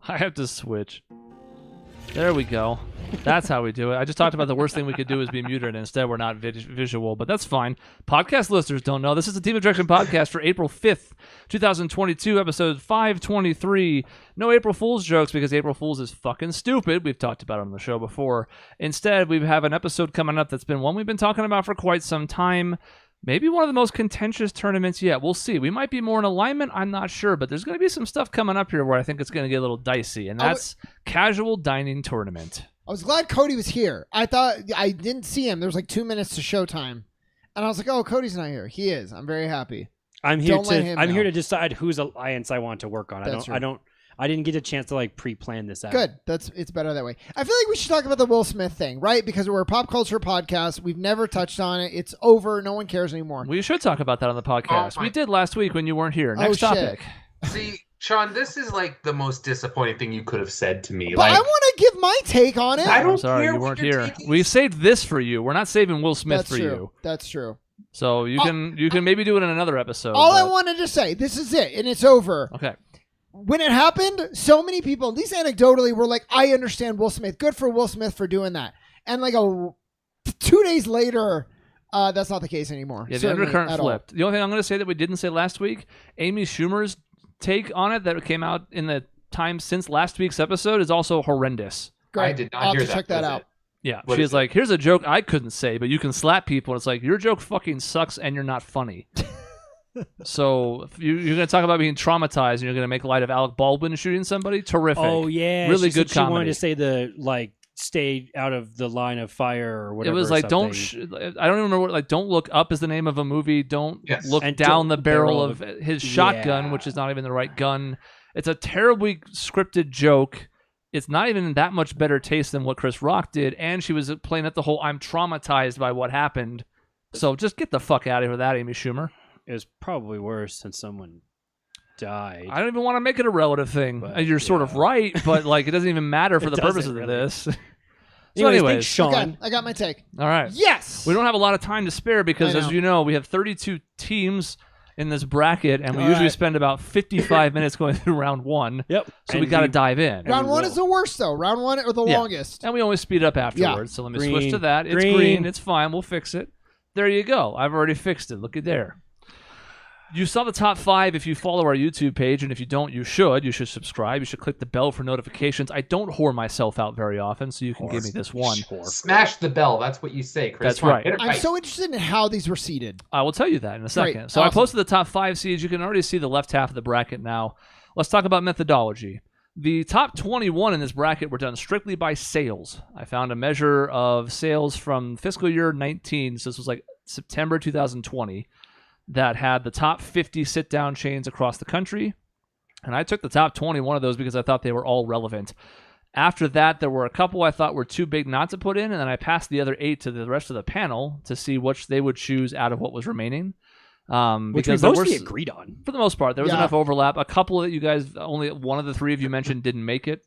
I have to switch. There we go. That's how we do it. I just talked about the worst thing we could do is be muted, and instead we're not visual, but that's fine. Podcast listeners don't know. This is the Team Objection Podcast for April 5th, 2022, episode 523. No April Fool's jokes because April Fool's is fucking stupid. We've talked about it on the show before. Instead, we have an episode coming up that's been one we've been talking about for quite some time. Maybe one of the most contentious tournaments yet. We'll see. We might be more in alignment. I'm not sure. But there's going to be some stuff coming up here where I think it's going to get a little dicey. And that's Casual Dining Tournament. I was glad Cody was here. I thought I didn't see him. There was like 2 minutes to showtime. And I was like, oh, Cody's not here. He is. I'm very happy. I'm here to decide whose alliance I want to work on. I didn't get a chance to like pre-plan this out. Good. It's better that way. I feel like we should talk about the Will Smith thing, right? Because we're a pop culture podcast. We've never touched on it. It's over. No one cares anymore. We should talk about that on the podcast. We did last week when you weren't here. Next topic. See, Sean, this is like the most disappointing thing you could have said to me. But I want to give my take on it. I'm sorry you weren't here. We saved this for you. We're not saving Will Smith for you. That's true. So you can maybe do it in another episode. I wanted to say, this is it, and it's over. Okay. When it happened, so many people, at least anecdotally, were like, I understand Will Smith. Good for Will Smith for doing that. And like 2 days later, that's not the case anymore. Yeah, the undercurrent flipped. The only thing I'm going to say that we didn't say last week, Amy Schumer's take on it that came out in the time since last week's episode is also horrendous. Great. I did not hear that. Check that out. Yeah, she's like, here's a joke I couldn't say, but you can slap people. It's like, your joke fucking sucks and you're not funny. So you're going to talk about being traumatized and you're going to make light of Alec Baldwin shooting somebody? Terrific. Oh, yeah. Really good comedy. She wanted to say stay out of the line of fire or whatever. It was like, I don't even remember what, don't look up is the name of a movie. Don't look down the barrel of his shotgun, which is not even the right gun. It's a terribly scripted joke. It's not even that much better taste than what Chris Rock did. And she was playing at the whole, I'm traumatized by what happened. So just get the fuck out of here with that, Amy Schumer. It was probably worse than someone died. I don't even want to make it a relative thing. But, you're sort of right, but it doesn't even matter for the purposes of this. So anyways, Sean. Okay, I got my take. All right. Yes! We don't have a lot of time to spare because, as you know, we have 32 teams in this bracket, and we usually spend about 55 minutes going through round one. Yep. So we got to dive in. Round one is the worst, though. Round one or the longest. And we always speed up afterwards. So let me switch to that. It's green. It's fine. We'll fix it. There you go. I've already fixed it. Look at there. You saw the top 5 if you follow our YouTube page, and if you don't, you should. You should subscribe. You should click the bell for notifications. I don't whore myself out very often, so you can give me this one. Smash the bell. That's what you say, Chris. That's right. I'm so interested in how these were seeded. I will tell you that in a second. Great. So awesome. I posted the top 5 seeds. You can already see the left half of the bracket now. Let's talk about methodology. The top 21 in this bracket were done strictly by sales. I found a measure of sales from fiscal year 19, so this was like September 2020. That had the top 50 sit-down chains across the country. And I took the top 21 of those because I thought they were all relevant. After that, there were a couple I thought were too big not to put in, and then I passed the other 8 to the rest of the panel to see which they would choose out of what was remaining. Which we mostly agreed on. For the most part. There was enough overlap. A couple that you guys, only one of the 3 of you mentioned didn't make it.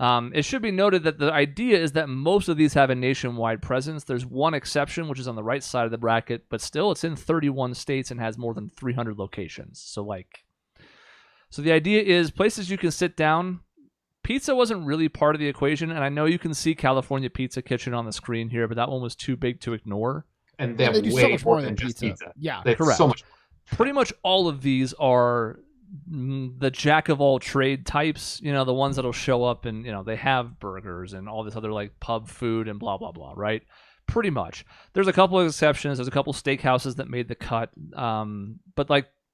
It should be noted that the idea is that most of these have a nationwide presence. There's one exception, which is on the right side of the bracket, but still it's in 31 states and has more than 300 locations. So the idea is places you can sit down. Pizza wasn't really part of the equation, and I know you can see California Pizza Kitchen on the screen here, but that one was too big to ignore. And they have do way so much more than than just pizza. Yeah, correct. So much. Pretty much all of these are the jack of all trade types, the ones that'll show up and, they have burgers and all this other pub food and blah, blah, blah, right? Pretty much. There's a couple of exceptions. There's a couple steakhouses that made the cut. But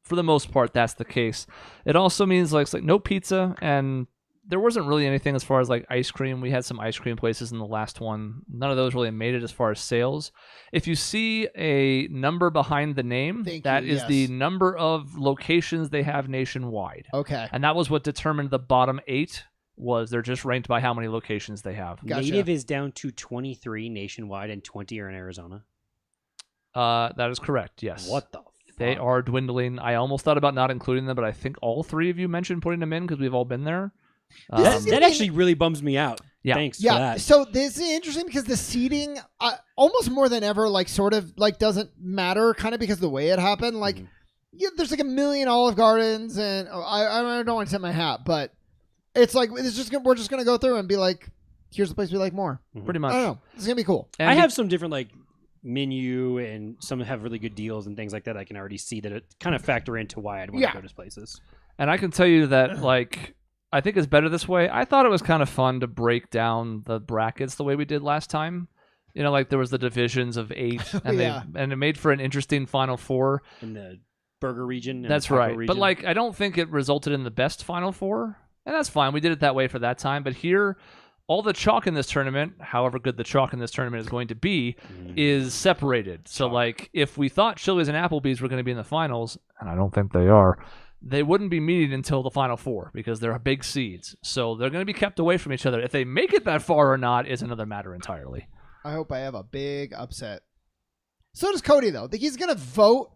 for the most part, that's the case. It also means no pizza, and there wasn't really anything as far as ice cream. We had some ice cream places in the last one. None of those really made it as far as sales. If you see a number behind the name, that is the number of locations they have nationwide. Okay. And that was what determined the bottom 8 was they're just ranked by how many locations they have. Gotcha. Native is down to 23 nationwide and 20 are in Arizona. That is correct, yes. What the fuck? They are dwindling. I almost thought about not including them, but I think all 3 of you mentioned putting them in because we've all been there. That actually really bums me out. Yeah. Thanks for that. So this is interesting because the seating almost more than ever doesn't matter kind of because of the way it happened. There's a million Olive Gardens and I don't want to tip my hat, but It's like we're just gonna go through and be like, here's the place we like more. Pretty much. I don't know. It's gonna be cool. And I have some different like menu, and some have really good deals and things like that. I can already see that it kind of factor into why I'd want to go to places. And I can tell you that like I think it's better this way. I thought it was kind of fun to break down the brackets the way we did last time. You know, like there was the divisions of 8, and and it made for an interesting Final Four in the burger region. That's right. Region. But like, I don't think it resulted in the best Final Four, and that's fine. We did it that way for that time. But here, all the chalk in this tournament, however good the chalk in this tournament is going to be, is separated. So like, if we thought Chili's and Applebee's were going to be in the finals, and I don't think they are, they wouldn't be meeting until the Final Four because they're big seeds. So they're going to be kept away from each other. If they make it that far or not is another matter entirely. I hope I have a big upset. So does Cody, though. He's going to vote.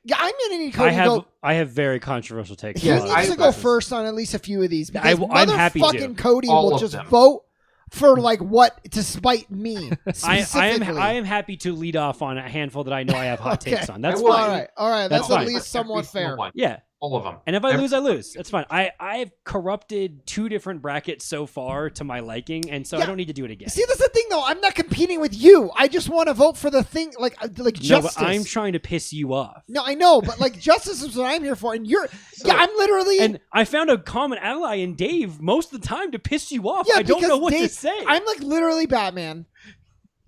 Yeah, I'm going to need Cody to go. I have very controversial takes. He needs to go first on at least a few of these. Because I'm happy to. Motherfucking Cody will just vote for like what to spite me. I am happy to lead off on a handful that I know I have hot takes on. That's fine. All right. That's at least somewhat fair. Yeah. All of them. And if I lose, I lose. That's fine. I've corrupted 2 different brackets so far to my liking, and so I don't need to do it again. See, that's the thing, though. I'm not competing with you. I just want to vote for the thing, like justice. No, but I'm trying to piss you off. No, I know, but like justice is what I'm here for, and you're. I'm literally. And I found a common ally in Dave most of the time to piss you off. I don't know what to say. I'm like literally Batman.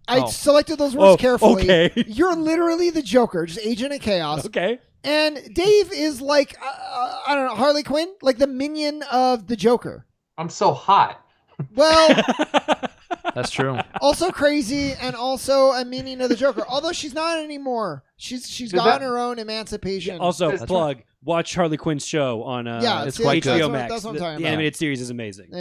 I selected those words carefully. Okay. You're literally the Joker, just Agent of Chaos. Okay. And Dave is like, I don't know, Harley Quinn, like the minion of the Joker. I'm so hot. Well, that's true. Also crazy, and also a minion of the Joker. Although she's not anymore. She's gotten her own emancipation. Yeah, also, watch Harley Quinn's show on it's quite good. HBO Max. That's what I'm talking about. The animated series is amazing.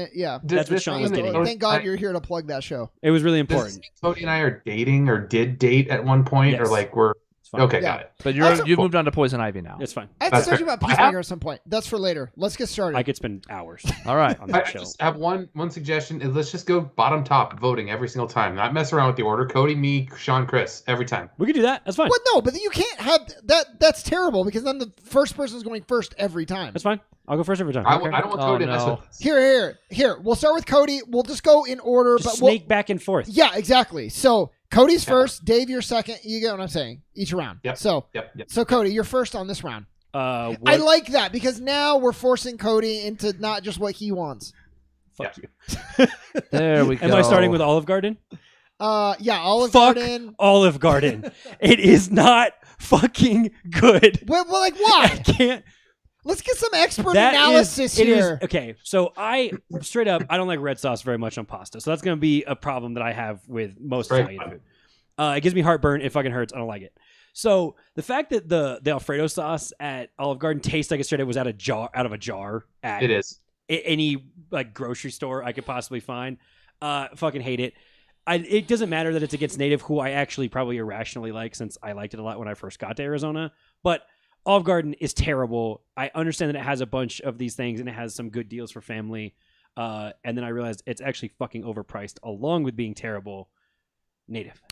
That's what Sean was getting at. Thank God you're here to plug that show. It was really important. Cody and I are dating, or did date at one point, or like we're. Okay, got it. But you've moved on to Poison Ivy now. It's fine. I have to start you about Peacemaker at some point. That's for later. Let's get started. I could spend hours. All right. On that I show. just have one suggestion. Is let's just go bottom top voting every single time. Not mess around with the order. Cody, me, Sean, Chris, every time. We could do that. That's fine. What? No, but you can't have that. That's terrible because then the first person is going first every time. That's fine. I'll go first every time. I don't want Cody to mess with this. Here. We'll start with Cody. We'll just go in order. Just snake back and forth. Yeah, exactly. So Cody's first, Dave, you're second. You get what I'm saying? Each round. Yep. So Cody, you're first on this round. I like that because now we're forcing Cody into not just what he wants. Fuck you. There we go. Am I starting with Olive Garden? Olive Fuck Garden. Olive Garden. It is not fucking good. Well, like why? I can't. Let's get some expert analysis here. Okay, so I don't like red sauce very much on pasta, so that's going to be a problem that I have with most Italian food. It gives me heartburn. It fucking hurts. I don't like it. So the fact that the Alfredo sauce at Olive Garden tastes like it straight up was out of a jar at it is any like grocery store I could possibly find. Fucking hate it. It doesn't matter that it's against Native, who I actually probably irrationally like since I liked it a lot when I first got to Arizona, but Olive Garden is terrible. I understand that it has a bunch of these things and it has some good deals for family. And then I realized it's actually fucking overpriced along with being terrible. Native.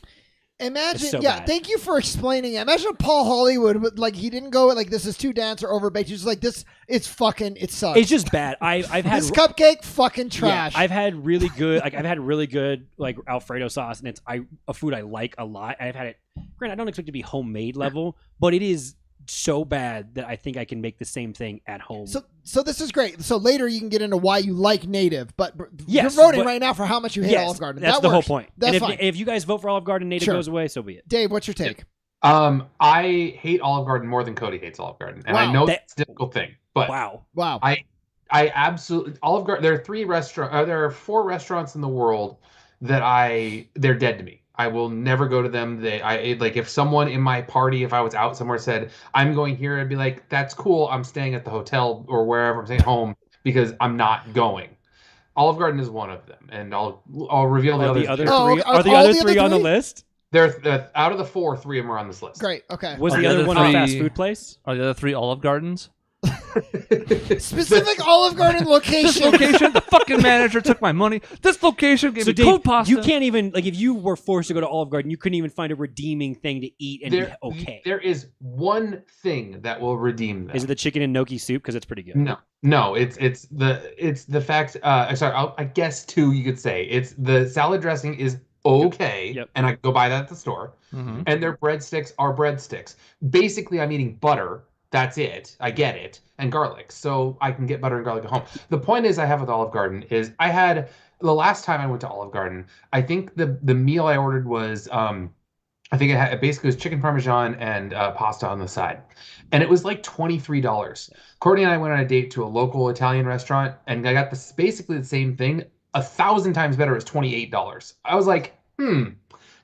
Imagine, thank you for explaining it. Imagine Paul Hollywood, like he didn't go like this is too dense or overbaked. He's just like this, it sucks. It's just bad. I've had this cupcake fucking trash. Yeah, I've had really good like Alfredo sauce, and it's a food I like a lot. I've had it. Granted, I don't expect it to be homemade level, but it is so bad that I think I can make the same thing at home. So this is great. So later you can get into why you like Native, but you're voting right now for how much you hate Olive Garden. That's the whole point. That's fine. If you guys vote for Olive Garden, Native goes away, so be it. Dave, what's your take? I hate Olive Garden more than Cody hates Olive Garden, and I know that's a difficult thing. But wow, I absolutely Olive Garden. There are 4 restaurants in the world that they're dead to me. I will never go to them. Like if someone in my party, if I was out somewhere, said I'm going here, I'd be like, that's cool. I'm staying at the hotel or wherever I'm staying home because I'm not going. Olive Garden is one of them, and I'll reveal the others. Are the other three on the list? They're out of the 4, 3 of them are on this list. Great. Okay. Was the other one a fast food place? Are the other 3 Olive Gardens? Specific Olive Garden This location. location, the fucking manager took my money. This location gave me Dave, cold pasta. you can't even like if you were forced to go to Olive Garden, you couldn't even find a redeeming thing to eat and be okay. There is one thing that will redeem that. Is it the chicken and gnocchi soup? Because it's pretty good. No, it's the fact. Sorry, I guess two. You could say it's the salad dressing is okay, Yep. and I go buy that at the store. Mhm. And their breadsticks are breadsticks. Basically, I'm eating butter. That's it. I get it, and garlic, so I can get butter and garlic at home. The point is, I have with Olive Garden is I had the last time I went to Olive Garden. I think the meal I ordered was I think it basically was chicken parmesan and pasta on the side. And it was like $23. Courtney and I went on a date to a local Italian restaurant, and I got basically the same thing, 1,000 times better. It was $28. I was like,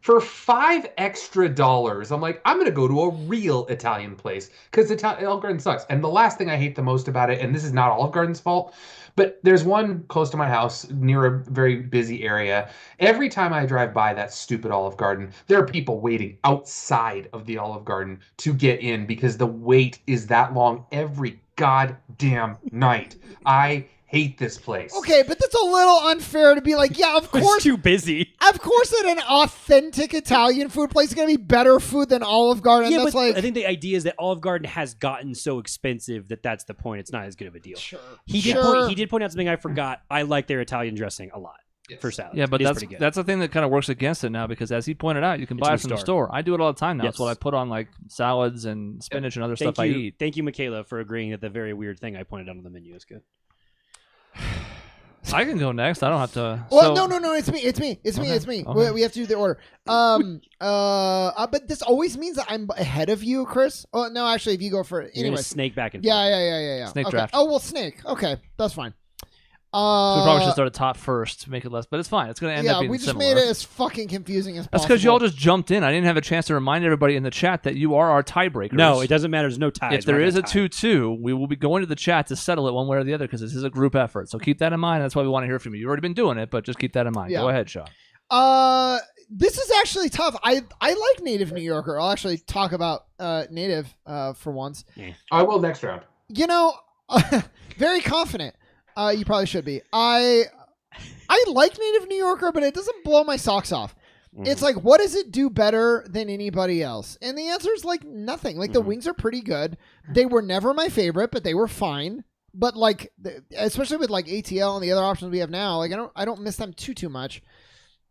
for $5 extra, I'm like, I'm going to go to a real Italian place because Olive Garden sucks. And the last thing I hate the most about it, and this is not Olive Garden's fault, but there's one close to my house near a very busy area. Every time I drive by that stupid Olive Garden, there are people waiting outside of the Olive Garden to get in because the wait is that long every goddamn night. I hate this place. Okay, but that's a little unfair to be like, yeah, of It's course. too busy. Of course, that an authentic Italian food place is going to be better food than Olive Garden. Yeah, That's but like, I think the idea is that Olive Garden has gotten so expensive that's the point. It's not as good of a deal. sure. He did point out something I forgot. I like their Italian dressing a lot for salad. Yeah, but It is pretty good. that's the thing that kind of works against it now because, as he pointed out, you can It's buy in it from the the store. I do it all the time now. Yes. It's what I put on like salads and spinach and other stuff I eat. Thank you, Michaela, for agreeing that the very weird thing I pointed out on the menu is good. I can go next. I don't have to. Well, so, no, it's me. Okay. We have to do the order. But this always means that I'm ahead of you, Chris. Oh no, actually, if you go for it, You're gonna anyway. snake back and Yeah. Snake Okay. draft. Oh well, snake. Okay, that's fine. we probably should start at top first to make it less, but it's fine. It's going to end up being we just similar. made it as fucking confusing as That's possible. because you all just jumped in. I didn't have a chance to remind everybody in the chat that you are our tiebreakers. No, it doesn't matter. There's no ties. If there We're is a not tied. 2-2, we will be going to the chat to settle it one way or the other because this is a group effort. So keep that in mind. That's why we want to hear from you. You've already been doing it, but just keep that in mind. Yeah. Go ahead, Sean. This is actually tough. I like Native New Yorker. I'll actually talk about Native for once. I will next round. You know, very confident. You probably should be. I like Native New Yorker, but it doesn't blow my socks off. Mhm. It's like, what does it do better than anybody else? And the answer is like nothing. Like the Mhm. wings are pretty good. They were never my favorite, but they were fine. But like, especially with like ATL and the other options we have now, like I don't miss them too much.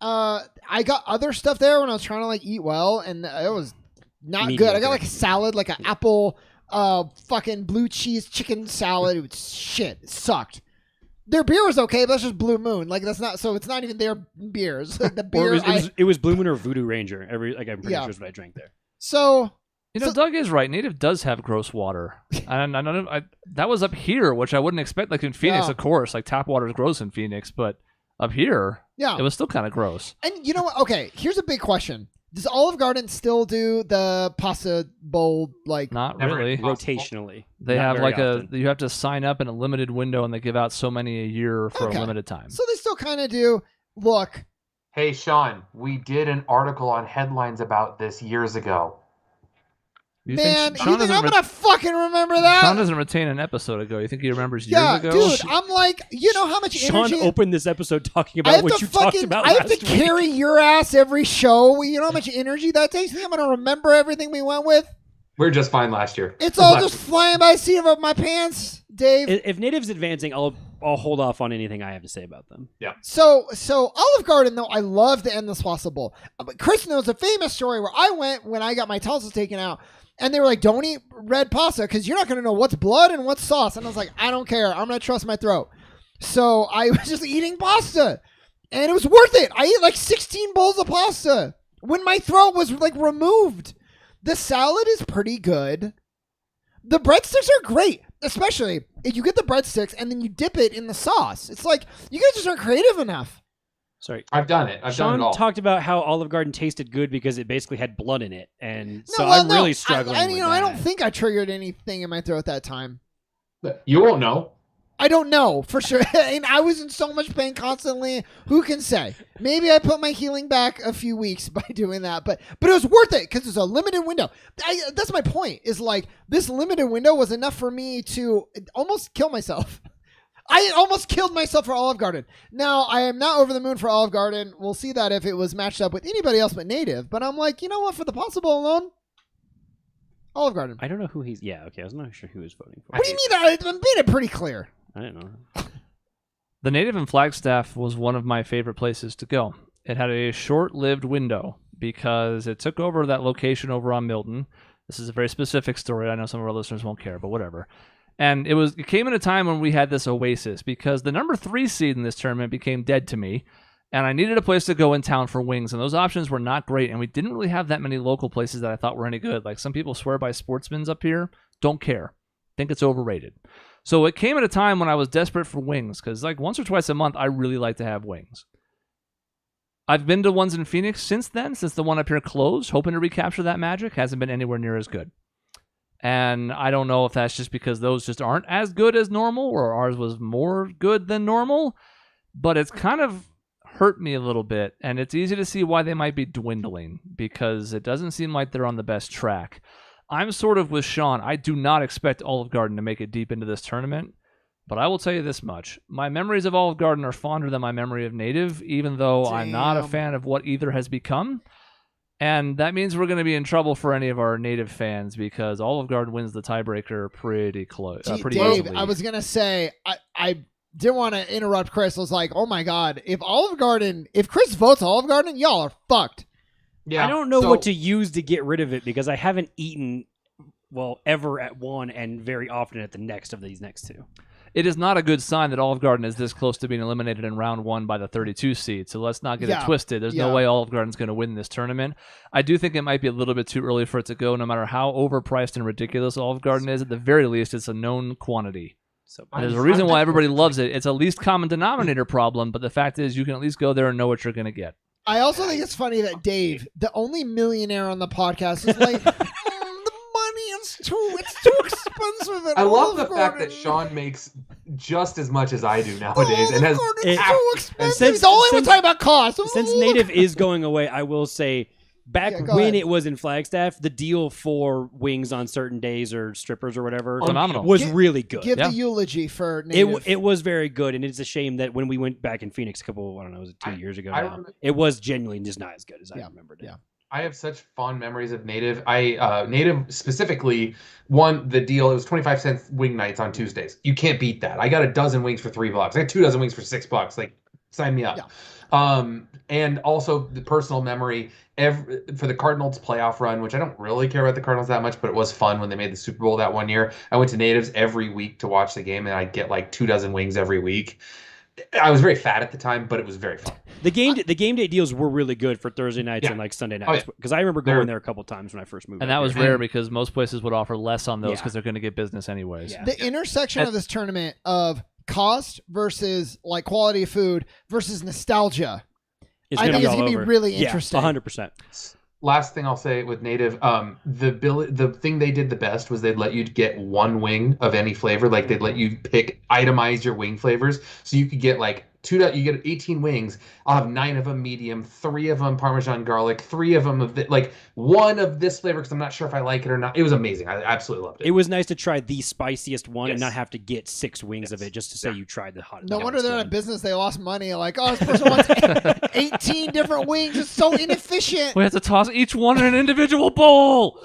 I got other stuff there when I was trying to like eat well, and it was not good. I got like a salad, like an apple, fucking blue cheese chicken salad. It was shit. It sucked. Their beer was okay, but that's just Blue Moon. Like that's not. So it's not even their beers. Like the beer. It was Blue Moon or Voodoo Ranger. I'm pretty Yeah. sure is what I drank there. So You know, Doug is right. Native does have gross water. And that was up here, which I wouldn't expect. Like in Phoenix, Yeah. of course, like tap water is gross in Phoenix, but up here, yeah. it was still kind of gross. And you know what? Okay, here's a big question. Does Olive Garden still do the pasta bowl like? Not Never really. possible. Rotationally. They Not have very like often. you have to sign up in a limited window and they give out so many a year for Okay. a limited time. So they still kind of do. Look, Hey, Sean, we did an article on headlines about this years ago. You man, Sean you think doesn't I'm gonna fucking remember that? Sean doesn't retain an episode ago. You think he remembers years yeah, ago? dude. I'm like, you know how much Sean energy. opened this episode talking I about have what to you talked fucking. about I have to last week. carry your ass every show. You know how much energy that takes? You think I'm gonna remember everything we went with? We were just fine last year. It's all just flying by the seat of my pants, Dave. If Native's advancing, I'll hold off on anything I have to say about them. So Olive Garden though, I love the Endless Pasta Bowl. But Chris knows a famous story where I went when I got my tonsils taken out, and they were like, "Don't eat red pasta because you're not going to know what's blood and what's sauce." And I was like, "I don't care. I'm going to trust my throat." So I was just eating pasta, and it was worth it. I ate like 16 bowls of pasta when my throat was like removed. The salad is pretty good. The breadsticks are great, especially if you get the breadsticks and then you dip it in the sauce. It's like you guys just aren't creative enough. Sorry. I've done it. I've done Sean it all. talked about how Olive Garden tasted good because it basically had blood in it, and so well, I'm really struggling. I with I don't that. think I triggered anything in my throat that time. You won't know. I don't know for sure. And I was in so much pain constantly. Who can say? Maybe I put my healing back a few weeks by doing that, but it was worth it because it's a limited window. That's my point. Is like this limited window was enough for me to almost kill myself. I almost killed myself for Olive Garden. Now, I am not over the moon for Olive Garden. We'll see that if it was matched up with anybody else but Native. But I'm like, you know what? For the possible alone, Olive Garden. I don't know who he's... Yeah, okay. I was not sure who he was voting for. What do you mean? I made it pretty clear. I don't know. The Native in Flagstaff was one of my favorite places to go. It had a short-lived window because it took over that location over on Milton. This is a very specific story. I know some of our listeners won't care, but whatever. And it came at a time when we had this oasis because the number 3 seed in this tournament became dead to me, and I needed a place to go in town for wings, and those options were not great, and we didn't really have that many local places that I thought were any good. Like some people swear by Sportsman's up here. Don't care. Think it's overrated. So it came at a time when I was desperate for wings because like once or twice a month, I really like to have wings. I've been to ones in Phoenix since then, since the one up here closed, hoping to recapture that magic. Hasn't been anywhere near as good. And I don't know if that's just because those just aren't as good as normal or ours was more good than normal, but it's kind of hurt me a little bit, and it's easy to see why they might be dwindling because it doesn't seem like they're on the best track. I'm sort of with Sean. I do not expect Olive Garden to make it deep into this tournament, but I will tell you this much. My memories of Olive Garden are fonder than my memory of Native, even though I'm not a fan of what either has become. And that means we're going to be in trouble for any of our Native fans because Olive Garden wins the tiebreaker pretty close. Pretty Dave, easily. I was going to say, I didn't want to interrupt Chris. I was like, oh my God, if Chris votes Olive Garden, y'all are fucked. Yeah. I don't know what to use to get rid of it because I haven't eaten, ever at one and very often at the next of these next two. It is not a good sign that Olive Garden is this close to being eliminated in round 1 by the 32 seed, so let's not get it twisted. There's no way Olive Garden's going to win this tournament. I do think it might be a little bit too early for it to go, no matter how overpriced and ridiculous Olive Garden is. At the very least, it's a known quantity. So there's a reason why everybody loves it. It's a least common denominator problem, but the fact is you can at least go there and know what you're going to get. I also think it's funny that Dave, the only millionaire on the podcast, is like, the money is too expensive. I love the fact that Sean makes just as much as I do nowadays, and has too expensive. He's only talking about cost. Since Native is going away, I will say, back when it was in Flagstaff, the deal for wings on certain days or strippers or whatever phenomenal. Was really good. Give the eulogy for Native. It was very good, and it's a shame that when we went back in Phoenix was it 2 years ago now, it was genuinely just not as good as I remembered it. Yeah. I have such fond memories of Native. Native specifically won the deal. It was 25-cent wing nights on Tuesdays. You can't beat that. I got a dozen wings for $3. I got 2 dozen wings for $6. Like, sign me up. Yeah. And also the personal memory for the Cardinals playoff run, which I don't really care about the Cardinals that much, but it was fun when they made the Super Bowl that one year. I went to Natives every week to watch the game, and I'd get like 2 dozen wings every week. I was very fat at the time, but it was very fun. The game day deals were really good for Thursday nights and like Sunday nights because I remember going there a couple times when I first moved. And that was rare because most places would offer less on those because they're going to get business anyways. Yeah. The intersection of this tournament of cost versus like quality of food versus nostalgia, I think it's going to be really interesting. 100%. Last thing I'll say with Native, the thing they did the best was they'd let you get 1 wing of any flavor. Like they'd let you itemize your wing flavors, so you could get like you get 18 wings. I'll have 9 of them medium, 3 of them Parmesan garlic, 3 of them of one of this flavor because I'm not sure if I like it or not. It was amazing. I absolutely loved it. It was nice to try the spiciest one and not have to get 6 wings of it just to say you tried the hot. No wonder they're in business. They lost money. Like, oh, this person wants 18 different wings. It's so inefficient. We have to toss each one in an individual bowl.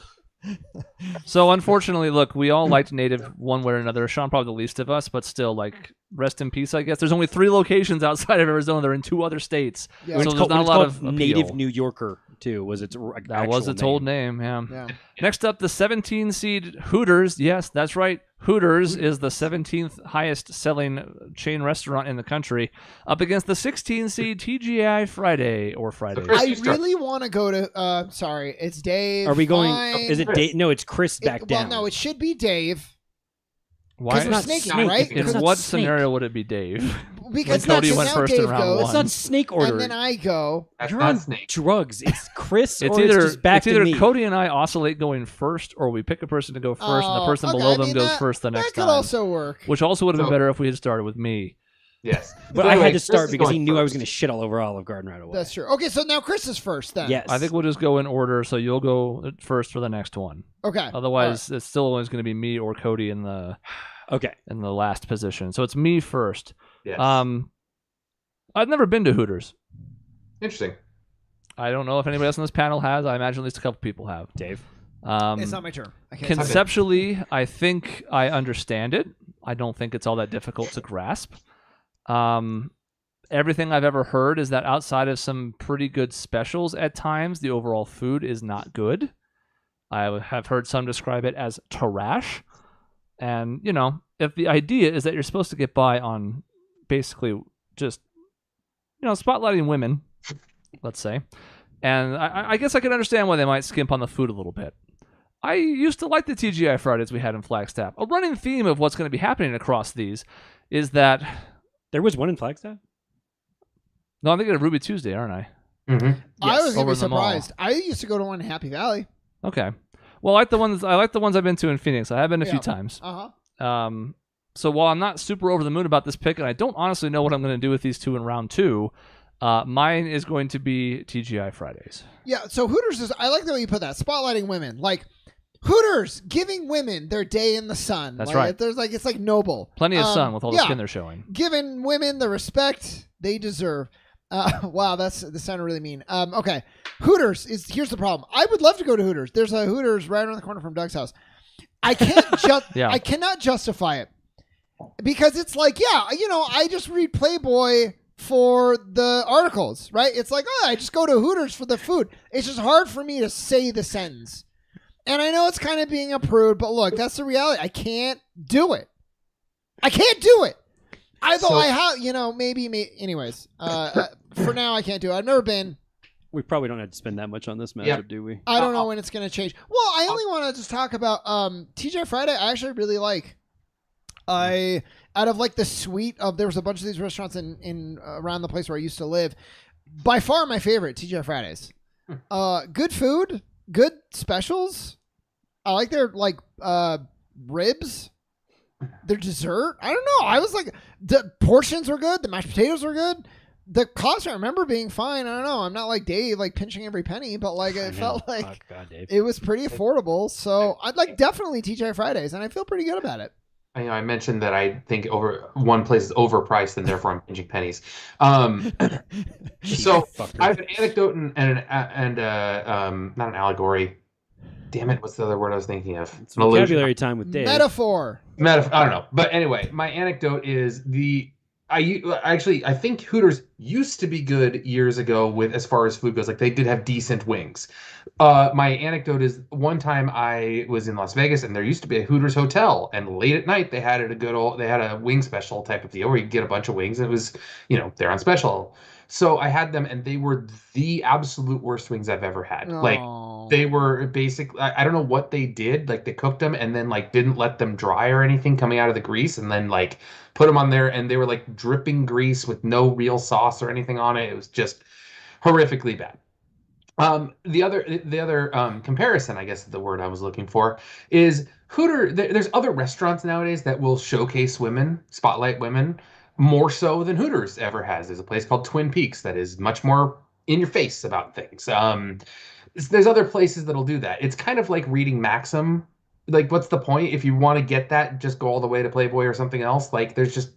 So unfortunately, look, we all liked Native one way or another. Sean probably the least of us, but still, like, rest in peace, I guess. There's only 3 locations outside of Arizona. They're in 2 other states. Yeah. So there's not a lot of Native appeal. New Yorker, too, was its That was its old name, yeah. Next up, the 17 seed Hooters. Yes, that's right. Hooters is the 17th highest selling chain restaurant in the country, up against the 16 seed TGI Friday. I really want to go to. Sorry, it's Dave. Are we going? Fine. Is it Dave? No, it's Chris back down. Well, no, it should be Dave. Why? Because we're snaking, right? In what scenario would it be Dave? because Cody now went first in Dave round goes, It's not snake order. and then I go. That's You're not on snake. drugs. It's Chris It's or either it's just back it's either to me. Cody and I oscillate going first, or we pick a person to go first, and the Oh, person okay, below I them mean, goes that- first the That next could time. also work. Which also would have been So- better if we had started with me. Yes. But So I anyway, had to Chris start is because going he knew I was first. going to shit all over Olive Garden right away. That's true. Okay, so now Chris is first then. Yes. I think we'll just go in order, so you'll go first for the next one. Okay. Otherwise, it's still always going to be me or Cody in the Okay. last position. So it's me first. Yes. I've never been to Hooters. Interesting. I don't know if anybody else on this panel has. I imagine at least a couple people have. Dave. It's not my turn. I can't. Conceptually, I think I understand it. I don't think it's all that difficult to grasp. Everything I've ever heard is that outside of some pretty good specials at times, the overall food is not good. I have heard some describe it as trash. And, you know, if the idea is that you're supposed to get by on basically just, you know, spotlighting women, let's say, and I guess I can understand why they might skimp on the food a little bit. I used to like the TGI Fridays we had in Flagstaff. A running theme of what's going to be happening across these is that... There was one in Flagstaff? No, I'm thinking of Ruby Tuesday, aren't I? Mm-hmm. I was going over to be in the mall. surprised. I used to go to one in Happy Valley. Okay. Well, I like the ones I've been to in Phoenix. I have been a few Yeah. times. Uh-huh. So while I'm not super over the moon about this pick, and I don't honestly know what I'm going to do with these two in round two, mine is going to be TGI Fridays. Yeah, so Hooters is, I like the way you put that, spotlighting women. Like, Hooters giving women their day in the sun. That's like, right. There's like, it's like noble. Plenty of sun with all the yeah, skin they're showing. giving women the respect they deserve. Wow, this sounded really mean. Okay, Hooters here's the problem. I would love to go to Hooters. There's a Hooters right around the corner from Doug's house. I can't Yeah. I cannot justify it because it's like, yeah, you know, I just read Playboy for the articles, right? It's like, oh, I just go to Hooters for the food. It's just hard for me to say the sentence. And I know it's kind of being a prude, but look, that's the reality. I can't do it. I can't do it. I thought I have, you know, maybe. Anyways, for now, I can't do it. I've never been. We probably don't have to spend that much on this matchup, Yeah. do we? I don't know when it's going to change. Well, I only want to just talk about TJ Friday. I actually really like. Out of like the suite of, there was a bunch of these restaurants in around the place where I used to live. By far, my favorite TJ Fridays. Good food, good specials. I like their like ribs. Their dessert, I don't know. I was like, the portions were good. The mashed potatoes were good. The cost I remember being fine. I don't know. I'm not like Dave, like pinching every penny, but like it felt like Oh, God, Dave. it was pretty affordable. So I'd like definitely TGI Fridays, and I feel pretty good about it. I mentioned that I think one place is overpriced, and therefore I'm pinching pennies. So fucker. I have an anecdote and not an allegory. Damn it! What's the other word I was thinking of? It's An illusion. vocabulary time with Dave. Metaphor. I don't know, but anyway, my anecdote is I think Hooters used to be good years ago with as far as food goes. Like they did have decent wings. My anecdote is one time I was in Las Vegas and there used to be a Hooters hotel, and late at night they had a wing special type of deal where you could get a bunch of wings, and it was, you know, they're on special. So I had them, and they were the absolute worst wings I've ever had. Like Oh. they were basically, I don't know what they did. Like they cooked them and then like didn't let them dry or anything coming out of the grease, and then like put them on there, and they were like dripping grease with no real sauce or anything on it. It was just horrifically bad. The other comparison, I guess is the word I was looking for, is there's other restaurants nowadays that will showcase women, spotlight women, more so than Hooters ever has. There's a place called Twin Peaks that is much more in your face about things. There's other places that'll do that. It's kind of like reading Maxim. Like, what's the point? If you want to get that, just go all the way to Playboy or something else. Like, there's just,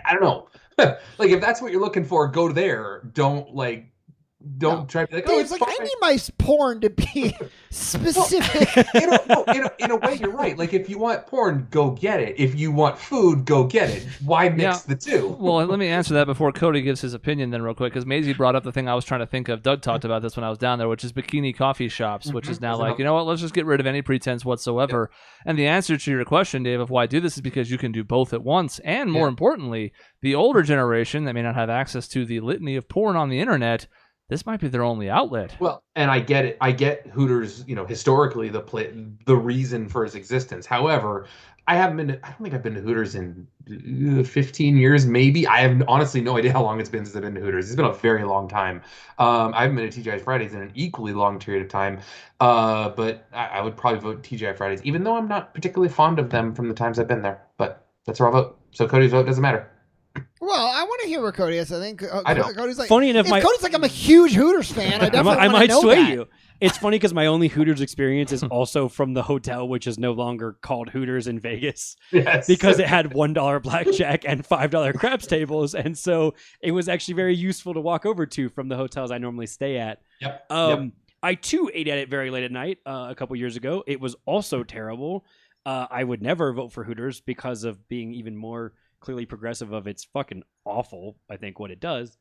I don't know. Like, if that's what you're looking for, go there. Don't try to be like, oh, Dave's it's like, fine. I need my porn to be specific. In a way, you're right. Like, if you want porn, go get it. If you want food, go get it. Why mix the two? Well, let me answer that before Cody gives his opinion then real quick, because Maisie brought up the thing I was trying to think of. Doug talked about this when I was down there, which is bikini coffee shops, which is now like, you know what, let's just get rid of any pretense whatsoever. And the answer to your question, Dave, of why I do this is because you can do both at once. And more importantly, the older generation that may not have access to the litany of porn on the internet, this might be their only outlet. Well, and I get it. I get Hooters, you know, historically the reason for its existence. However, I haven't been. I don't think I've been to Hooters in 15 years, maybe. I have honestly no idea how long it's been since I've been to Hooters. It's been a very long time. I haven't been to TGI Fridays in an equally long period of time. But I would probably vote TGI Fridays, even though I'm not particularly fond of them from the times I've been there. But that's where I'll vote. So Cody's vote doesn't matter. Well, I want to hear what Cody has. I think I don't. Cody's like, Funny enough, Cody's like, I'm a huge Hooters fan. I definitely I want to might know sway that. you. It's funny because my only Hooters experience is also from the hotel, which is no longer called Hooters in Vegas, Yes. because it had $1 blackjack and $5 craps tables, and so it was actually very useful to walk over to from the hotels I normally stay at. Yep. I too ate at it very late at night a couple years ago. It was also terrible. I would never vote for Hooters because of being even more clearly progressive of it's fucking awful. I think what it does.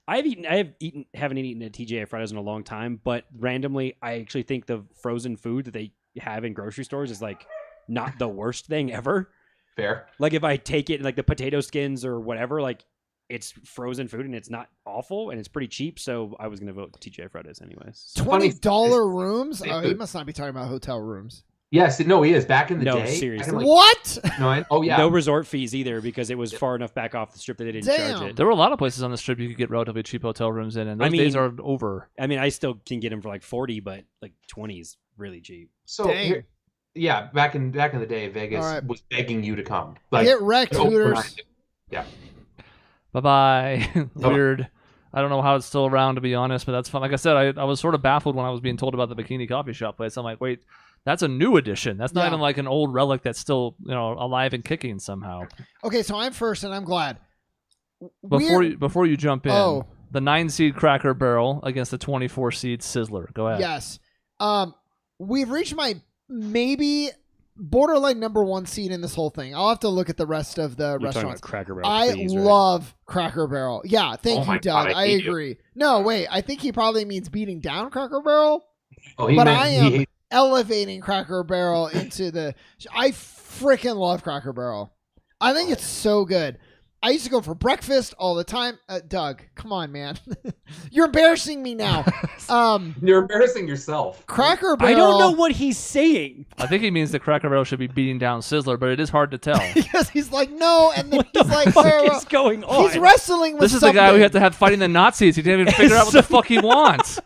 haven't eaten at TGI Fridays in a long time, but randomly, I actually think the frozen food that they have in grocery stores is like not the worst thing ever. Fair. Like if I take it like the potato skins or whatever, like it's frozen food and it's not awful and it's pretty cheap. So I was going to vote TGI Fridays anyways. $20 rooms? Oh, he must not be talking about hotel rooms. Yes, no, he is. Back in the day. No, seriously. What? Oh, yeah. No resort fees either because it was far enough back off the strip that they didn't charge it. There were a lot of places on the strip you could get relatively cheap hotel rooms in, and those days are over. I mean, I still can get them for like 40, but like 20 is really cheap. So, back in the day, Vegas was begging you to come. Like, get wrecked, Hooters. Yeah. Bye-bye. Weird. I don't know how it's still around, to be honest, but that's fun. Like I said, I was sort of baffled when I was being told about the Bikini Coffee Shop place. I'm like, wait, that's a new edition. That's not even like an old relic that's still, alive and kicking somehow. Okay, so I'm first, and I'm glad. Before you jump in, the 9-seed Cracker Barrel against the 24-seed Sizzler. Go ahead. Yes. We've reached my maybe borderline number 1 seed in this whole thing. I'll have to look at the rest of the restaurants. Cracker Barrel, I please, love Cracker Barrel. Yeah, thank you, Doug. God, I agree. No, wait. I think he probably means beating down Cracker Barrel. I am elevating Cracker Barrel into the... I freaking love Cracker Barrel. I think it's so good. I used to go for breakfast all the time. Doug, come on, man. You're embarrassing me now. You're embarrassing yourself. Cracker Barrel. I don't know what he's saying. I think he means that Cracker Barrel should be beating down Sizzler, but it is hard to tell. Because he's like, no, and then he's like, what is going on? He's wrestling with This is something. the guy we have to have fighting the Nazis. He didn't even figure out what the fuck he wants.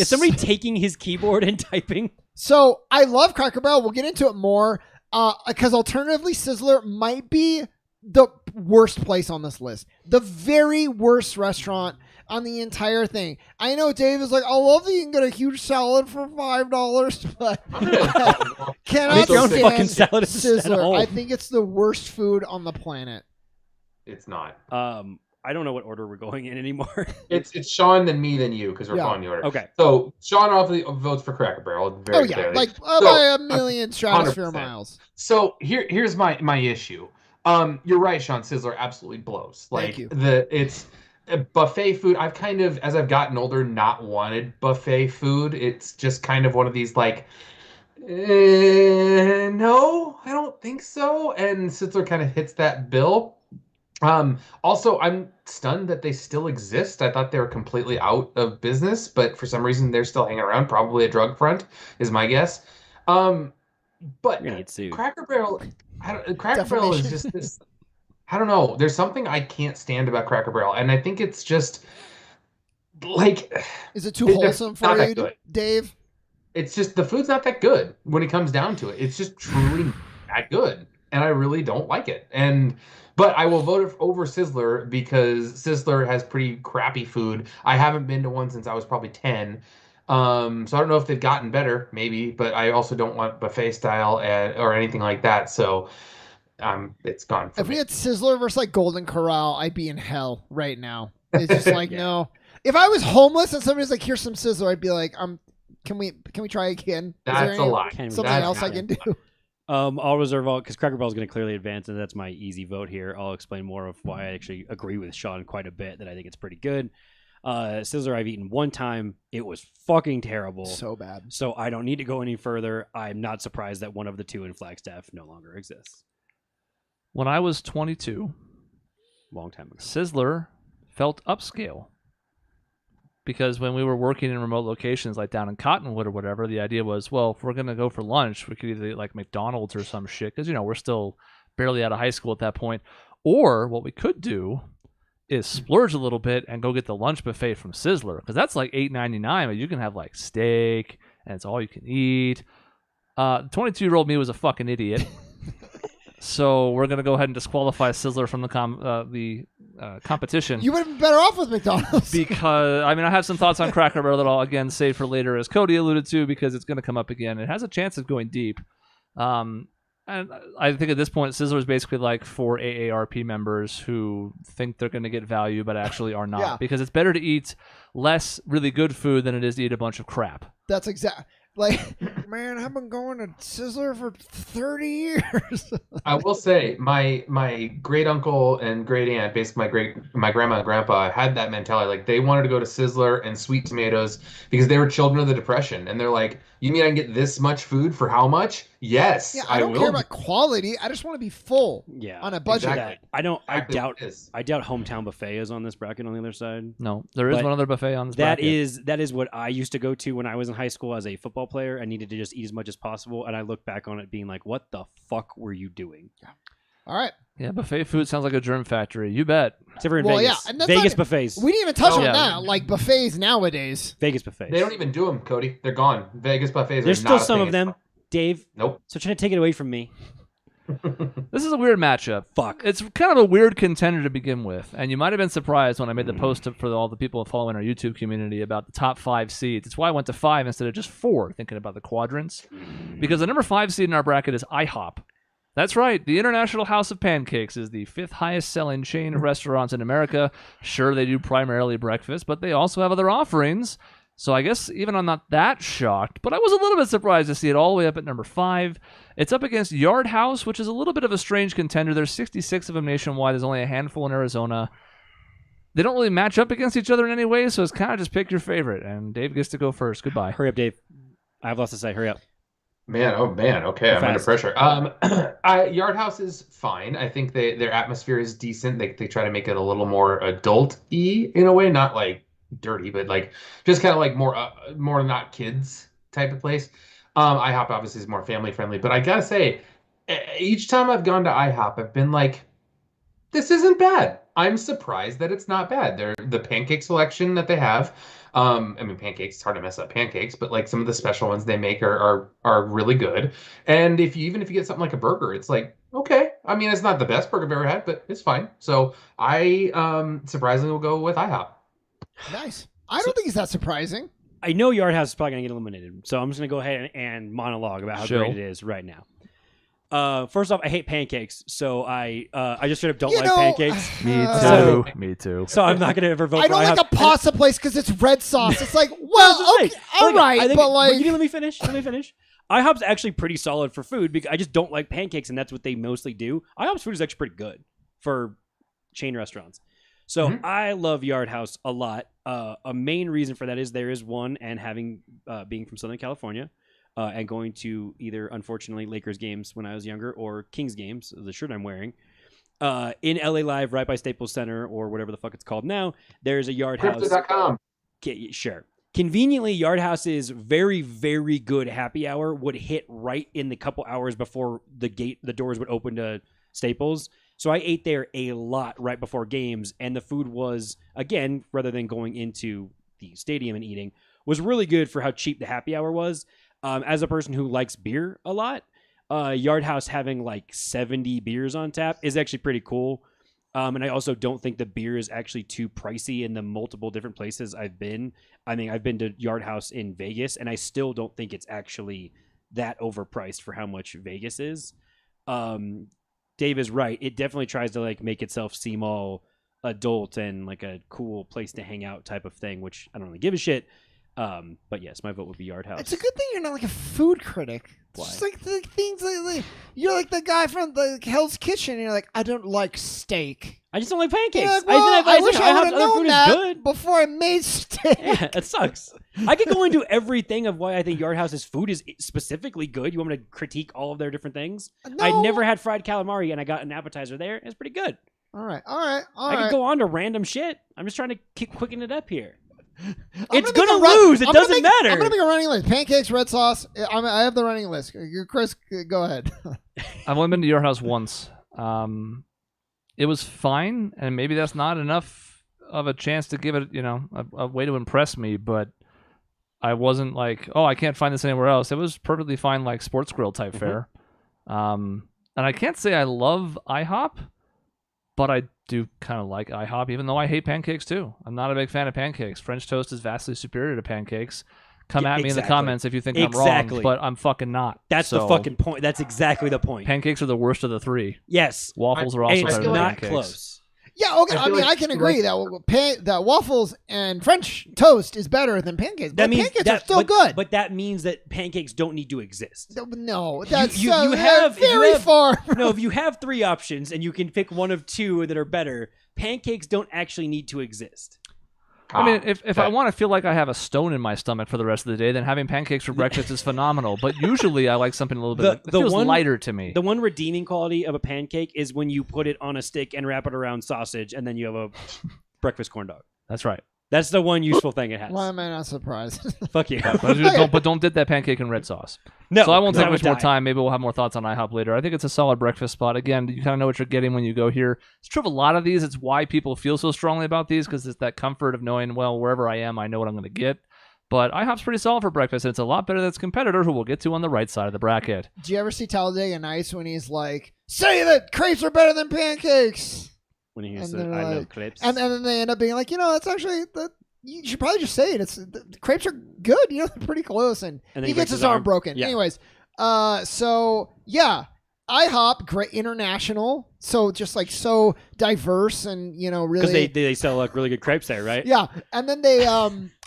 Is somebody taking his keyboard and typing? So I love Cracker Barrel. We'll get into it more because alternatively, Sizzler might be the worst place on this list. The very worst restaurant on the entire thing. I know Dave is like, I love that you can get a huge salad for $5, but cannot fucking stand salad Sizzler. I think it's the worst food on the planet. It's not. I don't know what order we're going in anymore. It's Sean, then me, then you, because we're following the order. Okay. So Sean obviously votes for Cracker Barrel. Very clearly. Like by a million stratosphere 100%. Miles. So here's my issue. You're right, Sean. Sizzler absolutely blows. Like it's buffet food. I've kind of, as I've gotten older, not wanted buffet food. It's just kind of one of these like, no, I don't think so. And Sizzler kind of hits that bill. Also, I'm stunned that they still exist. I thought they were completely out of business, but for some reason they're still hanging around. Probably a drug front is my guess. But Cracker Barrel, Cracker Barrel is just this. I don't know. There's something I can't stand about Cracker Barrel, and I think it's just like. Is it too wholesome for you, Dave? It's just the food's not that good when it comes down to it. It's just truly not that good, and I really don't like it. But I will vote over Sizzler because Sizzler has pretty crappy food. I haven't been to one since I was probably 10. So I don't know if they've gotten better, maybe, but I also don't want buffet style or anything like that. So it's gone. If we had Sizzler versus like Golden Corral, I'd be in hell right now. It's just like, no. If I was homeless and somebody's like, here's some Sizzler, I'd be like, can we try again? That's a lot. Something else I can do. I'll reserve all because Cracker Barrel is going to clearly advance, and that's my easy vote here. I'll explain more of why I actually agree with Sean quite a bit. That I think it's pretty good. Sizzler I've eaten one time. It was fucking terrible. So bad. So I don't need to go any further. I'm not surprised that one of the two in Flagstaff no longer exists. When I was 22, long time ago, Sizzler felt upscale. because when we were working in remote locations like down in Cottonwood or whatever, the idea was, well, if we're going to go for lunch, we could either eat like McDonald's or some shit because, we're still barely out of high school at that point. Or what we could do is splurge a little bit and go get the lunch buffet from Sizzler because that's like $8.99, but you can have like steak and it's all you can eat. 22-year-old me was a fucking idiot. So we're going to go ahead and disqualify Sizzler from the competition. You would have been better off with McDonald's. Because, I have some thoughts on Cracker Barrel that I'll, again, save for later, as Cody alluded to, because it's going to come up again. It has a chance of going deep. And I think at this point, Sizzler is basically like for AARP members who think they're going to get value but actually are not. Yeah. Because it's better to eat less really good food than it is to eat a bunch of crap. That's exactly. Like, man, I've been going to Sizzler for 30 years. I will say, my great uncle and great aunt, basically my grandma and grandpa, had that mentality. Like, they wanted to go to Sizzler and Sweet Tomatoes because they were children of the Depression, and they're like, "You mean I can get this much food for how much?" Yes, Yeah, I don't care about quality. I just want to be full. Yeah, on a budget. Exactly. I Exactly doubt. what it is. I doubt Hometown Buffet is on this bracket on the other side. No, there is But one other buffet on this That bracket. is what I used to go to when I was in high school as a football player. I needed to just eat as much as possible, and I look back on it being like, "What the fuck were you doing?" All right. Yeah, buffet food sounds like a germ factory. You bet. Except for in Well, Vegas. yeah, and that's Vegas not- buffets. We didn't even touch Oh, on yeah. that. Like buffets nowadays. Vegas buffets. They don't even do them, Cody. They're gone. Vegas buffets. There's are still not a some thing of them, anymore. Dave. Nope. So trying to take it away from me. This is a weird matchup. Fuck. It's kind of a weird contender to begin with, and you might have been surprised when I made the post for all the people following our YouTube community about the top 5 seeds. It's why I went to 5 instead of just 4, thinking about the quadrants. Because the number 5 seed in our bracket is IHOP. That's right. The International House of Pancakes is the 5th highest selling chain of restaurants in America. Sure, they do primarily breakfast, but they also have other offerings. So I guess even I'm not that shocked, but I was a little bit surprised to see it all the way up at number 5. It's up against Yard House, which is a little bit of a strange contender. There's 66 of them nationwide. There's only a handful in Arizona. They don't really match up against each other in any way, so it's kind of just pick your favorite. And Dave gets to go first. Goodbye. Hurry up, Dave. I have lots to say. Hurry up. Man, oh man, okay, Go I'm under fast. pressure. Yard House is fine. I think their atmosphere is decent. They try to make it a little more adult-y in a way, not like dirty, but like just kind of like more not kids type of place. IHOP obviously is more family friendly, but I gotta say, each time I've gone to IHOP, I've been like, this isn't bad. I'm surprised that it's not bad. The pancake selection that they have. Pancakes, it's hard to mess up pancakes, but like some of the special ones they make are really good. And even if you get something like a burger, it's like, okay. I mean, it's not the best burger I've ever had, but it's fine. So I surprisingly will go with IHOP. Nice. I don't think it's that surprising. I know Yard House is probably going to get eliminated, so I'm just going to go ahead and monologue about how Sure. great it is right now. First off, I hate pancakes, so I just straight up don't You like know, pancakes. Me So- too. Me too. So I'm not going to ever vote I for don't like IHOP. a pasta place because it's red sauce. It's like, Well, well, that's okay, right. all right, I think, but like, you didn't let me finish. Let me finish. IHOP's actually pretty solid for food because I just don't like pancakes, and that's what they mostly do. IHOP's food is actually pretty good for chain restaurants. So I love Yard House a lot. A main reason for that is there is one, and having being from Southern California, and going to either, unfortunately, Lakers games when I was younger or Kings games, the shirt I'm wearing. In LA Live, right by Staples Center or whatever the fuck it's called now, there's a Yard House. Crypto.com. Sure. Conveniently, Yard House's very, very good happy hour would hit right in the couple hours before the doors would open to Staples. So I ate there a lot right before games, and the food was, again, rather than going into the stadium and eating, was really good for how cheap the happy hour was. As a person who likes beer a lot, Yard House having like 70 beers on tap is actually pretty cool. And I also don't think the beer is actually too pricey in the multiple different places I've been. I mean, I've been to Yard House in Vegas, and I still don't think it's actually that overpriced for how much Vegas is. Dave is right. It definitely tries to like make itself seem all adult and like a cool place to hang out type of thing, which I don't really give a shit. But yes, my vote would be Yard House. it's a good thing you're not like a food critic. It's Why? just like the things like you're like the guy from the Hell's Kitchen. And you're like, I don't like steak. I just don't like pancakes. You're like, well, I wish I would have other known food that is good. before I made steak. Yeah, it sucks. I could go into everything of why I think Yard House's food is specifically good. You want me to critique all of their different things? No. I never had fried calamari, and I got an appetizer there. It's pretty good. All right. I could go on to random shit. I'm just trying to keep quicken it up here. It's gonna lose. It doesn't matter. I'm gonna make a running list. Pancakes, red sauce. I have the running list. Chris, go ahead. I've only been to your house once. It was fine, and maybe that's not enough of a chance to give it, a way to impress me. But I wasn't like, oh, I can't find this anywhere else. It was perfectly fine, like sports grill type fare. And I can't say I love IHOP, but I do kind of like IHOP, even though I hate pancakes too. I'm not a big fan of pancakes. French toast is vastly superior to pancakes. Come at me in the comments if you think I'm wrong, but I'm fucking not. That's the fucking point. That's exactly the point. Pancakes are the worst of the three. Yes. Waffles are also better than not pancakes. Close. Yeah, okay. I mean, I can agree that waffles and French toast is better than pancakes. But pancakes are still good. But that means that pancakes don't need to exist. No, that's you have very far. No, if you have 3 options and you can pick one of 2 that are better, pancakes don't actually need to exist. I mean, if I want to feel like I have a stone in my stomach for the rest of the day, then having pancakes for breakfast is phenomenal. But usually I like something a little bit that feels lighter to me. The one redeeming quality of a pancake is when you put it on a stick and wrap it around sausage, and then you have a breakfast corn dog. That's right. That's the one useful thing it has. Why am I not surprised? Fuck you. But don't dip that pancake in red sauce. No. So I won't take much more time. Maybe we'll have more thoughts on IHOP later. I think it's a solid breakfast spot. Again, you kind of know what you're getting when you go here. It's true of a lot of these. It's why people feel so strongly about these, because it's that comfort of knowing, well, wherever I am, I know what I'm going to get. But IHOP's pretty solid for breakfast, and it's a lot better than its competitor, who we'll get to on the right side of the bracket. Do you ever see Talladega Nights when he's like, say that crepes are better than pancakes? When he says, I love crepes. And then they end up being like, that's actually... You should probably just say it. The crepes are good. They're pretty close, and he gets his arm broken. Yeah. Anyways, so yeah, IHOP, great international. So just like so diverse and really because they sell like really good crepes there, right? Yeah, and then they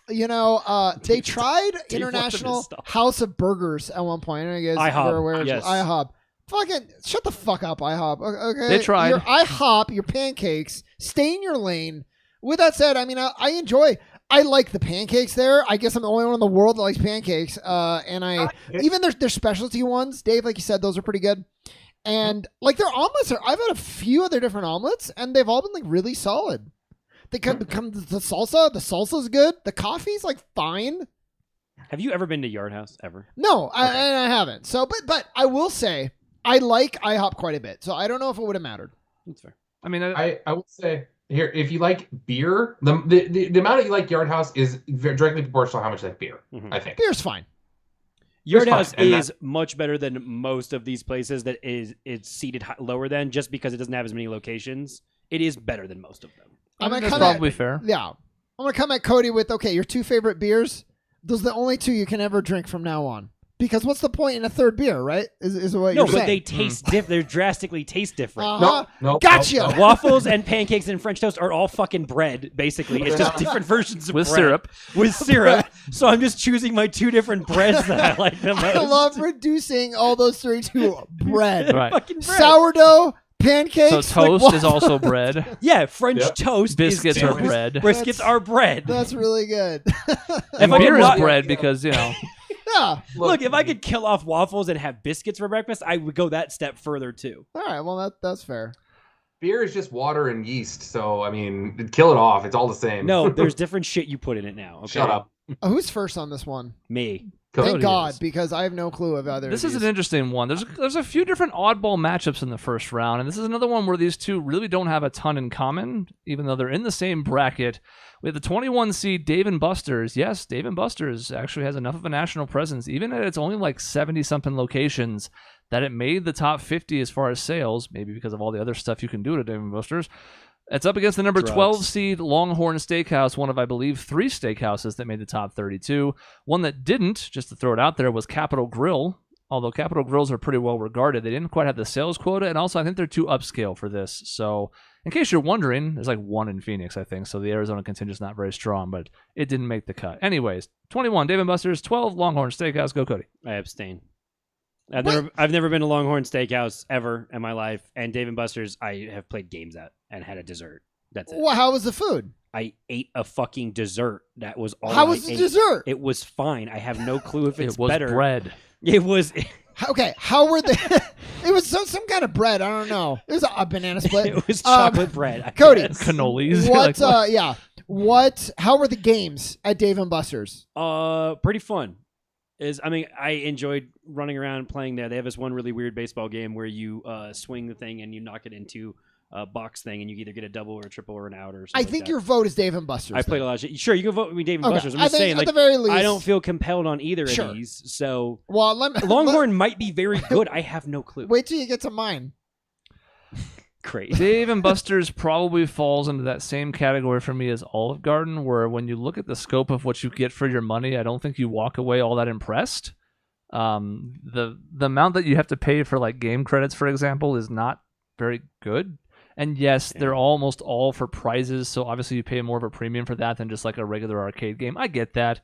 they tried international House of Burgers at one point. I guess IHOP. Yes. IHOP. Fucking shut the fuck up, IHOP. Okay, they tried. Your IHOP, your pancakes. Stay in your lane. With that said, I mean, I like the pancakes there. I guess I'm the only one in the world that likes pancakes. And even their specialty ones, Dave, like you said, those are pretty good. And like their omelets I've had a few of their different omelets, and they've all been like really solid. They come the salsa. The salsa's good. The coffee's like fine. Have you ever been to Yard House ever? No, I haven't. So, but I will say I like IHOP quite a bit. So I don't know if it would have mattered. That's fair. I mean, I will say. Here, if you like beer, the amount that you like Yard House is directly proportional to how much you like beer, I think. Beer's fine. Yard House is much better than most of these places that it's seated lower than, just because it doesn't have as many locations. It is better than most of them. That's probably fair. Yeah. I'm going to come at Cody with, okay, your 2 favorite beers, those are the only 2 you can ever drink from now on. Because what's the point in a third beer, right? Is what you're saying. No, but they taste different. They drastically taste different. No, gotcha. No. Waffles and pancakes and French toast are all fucking bread, basically. It's just different versions of with bread. syrup. With syrup. So I'm just choosing my 2 different breads that I like the most. I love reducing all those 3 to bread. Right. Fucking bread. Sourdough, pancakes. So toast is also bread. Yeah, French toast. Biscuits are bread. Briskets are bread. That's really good. And beer is bread because, Yeah. Look, if I could kill off waffles and have biscuits for breakfast, I would go that step further too. All right, well that's fair. Beer is just water and yeast, so I mean, kill it off. It's all the same. No, there's different shit you put in it now. Okay? Shut up. Who's first on this one? Me. Thank God, because I have no clue of other. This is an interesting one. There's a few different oddball matchups in the first round, and this is another one where these 2 really don't have a ton in common, even though they're in the same bracket. With the 21 seed Dave & Buster's. Yes, Dave & Buster's actually has enough of a national presence, even at its only like 70-something locations, that it made the top 50 as far as sales, maybe because of all the other stuff you can do to Dave & Buster's. It's up against the number 12 seed Longhorn Steakhouse, one of, I believe, 3 steakhouses that made the top 32. One that didn't, just to throw it out there, was Capitol Grill. Although Capitol Grills are pretty well regarded, they didn't quite have the sales quota, and also I think they're too upscale for this. So, in case you're wondering, there's like 1 in Phoenix, I think, so the Arizona contingent's not very strong, but it didn't make the cut. Anyways, 21 Dave & Buster's, 12 Longhorn Steakhouse. Go, Cody. I abstain. I've never been to Longhorn Steakhouse ever in my life, and Dave & Buster's I have played games at and had a dessert. That's it. Well, how was the food? I ate a fucking dessert. That was all. How was the dessert? It was fine. I have no clue if it's it was better. Bread. It was. Okay, how were they? It was some kind of bread. I don't know. It was a banana split. It was chocolate bread. Cody, guess. Cannolis. What? Yeah. How were the games at Dave and Buster's? Pretty fun. I enjoyed running around playing there. They have this one really weird baseball game where you swing the thing and you knock it into a box thing, and you either get a double or a triple or an out or something. I think your vote is Dave and Buster's. I played a lot of shit. Sure, you can vote with me, Dave and Okay. Buster's. I'm just saying, at like, the very least, I don't feel compelled on either Sure. of these. So, Well, Longhorn might be very good. I have no clue. Wait till you get to mine. Great. Dave and Buster's probably falls into that same category for me as Olive Garden, where when you look at the scope of what you get for your money, I don't think you walk away all that impressed. The amount that you have to pay for like game credits, for example, is not very good. And yes, they're almost all for prizes, so obviously you pay more of a premium for that than just like a regular arcade game. I get that.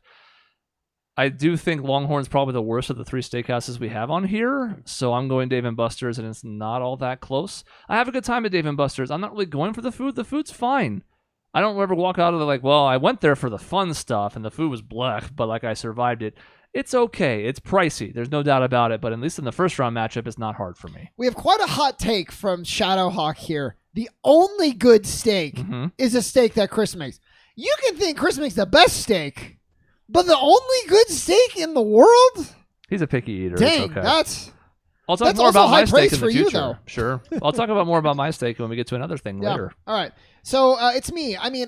I do think Longhorn's probably the worst of the 3 steakhouses we have on here, so I'm going Dave & Buster's, and it's not all that close. I have a good time at Dave & Buster's. I'm not really going for the food. The food's fine. I don't ever walk out of there like, well, I went there for the fun stuff, and the food was blech, but like I survived it. It's okay. It's pricey. There's no doubt about it, but at least in the first round matchup, it's not hard for me. We have quite a hot take from Shadowhawk here. The only good steak is a steak that Chris makes. You can think Chris makes the best steak, but the only good steak in the world? He's a picky eater. Dang, it's okay. I'll talk that's more also about high my steak praise in the for you, future. though. Sure. I'll talk about more about my steak when we get to another thing later. All right. So it's me. I mean,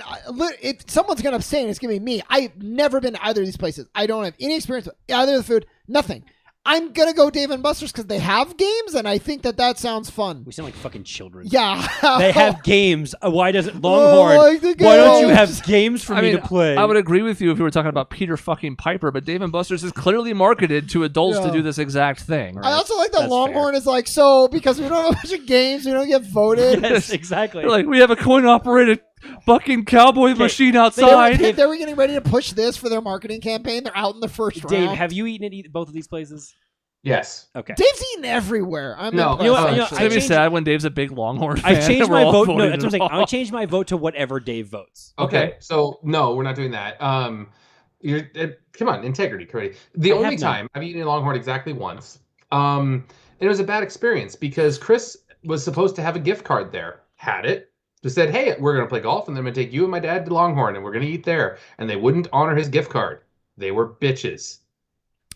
if someone's going to abstain, it's going to be me. I've never been to either of these places. I don't have any experience with either of the food. Nothing. I'm going to go Dave & Buster's because they have games, and I think that sounds fun. We sound like fucking children. Yeah. They have games. Why doesn't Longhorn? like the why don't you games. have games for me to play? I would agree with you if you were talking about Peter fucking Piper, but Dave & Buster's is clearly marketed to adults to do this exact thing. I also like that That's Longhorn is like, so because we don't have a bunch of games, we don't get voted. Yes, exactly. They're like, we have a coin-operated fucking cowboy machine outside. They were getting ready to push this for their marketing campaign. They're out in the first Dave, round. have you eaten at both of these places? Yes. Okay. Dave's eaten everywhere. I'm No, impressed, you know what, actually. It's going to be sad when Dave's a big Longhorn fan. I've changed and we're my all vote. No, voting that's what I'm saying. it I'll off. change my vote to whatever Dave votes. Okay. So no, we're not doing that. Come on, integrity, Cody. The I only have none. time I've eaten a Longhorn exactly once. It was a bad experience because Chris was supposed to have a gift card there. Had it. Just said, hey, we're going to play golf, and then I'm going to take you and my dad to Longhorn, and we're going to eat there. And they wouldn't honor his gift card. They were bitches.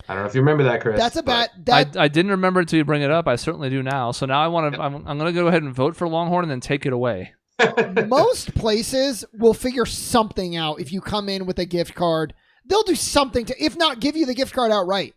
I don't know if you remember that, Chris. That's a bad. I didn't remember until you bring it up. I certainly do now. So now I'm going to go ahead and vote for Longhorn and then take it away. Most places will figure something out if you come in with a gift card. They'll do something to, if not, give you the gift card outright.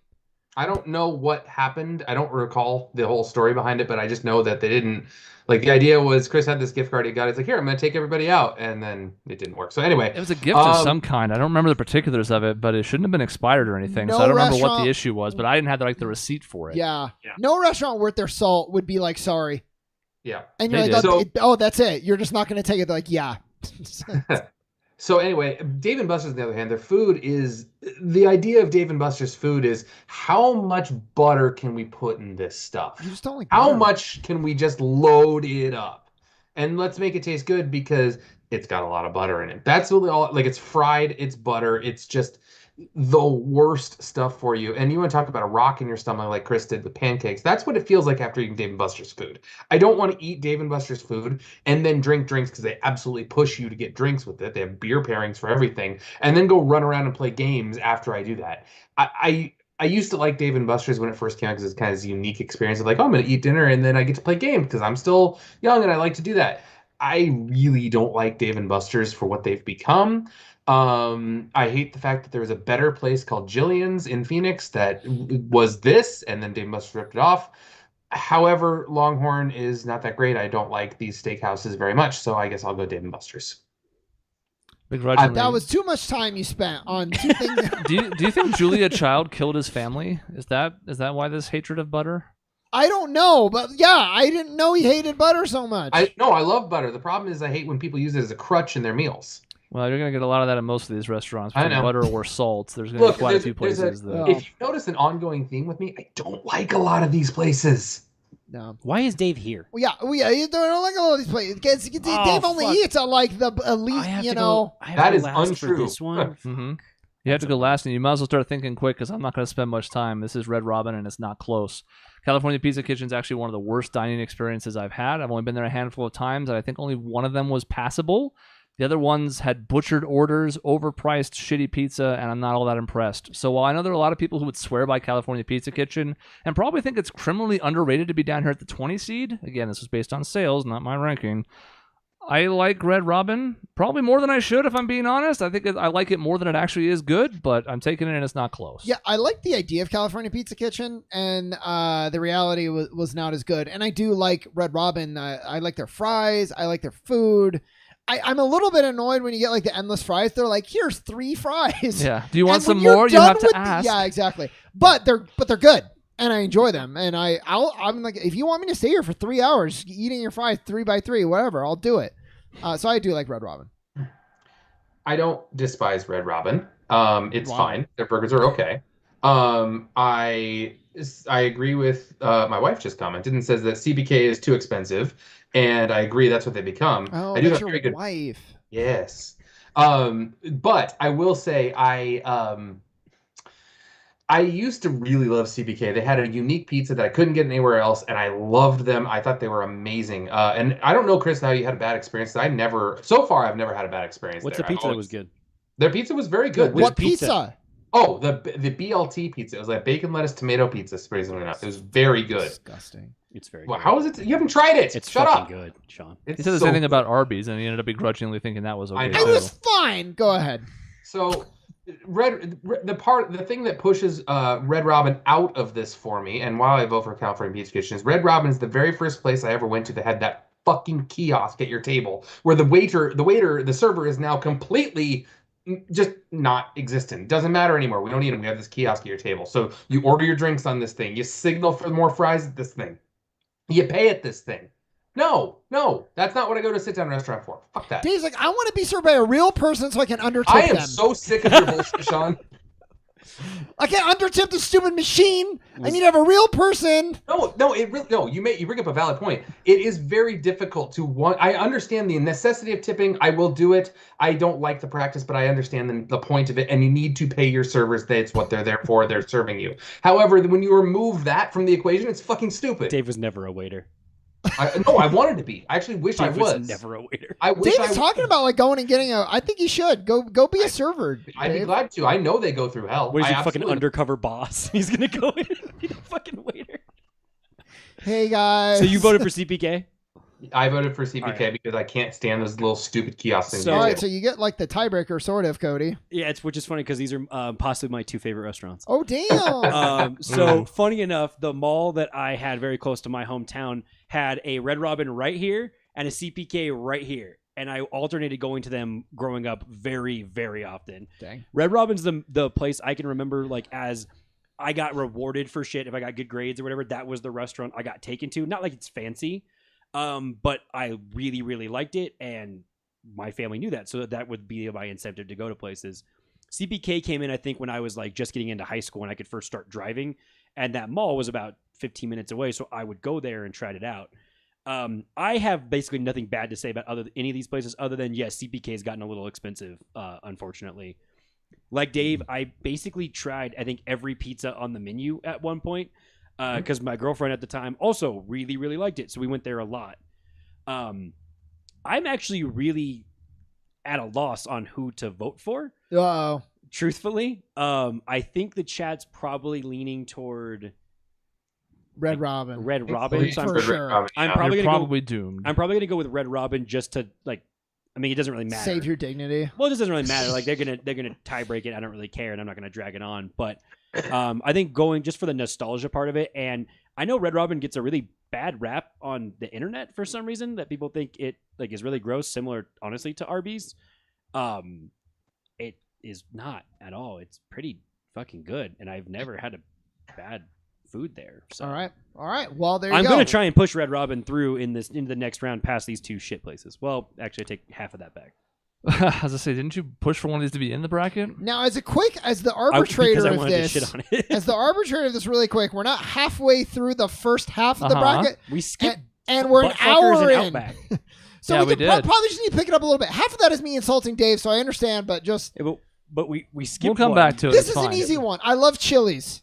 I don't know what happened. I don't recall the whole story behind it, but I just know that they didn't. Like, the idea was Chris had this gift card he got. He's like, here, I'm going to take everybody out. And then it didn't work. So anyway. It was a gift of some kind. I don't remember the particulars of it, but it shouldn't have been expired or anything. No So I don't remember what restaurant- the issue was, but I didn't have the receipt for it. Yeah. Yeah. No restaurant worth their salt would be like, sorry. Yeah. And you're They like, did. oh, that's it. You're just not going to take it. They're like, yeah. So anyway, Dave & Buster's, on the other hand, their food is, the idea of Dave & Buster's food is how much butter can we put in this stuff? You just don't like How butter. much can we just load it up? And let's make it taste good because it's got a lot of butter in it. That's really all, like, it's fried, it's butter, it's just the worst stuff for you. And you want to talk about a rock in your stomach like Chris did with pancakes. That's what it feels like after eating Dave & Buster's food. I don't want to eat Dave & Buster's food and then drink drinks because they absolutely push you to get drinks with it. They have beer pairings for everything. And then go run around and play games after I do that. I used to like Dave & Buster's when it first came out because it's kind of this unique experience of like, oh, I'm going to eat dinner and then I get to play games because I'm still young and I like to do that. I really don't like Dave & Buster's for what they've become. I hate the fact that there was a better place called Jillian's in Phoenix that was this, and then Dave & Buster's ripped it off. However, Longhorn is not that great. I don't like these steakhouses very much, so I guess I'll go Dave & Buster's. Begrudgingly. That was too much time you spent on two things. Do you think Julia Child killed his family? Is that why this hatred of butter? I don't know, but yeah, I didn't know he hated butter so much. I love butter. The problem is I hate when people use it as a crutch in their meals. Well, you're going to get a lot of that in most of these restaurants. I Between know. butter or salt. There's going to be quite a few places. Oh. If you notice an ongoing theme with me, I don't like a lot of these places. no. Why is Dave here? Well, yeah, you don't like all these places. Dave only fuck. eats at like the I elite, have you to know. go. I have That to is last for untrue. this one. Mm-hmm. You have to go last, and you might as well start thinking quick because I'm not going to spend much time. This is Red Robin, and it's not close. California Pizza Kitchen is actually one of the worst dining experiences I've had. I've only been there a handful of times, and I think only one of them was passable. The other ones had butchered orders, overpriced, shitty pizza, and I'm not all that impressed. So while I know there are a lot of people who would swear by California Pizza Kitchen and probably think it's criminally underrated to be down here at the 20 seed, again, this was based on sales, not my ranking, I like Red Robin probably more than I should, if I'm being honest. I think I like it more than it actually is good, but I'm taking it and it's not close. Yeah, I like the idea of California Pizza Kitchen, and the reality was not as good. And I do like Red Robin. I like their fries. I like their food. I'm a little bit annoyed when you get like the endless fries. They're like, here's 3 fries. Yeah. Do you want And some when you're more? You done have to with ask. yeah, exactly. But they're good, and I enjoy them. And I'm like, if you want me to stay here for 3 hours eating your fries 3 by 3, whatever, I'll do it. So I do like Red Robin. I don't despise Red Robin. It's Wow. fine. Their burgers are okay. I agree with my wife just commented and says that CBK is too expensive, and I agree that's what they become. Oh, I do that's have your very good. wife. Yes. But I will say I used to really love CBK. They had a unique pizza that I couldn't get anywhere else, and I loved them. I thought they were amazing. And I don't know, Chris, how you had a bad experience. So far, I've never had a bad experience. What's there. the pizza that was good? Their pizza was very good. What pizza? pizza? Oh, the BLT pizza. It was like bacon, lettuce, tomato pizza, surprisingly enough. It was very good. Disgusting. It's very Well, good. how is it? You haven't tried it. It's Shut fucking up. good, Sean. It's He said the so same thing good. about Arby's, and he ended up begrudgingly thinking that was I okay know. It too. was fine. Go ahead. So, the thing that pushes Red Robin out of this for me, and why I vote for California Pizza Kitchen, is Red Robin is the very first place I ever went to that had that fucking kiosk at your table, where the server is now completely just not existent. Doesn't matter anymore. We don't need him. We have this kiosk at your table. So you order your drinks on this thing. You signal for more fries at this thing. You pay at this thing. No, that's not what I go to a sit-down restaurant for. Fuck that. Dave's like, I want to be served by a real person so I can undertip I am them. so sick of your bullshit, Sean. I can't undertip the stupid machine. I need to have a real person. No. You bring up a valid point. It is very difficult to I understand the necessity of tipping. I will do it. I don't like the practice, but I understand the point of it. And you need to pay your servers. That's what they're there for. They're serving you. However, when you remove that from the equation, it's fucking stupid. Dave was never a waiter. I wanted to be. I actually wish Dave I was. was never a waiter. I wish Dave is talking about like going and getting I think he should go be a server. I'd be Dave. glad to. I know they go through hell. What is I he, fucking absolutely- undercover boss? He's gonna go in and be the fucking waiter. Hey guys. So you voted for CPK? I voted for CPK All right. because I can't stand those little stupid kiosk things. So- All on right, the so table. you get like the tiebreaker, sort of, Cody. Yeah, which is funny because these are possibly my 2 favorite restaurants. Oh damn! So funny enough, the mall that I had very close to my hometown had a Red Robin right here and a CPK right here, and I alternated going to them growing up very, very often. Dang. Red Robin's the place I can remember like as I got rewarded for shit if I got good grades or whatever. That was the restaurant I got taken to. Not like it's fancy, but I really, really liked it, and my family knew that, so that would be my incentive to go to places. CPK came in, I think, when I was like just getting into high school and I could first start driving, and that mall was about 15 minutes away, so I would go there and try it out. I have basically nothing bad to say about any of these places other than, yes, CPK has gotten a little expensive, unfortunately. Like Dave, I basically tried, I think, every pizza on the menu at one point because my girlfriend at the time also really, really liked it, so we went there a lot. I'm actually really at a loss on who to vote for. Uh-oh. Truthfully, I think the chat's probably leaning toward Red Robin. Red Robin. So For sure. I'm You're probably probably doomed. I'm probably gonna go with Red Robin just to like. I mean, it doesn't really matter. Save your dignity. Well, it just doesn't really matter. Like they're gonna tie break it. I don't really care, and I'm not gonna drag it on. But I think going just for the nostalgia part of it, and I know Red Robin gets a really bad rap on the internet for some reason that people think it like is really gross, similar honestly to Arby's. It is not at all. It's pretty fucking good, and I've never had a bad food there. So. All right. Well, there you I'm go. gonna try and push Red Robin through into the next round past these 2 shit places. Well, actually, I take half of that back. As I say, didn't you push for one of these to be in the bracket? Now, as the Because arbitrator I of wanted this, to shit on it. as the arbitrator of this, really quick, we're not halfway through the first half of the Uh-huh. bracket, We skipped and we're an Buttfuckers hour and in. Outback. So Yeah, we we could did. probably just need to pick it up a little bit. Half of that is me insulting Dave, so I understand, but just Yeah, but we skipped. We'll come one. back to it. this It's is fine. an easy one. I love Chili's.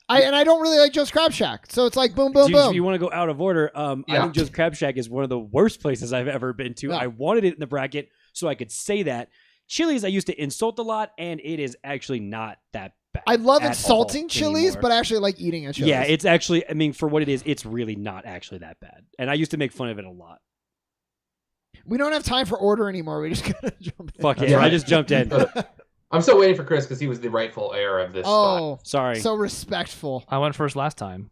I don't really like Joe's Crab Shack, so it's like boom, boom, Do boom. you want to go out of order? I Yeah. think Joe's Crab Shack is one of the worst places I've ever been to. Yeah. I wanted it in the bracket so I could say that. Chili's I used to insult a lot, and it is actually not that bad. I love at insulting all Chili's, anymore. but I actually like eating at Chili's. Yeah, it's actually, I mean, for what it is, it's really not actually that bad. And I used to make fun of it a lot. We don't have time for order anymore. We just gotta jump in. Fuck That's yeah, right. I just jumped in. I'm still waiting for Chris because he was the rightful heir of this spot. Oh, Sorry. so respectful. I went first last time.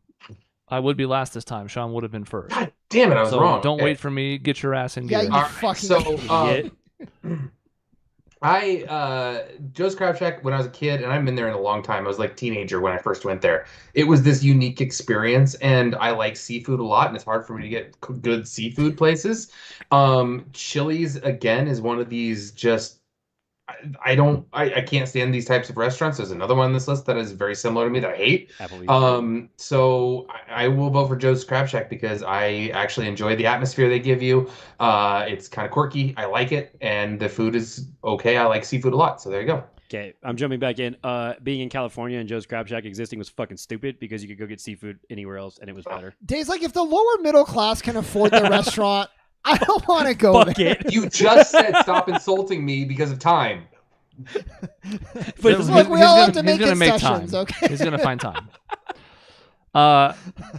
I would be last this time. Sean would have been first. God damn it, I was So wrong. don't Okay. wait for me. Get your ass in Yeah, gear. you All right, fucking so Idiot. Joe's Crab Shack when I was a kid, and I haven't been there in a long time. I was like a teenager when I first went there. It was this unique experience, and I like seafood a lot, and it's hard for me to get good seafood places. Chili's again is one of these just I can't stand these types of restaurants. There's another one on this list that is very similar to me that I hate. Applebee's. So I will vote for Joe's Crab Shack because I actually enjoy the atmosphere they give you. It's kind of quirky. I like it, and the food is okay. I like seafood a lot, so there you go. Okay, I'm jumping back in. Being in California and Joe's Crab Shack existing was fucking stupid because you could go get seafood anywhere else and it was better. Dave's like, if the lower middle class can afford the restaurant, I don't want to go Fuck there. it. You just said stop insulting me because of time. But Look, we all have to make he's gonna make concessions, time. okay? He's gonna find time.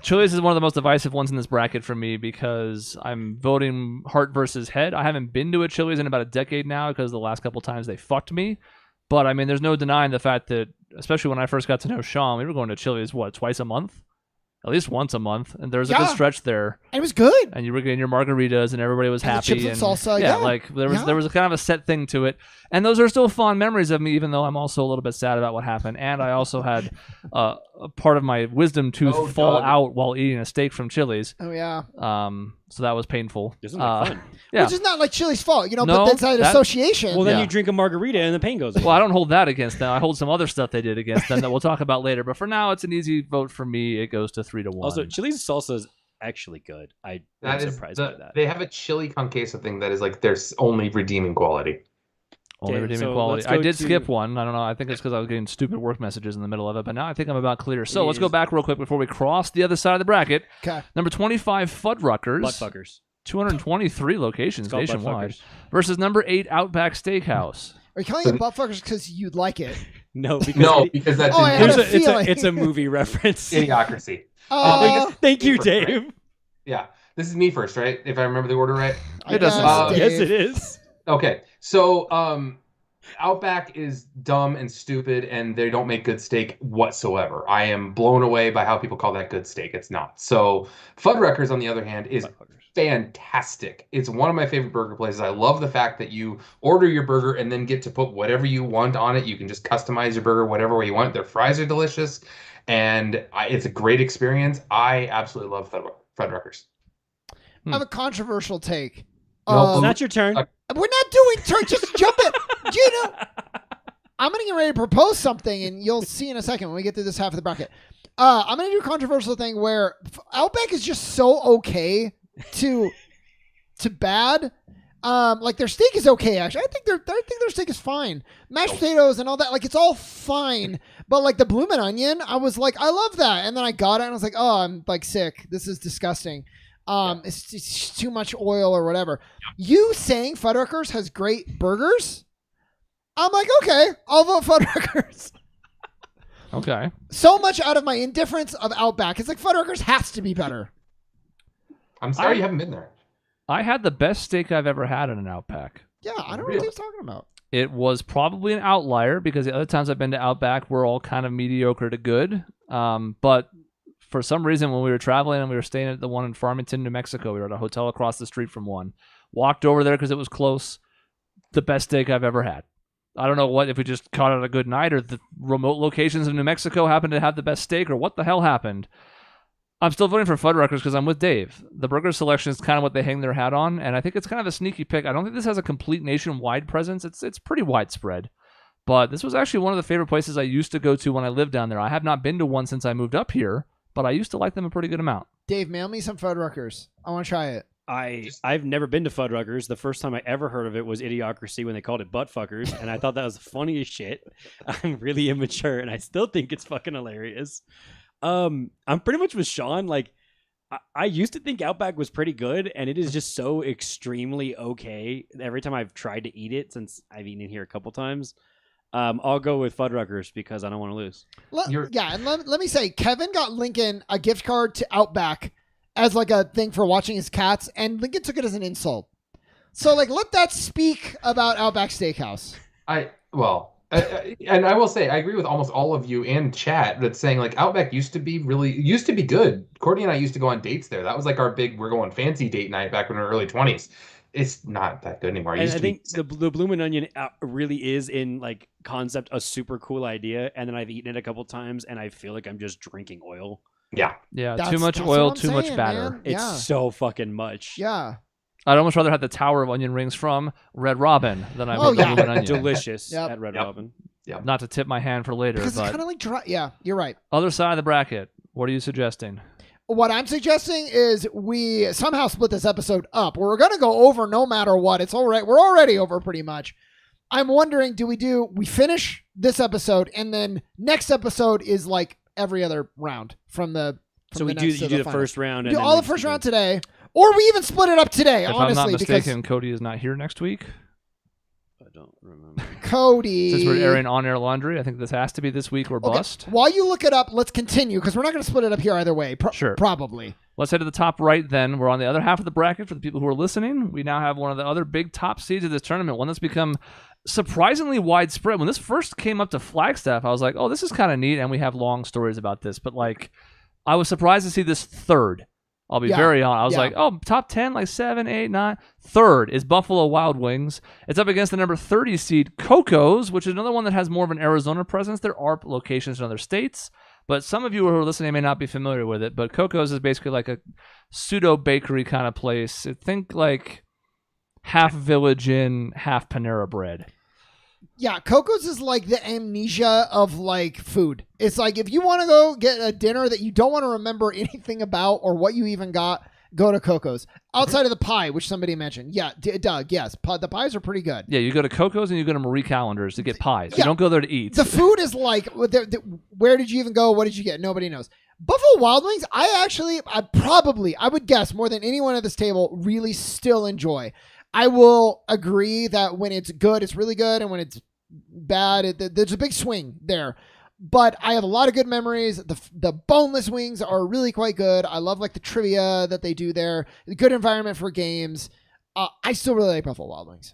Chili's is one of the most divisive ones in this bracket for me because I'm voting heart versus head. I haven't been to a Chili's in about a decade now because the last couple times they fucked me. But I mean, there's no denying the fact that, especially when I first got to know Sean, we were going to Chili's twice a month, at least once a month, and there was a good Yeah. stretch there. And it was good. And you were getting your margaritas, and everybody was And the happy. chips and salsa, yeah. like there was Yeah. there was a kind of a set thing to it, and those are still fond memories of me. Even though I'm also a little bit sad about what happened, and I also had a part of my wisdom tooth fall Doug. out while eating a steak from Chili's. Oh, yeah. So that was painful. Isn't that fun? Yeah. Which is not like Chili's fault, No, but that's an that- association. Well, then Yeah. you drink a margarita and the pain goes away. Well, I don't hold that against them. I hold some other stuff they did against them that we'll talk about later. But for now, it's an easy vote for me. It goes to 3-1. Also, Chili's salsa is actually good. I'm surprised by that. They have a chili con queso thing that is like their only redeeming quality. Only Okay, redeeming so quality. let's I go did to- skip one. I don't know. I think it's because I was getting stupid work messages in the middle of it. But now I think I'm about clear. So let's go back real quick before we cross the other side of the bracket. Okay. Number 25, Fuddruckers. Buttfuckers. 223 locations It's called nationwide. Buttfuckers. Versus number 8, Outback Steakhouse. Are you calling it buttfuckers because you'd like it? No, because No, because that's Oh, I had there's a feeling. it's a movie reference. idiocracy. Thank you, Right. Dave. Yeah, this is me first, right? If I remember the order right. It doesn't matter. Yes, it is. Okay, so Outback is dumb and stupid, and they don't make good steak whatsoever. I am blown away by how people call that good steak. It's not. So Fuddruckers, on the other hand, is fantastic. It's one of my favorite burger places. I love the fact that you order your burger and then get to put whatever you want on it. You can just customize your burger whatever way you want. Their fries are delicious, and it's a great experience. I absolutely love Fuddruckers. I have a controversial take. No, It's not your turn. We're not doing turn. Just jump it. I'm gonna get ready to propose something, and you'll see in a second when we get through this half of the bracket. I'm gonna do a controversial thing where Outback is just so okay to bad. Like their steak is okay. Actually, I think their steak is fine. Mashed potatoes and all that, like it's all fine. But like the bloomin' onion, I was like, I love that, and then I got it, and I was like, oh, I'm like sick. This is disgusting. It's too much oil or whatever. You saying Fuddruckers has great burgers? I'm like, okay, I'll vote Fuddruckers. Okay. So much out of my indifference of Outback. It's like Fuddruckers has to be better. I'm sorry you haven't been there. I had the best steak I've ever had in an Outback. Yeah, I don't know Really? what he's talking about. It was probably an outlier because the other times I've been to Outback were all kind of mediocre to good. But for some reason, when we were traveling and we were staying at the one in Farmington, New Mexico, we were at a hotel across the street from one. Walked over there because it was close. The best steak I've ever had. I don't know if we just caught it a good night or the remote locations in New Mexico happened to have the best steak or what the hell happened. I'm still voting for Fuddruckers because I'm with Dave. The burger selection is kind of what they hang their hat on, and I think it's kind of a sneaky pick. I don't think this has a complete nationwide presence. It's pretty widespread. But this was actually one of the favorite places I used to go to when I lived down there. I have not been to one since I moved up here, but I used to like them a pretty good amount. Dave, mail me some Fuddruckers. I want to try it. I've never been to Fuddruckers. The first time I ever heard of it was Idiocracy when they called it Buttfuckers, and I thought that was the funniest shit. I'm really immature, and I still think it's fucking hilarious. I'm pretty much with Sean. Like, I used to think Outback was pretty good, and it is just so extremely okay. Every time I've tried to eat it, since I've eaten it here a couple times, I'll go with Fuddruckers because I don't want to lose. And let me say, Kevin got Lincoln a gift card to Outback as like a thing for watching his cats, and Lincoln took it as an insult. So like, let that speak about Outback Steakhouse. And I will say, I agree with almost all of you and chat that's saying like Outback used to be good. Courtney and I used to go on dates there. That was like our big, we're going fancy date night back when we were early 20s. It's not that good anymore. And I think the Bloomin' Onion really is in like concept a super cool idea. And then I've eaten it a couple times and I feel like I'm just drinking oil. Yeah. Too much oil, too much batter. Man. It's so fucking much. Yeah. I'd almost rather have the Tower of Onion Rings from Red Robin than I would the Bloomin' Onion. Delicious at Red Robin. Yep. Not to tip my hand for later, Because but it's kind of like dry. Yeah, you're right. Other side of the bracket. What are you suggesting? What I'm suggesting is we somehow split this episode up. We're going to go over no matter what. It's all right. We're already over pretty much. I'm wondering, we finish this episode and then next episode is like every other round from the So we do the first round. Do all the first round today. Or we even split it up today, if honestly. I'm not mistaken, Cody is not here next week. I don't remember. Cody. Since we're airing on-air laundry, I think this has to be this week or bust. While you look it up, let's continue, because we're not going to split it up here either way. Sure. Probably. Let's head to the top right then. We're on the other half of the bracket for the people who are listening. We now have one of the other big top seeds of this tournament, one that's become surprisingly widespread. When this first came up to Flagstaff, I was like, oh, this is kind of neat, and we have long stories about this. But, like, I was surprised to see this third. I'll be very honest. I was like, oh, top 10, like 7, 8, 9. Third is Buffalo Wild Wings. It's up against the number 30 seed Coco's, which is another one that has more of an Arizona presence. There are locations in other states, but some of you who are listening may not be familiar with it. But Coco's is basically like a pseudo bakery kind of place. Think like half Village Inn, half Panera Bread. Yeah, Coco's is like the amnesia of like food. It's like if you want to go get a dinner that you don't want to remember anything about or what you even got, go to Coco's. Outside of the pie, which somebody mentioned. Yeah, Doug, yes. The pies are pretty good. Yeah, you go to Coco's and you go to Marie Callender's to get pies. You don't go there to eat. The food is like, where did you even go? What did you get? Nobody knows. Buffalo Wild Wings, I would guess more than anyone at this table really still enjoy. I will agree that when it's good, it's really good, and when it's bad, there's a big swing there. But I have a lot of good memories. The boneless wings are really quite good. I love like the trivia that they do there. The good environment for games. I still really like Buffalo Wild Wings.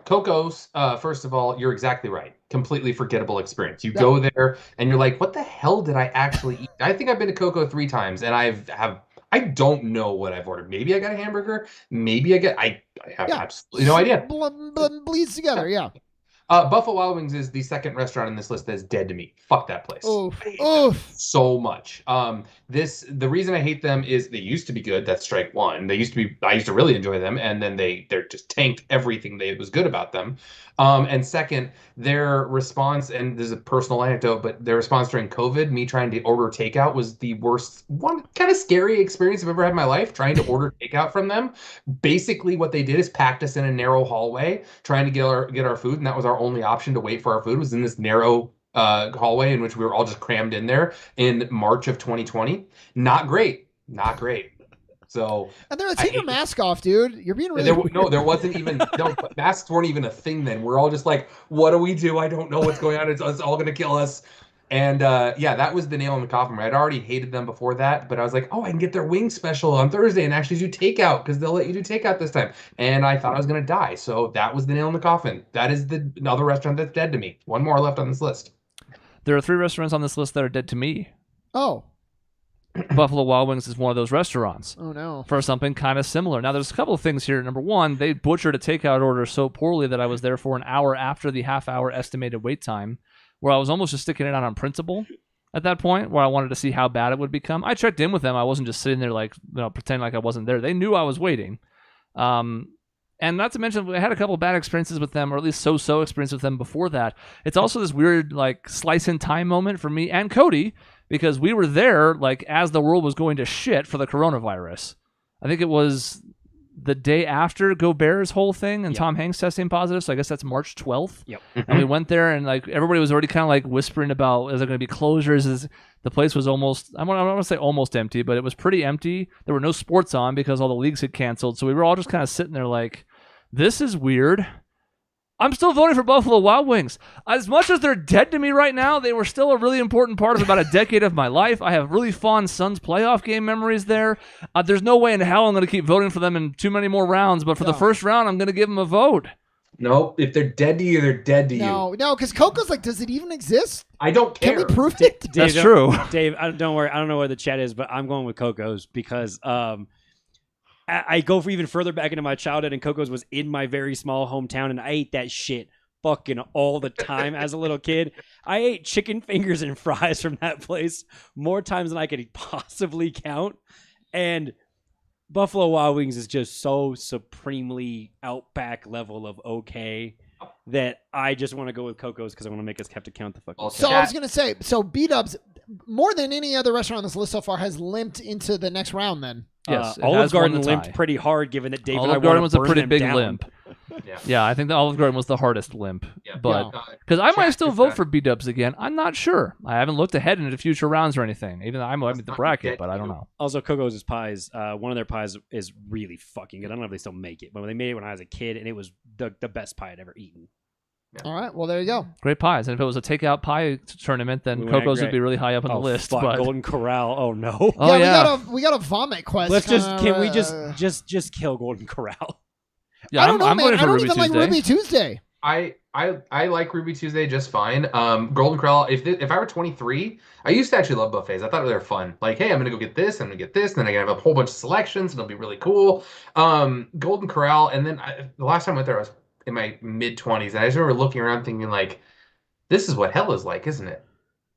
Coco's. First of all, you're exactly right. Completely forgettable experience. You go there and you're like, what the hell did I actually eat? I think I've been to Coco 3 times and I don't know what I've ordered. Maybe I got a hamburger. Maybe I have absolutely no idea. Bleeds together, yeah. Buffalo Wild Wings is the second restaurant in this list that is dead to me. Fuck that place. Oof. So much. The reason I hate them is they used to be good. That's strike one. I used to really enjoy them, and then they're just tanked everything that was good about them. And second, their response, and this is a personal anecdote, but their response during COVID, me trying to order takeout, was the worst, one kind of scary experience I've ever had in my life, trying to order takeout from them. Basically, what they did is packed us in a narrow hallway, trying to get our food, and that was our only option to wait for our food, was in this narrow hallway in which we were all just crammed in there in March of 2020. Not great. So, and they're like, take your mask off, dude. You're being really weird. No, there wasn't even masks weren't even a thing then. We're all just like, what do we do? I don't know what's going on. It's all gonna kill us. And that was the nail in the coffin. I'd already hated them before that, but I was like, oh, I can get their wing special on Thursday and actually do takeout because they'll let you do takeout this time. And I thought I was gonna die. So that was the nail in the coffin. That is another restaurant that's dead to me. One more left on this list. There are 3 restaurants on this list that are dead to me. Oh. Buffalo Wild Wings is one of those restaurants. Oh, no. For something kind of similar. Now, there's a couple of things here. Number one, they butchered a takeout order so poorly that I was there for an hour after the half-hour estimated wait time, where I was almost just sticking it out on principle at that point, where I wanted to see how bad it would become. I checked in with them. I wasn't just sitting there like, pretending like I wasn't there. They knew I was waiting. And not to mention, I had a couple of bad experiences with them, or at least so-so experience with them before that. It's also this weird, like, slice in time moment for me and Cody, because we were there, like, as the world was going to shit for the coronavirus. I think it was the day after Gobert's whole thing and Yep. Tom Hanks testing positive. So I guess that's March 12th. Yep. And we went there and like everybody was already kind of like whispering about, is there going to be closures? The place was almost, I don't want to say almost empty, but it was pretty empty. There were no sports on because all the leagues had canceled. So we were all just kind of sitting there like, this is weird. I'm still voting for Buffalo Wild Wings. As much as they're dead to me right now, they were still a really important part of about a decade of my life. I have really fond Suns playoff game memories there. There's no way in hell I'm going to keep voting for them in too many more rounds, but for the first round, I'm going to give them a vote. Nope. If they're dead to you, they're dead to you. No, because Coco's like, does it even exist? I don't care. Can we prove it? Dave, That's true. Dave, don't worry. I don't know where the chat is, but I'm going with Coco's because I go for even further back into my childhood, and Coco's was in my very small hometown, and I ate that shit fucking all the time as a little kid. I ate chicken fingers and fries from that place more times than I could possibly count. And Buffalo Wild Wings is just so supremely outback level of okay that I just want to go with Coco's because I want to make us have to count the fucking. So I was going to say, so B-Dubs, more than any other restaurant on this list so far, has limped into the next round then. Yes, it Olive has won Garden the limped tie. pretty hard given that Dave and I Olive Garden want was to a burn pretty them big down. limp. Yeah. Yeah, I think the Olive Garden was the hardest limp. Yeah. But Yeah. because I might Jack still is vote back. for B-Dubs again. I'm not sure. I haven't looked ahead into future rounds or anything. Even though I might be the not bracket, dead but I don't to know. Also, Coco's pies, one of their pies is really fucking good. I don't know if they still make it, but they made it when I was a kid, and it was the best pie I'd ever eaten. All right, well, there you go. Great pies. And if it was a takeout pie tournament, then We went Coco's great. would be really high up on the list. Fuck, But Golden Corral. Oh no. oh yeah, we got a vomit quest. Let's just kinda, can we just kill Golden Corral? yeah. I don't know, I'm man. voting I for don't Ruby even Tuesday. like Ruby Tuesday. I like Ruby Tuesday just fine. Golden Corral. If I were 23, I used to actually love buffets. I thought they were fun. Like, hey, I'm gonna go get this. I'm gonna get this, and then I can have a whole bunch of selections, and it'll be really cool. Golden Corral, and then the last time I went there, I was in my mid 20s, and I just remember looking around thinking like, this is what hell is like, isn't it?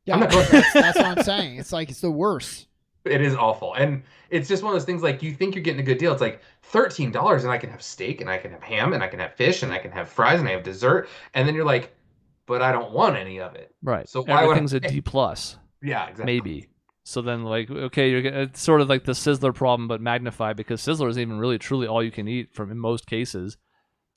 Yeah, I'm not going that's what I'm saying. It's like it's the worst. It is awful. And it's just one of those things like you think you're getting a good deal. It's like $13 and I can have steak and I can have ham and I can have fish and I can have fries and I have dessert. And then you're like, but I don't want any of it. Right. So why would Everything's I a D plus, Yeah, exactly. maybe. So then, like, okay, it's sort of like the Sizzler problem, but magnified because Sizzler is even really truly all you can eat from in most cases.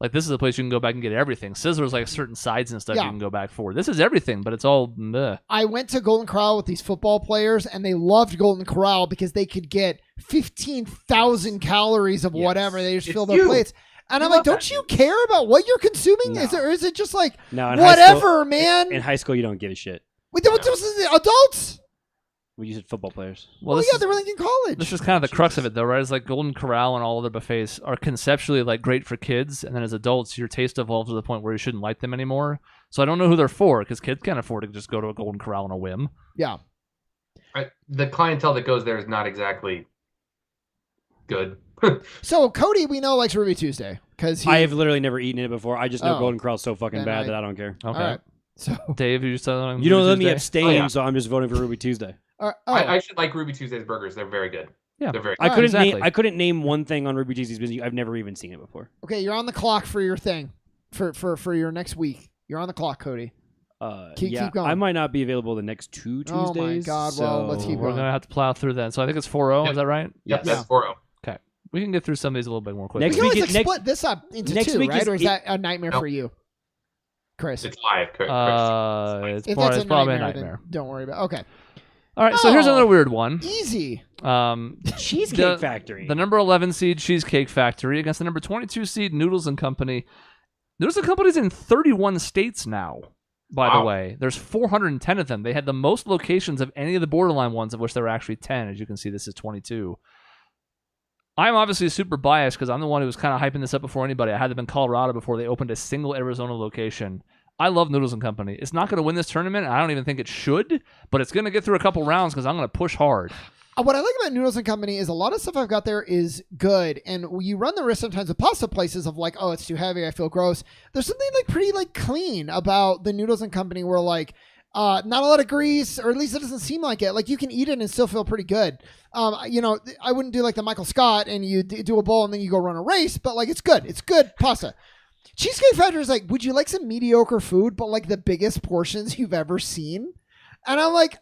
Like, this is a place you can go back and get everything. Sizzler's like certain sides and stuff you can go back for. This is everything, but it's all meh. I went to Golden Corral with these football players, and they loved Golden Corral because they could get 15,000 calories of Yes. whatever. They just It's fill their you. plates. And You I'm like, love don't that. you care about what you're consuming? No. Or is it just like, No, in whatever, man? In high school, you don't give a shit. Wait, this is the adults? We use it football players. Well, Oh, this yeah, is, they were like in college. this is kind of the crux of it, though, right? It's like Golden Corral and all other buffets are conceptually like great for kids, and then as adults, your taste evolves to the point where you shouldn't like them anymore. So I don't know who they're for because kids can't afford to just go to a Golden Corral on a whim. Yeah. The clientele that goes there is not exactly good. So Cody, we know, likes Ruby Tuesday because I have literally never eaten it before. I just know Oh. Golden Corral's so fucking Then bad I- that I don't care. Okay. All right. So, Dave, you still You don't let me Tuesday? abstain, Oh, yeah. so I'm just voting for Ruby Tuesday. I should like Ruby Tuesday's burgers. They're very good. Yeah. They're very I good. couldn't exactly. name. I couldn't name one thing on Ruby Tuesday's menu. I've never even seen it before. okay, you're on the clock for your thing for your next week. You're on the clock, Cody. Keep going. I might not be available the next 2 Oh Tuesdays. my God, well, let's keep We're going. gonna have to plow through that. So I think it's 4-0. Yep. Is that right? Yep, Yes. that's 4-0. We can get through some of these a little bit more quickly. Next We can week always is- like, next- split this up into next two, week right? is Or is it- that a nightmare No. for you, Chris? It's live. If It's probably that's it's a probably a then nightmare. don't worry about. Okay, All right, so here's Oh. another weird one. easy. Cheesecake The- Factory. The number 11 seed Cheesecake Factory against the number 22 seed Noodles and Company. Noodles and Company's in 31 states now. By the Wow. way, there's 410 of them. They had the most locations of any of the borderline ones, of which there were actually 10. As you can see, this is 22. I'm obviously super biased because I'm the one who was kind of hyping this up before anybody. I had them in Colorado before they opened a single Arizona location. I love Noodles and Company. It's not going to win this tournament. I don't even think it should, but it's going to get through a couple rounds because I'm going to push hard. What I like about Noodles and Company is a lot of stuff I've got there is good, and you run the risk sometimes with pasta places of like, oh, it's too heavy, I feel gross. There's something like pretty like clean about the Noodles and Company where like not a lot of grease, or at least it doesn't seem like it. Like you can eat it and still feel pretty good. You know, I wouldn't do like the Michael Scott and you do a bowl and then you go run a race, but like it's good. It's good pasta. Cheesecake Factory is like, would you like some mediocre food, but like the biggest portions you've ever seen? And I'm like,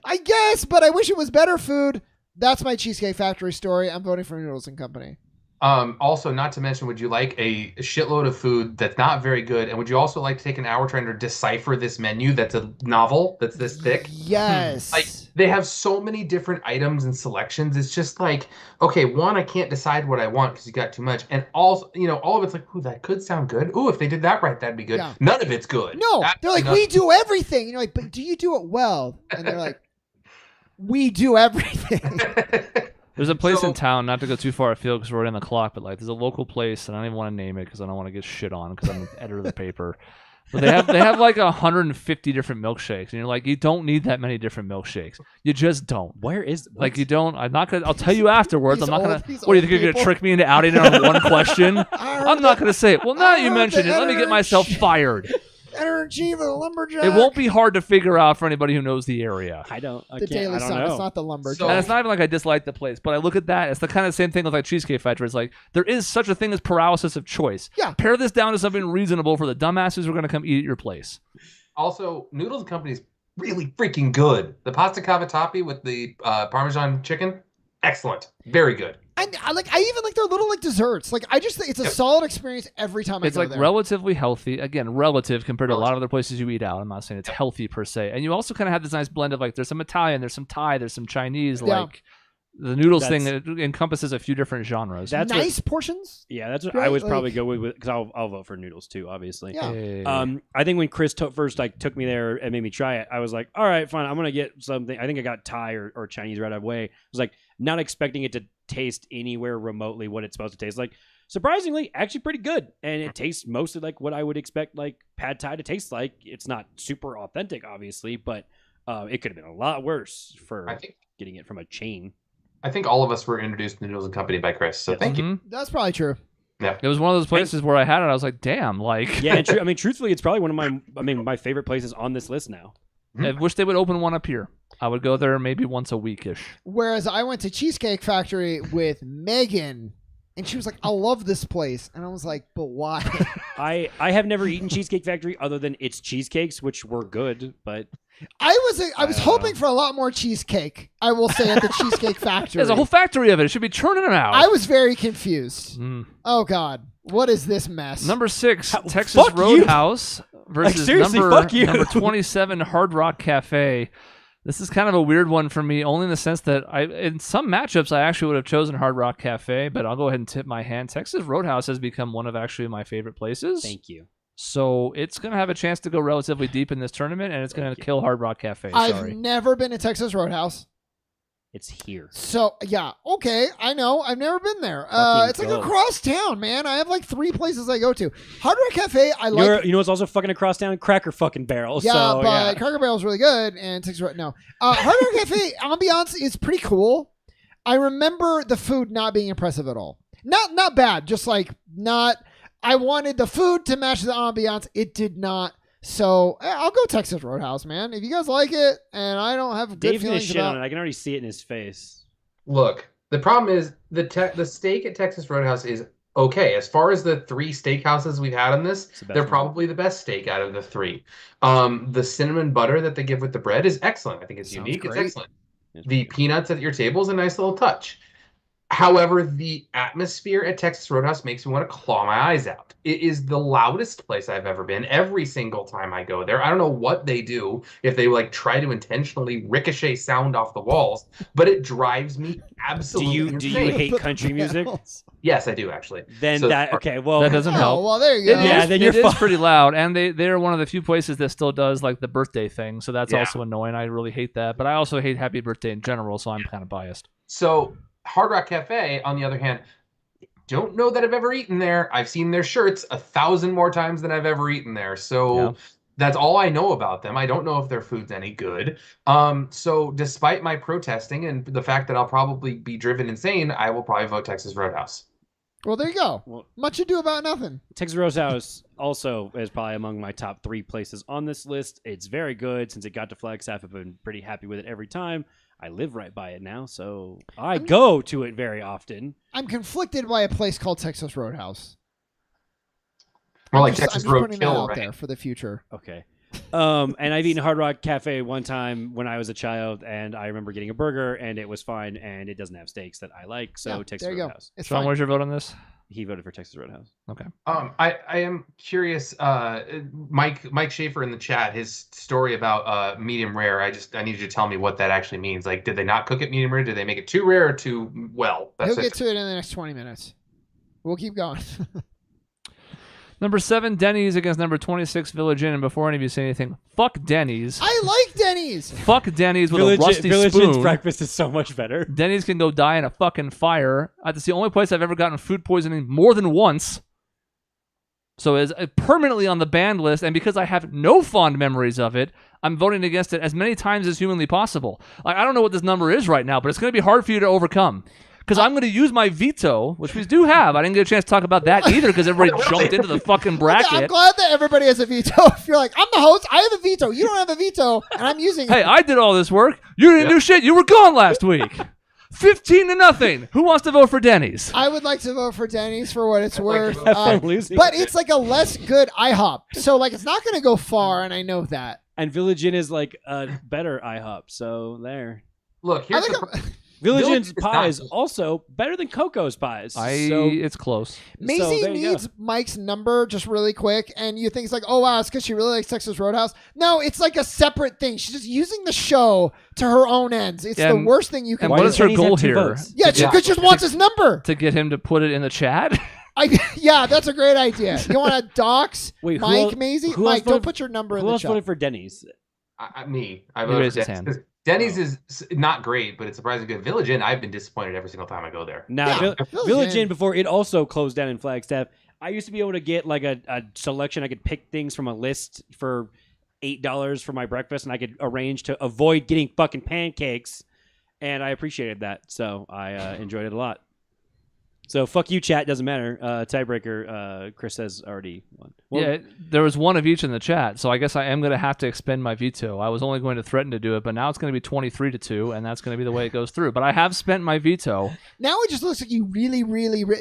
I guess, but I wish it was better food. That's my Cheesecake Factory story. I'm voting for Noodles and Company. Also, not to mention, would you like a shitload of food that's not very good? And would you also like to take an hour trying to decipher this menu that's a novel that's this thick? Yes. Like, they have so many different items and selections. It's just like, okay, one, I can't decide what I want because you got too much. And also, all of it's like, ooh, that could sound good. Ooh, if they did that right, that'd be good. Yeah. None of it's good. No, they're like, Absolutely we do everything. And you're like, but do you do it well? And they're like, we do everything. There's a place in town, not to go too far afield because we're already on the clock, but like there's a local place, and I don't even want to name it because I don't want to get shit on because I'm the editor of the paper. But they have like 150 different milkshakes, and you're like, you don't need that many different milkshakes. You just don't. Where is Like you don't. I'm not gonna. I'll tell you afterwards. These I'm not old- gonna. these What do you old think you're gonna people. trick me into outing it on one question? I'm not gonna say it. Well, now I you heard mentioned the it. Let me get editor myself in fired. Editor-in-chief of the Lumberjack. It won't be hard to figure out for anybody who knows the area. I don't. I The can't. Daily I don't Sun. know. It's not the Lumberjack. So- And it's not even like I dislike the place, but I look at that. It's the kind of same thing with like Cheesecake Factory. It's like there is such a thing as paralysis of choice. Yeah. Pare this down to something reasonable for the dumbasses who are going to come eat at your place. Also, Noodles and Company is really freaking good. The pasta cavatappi with the Parmesan chicken, excellent. Very good. And I even like their little like desserts. Like I just think it's a solid experience every time It's I go like there. relatively healthy. Again, relative compared to a lot of other places you eat out. I'm not saying it's healthy per se. And you also kind of have this nice blend of like there's some Italian, there's some Thai, there's some Chinese. Yeah. Like the noodles That's- thing it encompasses a few different genres. That's what- nice portions. Yeah, that's what Right, I would like- probably go with because I'll vote for noodles too, obviously. Yeah. Hey. I think when Chris first like took me there and made me try it, I was like, all right, fine, I'm gonna get something. I think I got Thai or Chinese right away. I was like, not expecting it to taste anywhere remotely what it's supposed to taste like. Surprisingly, actually pretty good, and it tastes mostly like what I would expect like pad Thai to taste like. It's not super authentic, obviously, but it could have been a lot worse for I think getting it from a chain. all of us were introduced to Noodles and Company by Chris, so thank you. Mhm. That's probably true. It was one of those places where I had it. I was like, damn, like. Yeah, and I mean, truthfully, it's probably one of my favorite places on this list now. I wish they would open one up here. I would go there maybe once a weekish. Whereas I went to Cheesecake Factory with Megan, and she was like, "I love this place," and I was like, "But why?" I have never eaten Cheesecake Factory other than its cheesecakes, which were good, but I was don't hoping know. for a lot more cheesecake. I will say at the Cheesecake Factory. There's a whole factory of it. It should be churning them out. I was very confused. Mm. Oh God, what is this mess? Number 6, How- Texas fuck you. Roadhouse versus seriously, number, fuck you. number 27, Hard Rock Cafe. This is kind of a weird one for me, only in the sense that in some matchups I actually would have chosen Hard Rock Cafe, but I'll go ahead and tip my hand. Texas Roadhouse has become one of actually my favorite places. thank you. So it's going to have a chance to go relatively deep in this tournament, and it's going to kill Hard Rock Cafe. I've Sorry. never been to Texas Roadhouse. It's here. So yeah, okay, I know. I've never been there. Fucking It's like go. across town, man. I have like 3 places I go to. Hard Rock Cafe, I like. You know what's also fucking across town? Cracker fucking Barrel. Yeah, so, but yeah. Cracker Barrel's really good, and Texas Road. No, Hard Rock Cafe ambiance is pretty cool. I remember the food not being impressive at all. Not bad, just like not. I wanted the food to match the ambiance. It did not. So I'll go Texas Roadhouse, man. If you guys like it, and I don't have good Dave's gonna feelings shit about. on it. I can already see it in his face. Look, the problem is the steak at Texas Roadhouse is okay. As far as the 3 steakhouses we've had on this, It's the best they're one. probably the best steak out of the 3. The cinnamon butter that they give with the bread is excellent. I think it's Sounds unique. great. It's excellent. It's The peanuts at your table is a nice little touch. However, the atmosphere at Texas Roadhouse makes me want to claw my eyes out. It is the loudest place I've ever been. Every single time I go there, I don't know what they do, if they like try to intentionally ricochet sound off the walls, but it drives me Do absolutely you insane. hate country music? Yes, I do actually. Then So- okay. Well, That doesn't Oh, help. well, there you It go. Yeah, is- then it you're is fine. pretty loud, and they're one of the few places that still does like the birthday thing, so that's Yeah. also annoying. I really hate that, but I also hate Happy Birthday in general, so I'm kind of biased. So Hard Rock Cafe, on the other hand, don't know that I've ever eaten there. I've seen their shirts 1,000 more times than I've ever eaten there. So Yeah. that's all I know about them. I don't know if their food's any good. So despite my protesting and the fact that I'll probably be driven insane, I will probably vote Texas Roadhouse. Well, there you go. Well- Much ado about nothing. Texas Roadhouse also is probably among my top 3 places on this list. It's very good. Since it got to Flagstaff, I've been pretty happy with it every time. I live right by it now, so I go to it very often. I'm conflicted by a place called Texas Roadhouse. More like I'm Texas just putting that Roadkill, out right? there for the future. Okay. And I've eaten Hard Rock Cafe one time when I was a child, and I remember getting a burger, and it was fine, and it doesn't have steaks that I like, so Yeah, Texas there you go. Roadhouse. It's Sean, fine. where's your vote on this? He voted for Texas Roadhouse. Okay. I am curious. Mike Schaefer in the chat, his story about medium rare. I need you to tell me what that actually means. Like, did they not cook it medium rare? Did they make it too rare or too well? He'll get to it in the next 20 minutes. We'll keep going. Number 7, Denny's against number 26, Village Inn. And before any of you say anything, fuck Denny's. I like Denny's. Fuck Denny's with a rusty Village spoon. Inn's breakfast is so much better. Denny's can go die in a fucking fire. That's the only place I've ever gotten food poisoning more than once. So it's permanently on the banned list, and because I have no fond memories of it, I'm voting against it as many times as humanly possible. Like, I don't know what this number is right now, but it's going to be hard for you to overcome. Because I'm going to use my veto, which we do have. I didn't get a chance to talk about that either because everybody jumped into the fucking bracket. I'm glad that everybody has a veto. If you're like, I'm the host, I have a veto. You don't have a veto, and I'm using it. Hey, I did all this work. You didn't do shit. You were gone last week. 15-0. Who wants to vote for Denny's? I would like to vote for Denny's for what it's worth. Have fun losing. But it's like a less good IHOP. So, like, it's not going to go far, and I know that. And Village Inn is like a better IHOP, so there. Look, here's Village Village Inn's is pies not- also better than Coco's pies. It's close. Maisie there you needs go. Mike's number just really quick, and you think it's like, oh, wow, it's because she really likes Texas Roadhouse. No, it's like a separate thing. She's just using the show to her own ends. It's the And- worst thing you can And Why what do. is her Denny's have goal 2 here? votes? Yeah, she just wants his number. To get him to put it in the chat? Yeah, that's a great idea. You want to dox Wait, Mike, Maisie? who else Mike, don't voted- put your number in Who the else chat. voted for Denny's? me. I He voted raised for his Denny's. hand. 'Cause Denny's is not great, but it's surprisingly good. Village Inn, I've been disappointed every single time I go there. Now, Yeah, Village Inn, before it also closed down in Flagstaff, I used to be able to get like a selection. I could pick things from a list for $8 for my breakfast, and I could arrange to avoid getting fucking pancakes, and I appreciated that. So I enjoyed it a lot. So fuck you, chat. Doesn't matter. Tiebreaker. Chris has already won. Well, Yeah, there was one of each in the chat, so I guess I am going to have to expend my veto. I was only going to threaten to do it, but now it's going to be 23-2, and that's going to be the way it goes through. But I have spent my veto. Now it just looks like you really,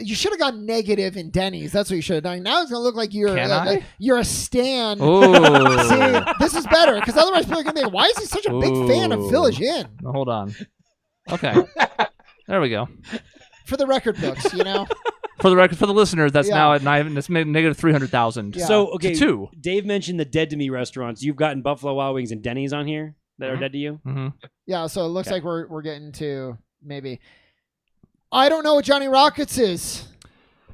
you should have gone negative in Denny's. That's what you should have done. Now it's going to look like you're Can I? you're a stan. Oh, See, this is better because otherwise people are going to think, why is he such a big fan of Village Inn? hold on. Okay, there we go. For the record books, you know? For the record, for the listeners, that's Yeah. now at it's negative 300,000. Yeah. So okay, To 2. Dave mentioned the dead to me restaurants. You've gotten Buffalo Wild Wings and Denny's on here that are dead to you. Mm-hmm. Yeah, so it looks Okay. like we're getting to maybe. I don't know what Johnny Rockets is.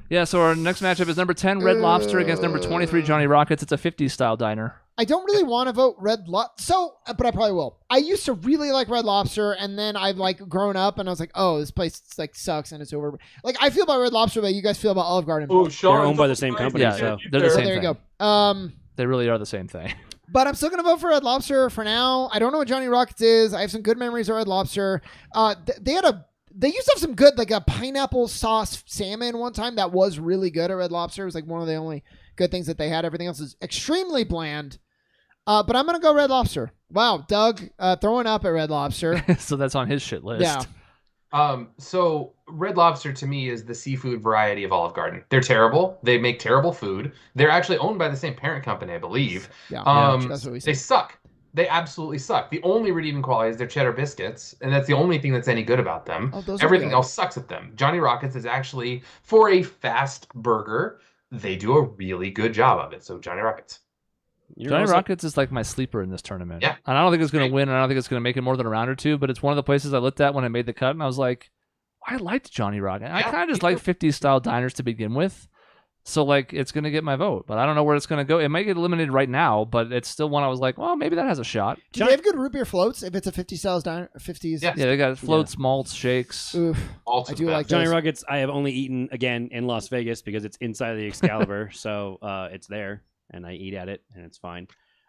Yeah, so our next matchup is number 10, Red Lobster, against number 23, Johnny Rockets. It's a 50s style diner. I don't really want to vote Red Lobster, but I probably will. I used to really like Red Lobster, and then I've like grown up, and I was like, oh, this place like sucks, and it's over. Like I feel about Red Lobster, but you guys feel about Olive Garden. Oh, Sean, They're owned by the same company, Yeah, so they're the So same there you thing. go. They really are the same thing. But I'm still gonna vote for Red Lobster for now. I don't know what Johnny Rockets is. I have some good memories of Red Lobster. They used to have some good like a pineapple sauce salmon one time that was really good at Red Lobster. It was like one of the only good things that they had. Everything else is extremely bland. But I'm gonna go Red Lobster. Wow, Doug throwing up at Red Lobster. So that's on his shit list. Yeah. So Red Lobster to me is the seafood variety of Olive Garden. They're terrible. They make terrible food. They're actually owned by the same parent company, I believe. Yeah, that's what we They said. suck. They absolutely suck. The only redeeming quality is their cheddar biscuits, and that's the only thing that's any good about them. Oh, those are Everything good. else sucks at them. Johnny Rockets is actually, for a fast burger, they do a really good job of it. So Johnny Rockets. Johnny Rockets is like my sleeper in this tournament. Yeah. And I don't think it's going to win, and I don't think it's going to make it more than a round or two, but it's one of the places I looked at when I made the cut, and I was like, I liked Johnny Rockets. I Yeah, kind of just me like 50s style diners to begin with. So, like, it's going to get my vote, but I don't know where it's going to go. It might get eliminated right now, but it's still one I was like, well, maybe that has a shot. Do they have good root beer floats if it's a 50 styles diner? 50s. Yeah. Yeah, they got floats, malts, shakes. Oof. Also I do the like best. Johnny those. Rockets, I have only eaten again in Las Vegas because it's inside of the Excalibur, so it's there, and I eat at it, and it's fine.